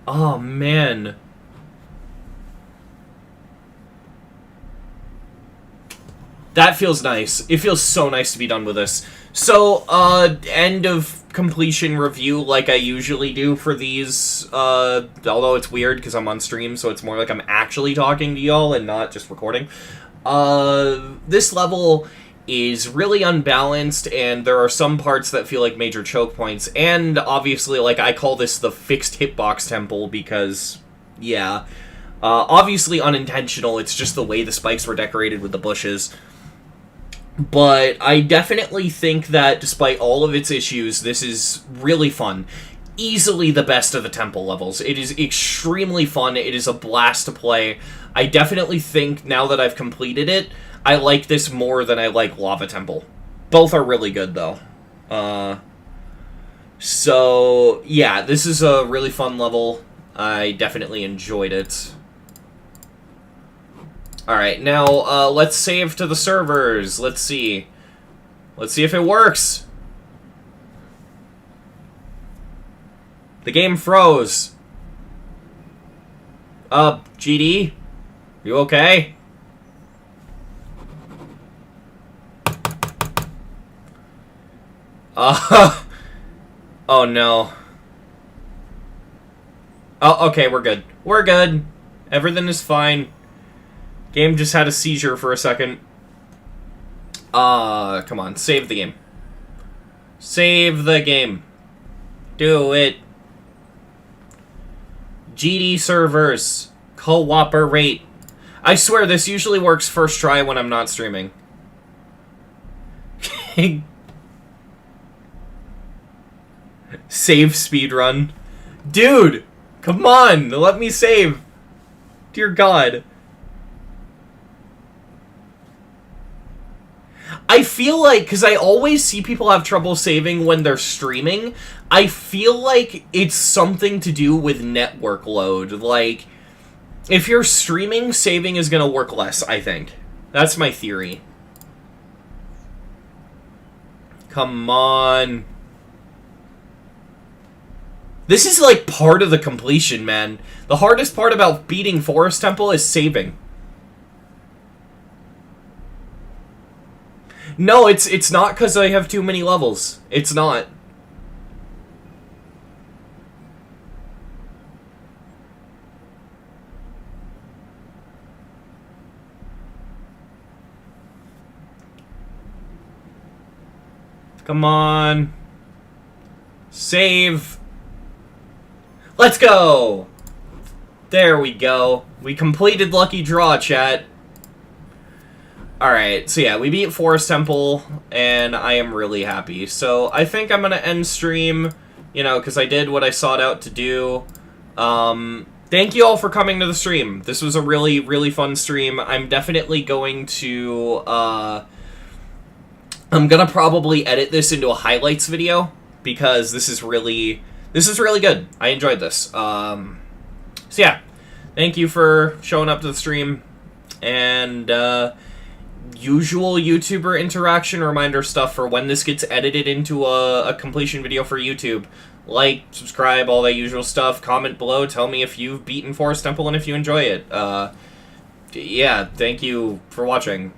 Oh, man. That feels nice. It feels so nice to be done with this. So, end of completion review like I usually do for these, although it's weird because I'm on stream, so it's more like I'm actually talking to y'all and not just recording. This level is really unbalanced, and there are some parts that feel like major choke points, and obviously, like, I call this the fixed hitbox temple because, yeah, obviously unintentional, it's just the way the spikes were decorated with the bushes. But I definitely think that despite all of its issues, this is really fun. Easily the best of the temple levels. It is extremely fun. It is a blast to play. I definitely think, now that I've completed it, I like this more than I like Lava Temple. Both are really good, though. So, yeah, this is a really fun level. I definitely enjoyed it. Alright, now, let's save to the servers. Let's see. Let's see if it works. The game froze. GD? You okay? Oh no. Oh, okay, we're good. We're good. Everything is fine. Game just had a seizure for a second. Come on, save the game. Save the game. Do it. GD servers. Cooperate. I swear, this usually works first try when I'm not streaming. Save speedrun. Dude! Come on! Let me save! Dear God. I feel like, because I always see people have trouble saving when they're streaming, I feel like it's something to do with network load. Like, if you're streaming, saving is going to work less, I think. That's my theory. Come on. This is, like, part of the completion, man. The hardest part about beating Forest Temple is saving. No, it's not because I have too many levels. It's not. Come on. Save. Let's go! There we go. We completed Lucky Draw, chat. Alright, so yeah, we beat Forest Temple, and I am really happy. So I think I'm gonna end stream, you know, because I did what I sought out to do. Thank you all for coming to the stream. This was a really, really fun stream. I'm definitely going to, I'm gonna probably edit this into a highlights video, because this is really good. I enjoyed this. So yeah, thank you for showing up to the stream, and, usual YouTuber interaction reminder stuff for when this gets edited into a completion video for YouTube. Like, subscribe, all that usual stuff. Comment below, tell me if you've beaten Forest Temple and if you enjoy it. Yeah, thank you for watching.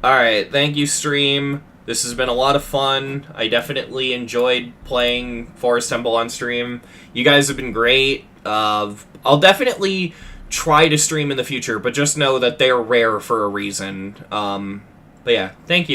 Alright, thank you, stream. This has been a lot of fun. I definitely enjoyed playing Forest Temple on stream. You guys have been great. I'll definitely try to stream in the future, but just know that they're rare for a reason. But yeah, thank you.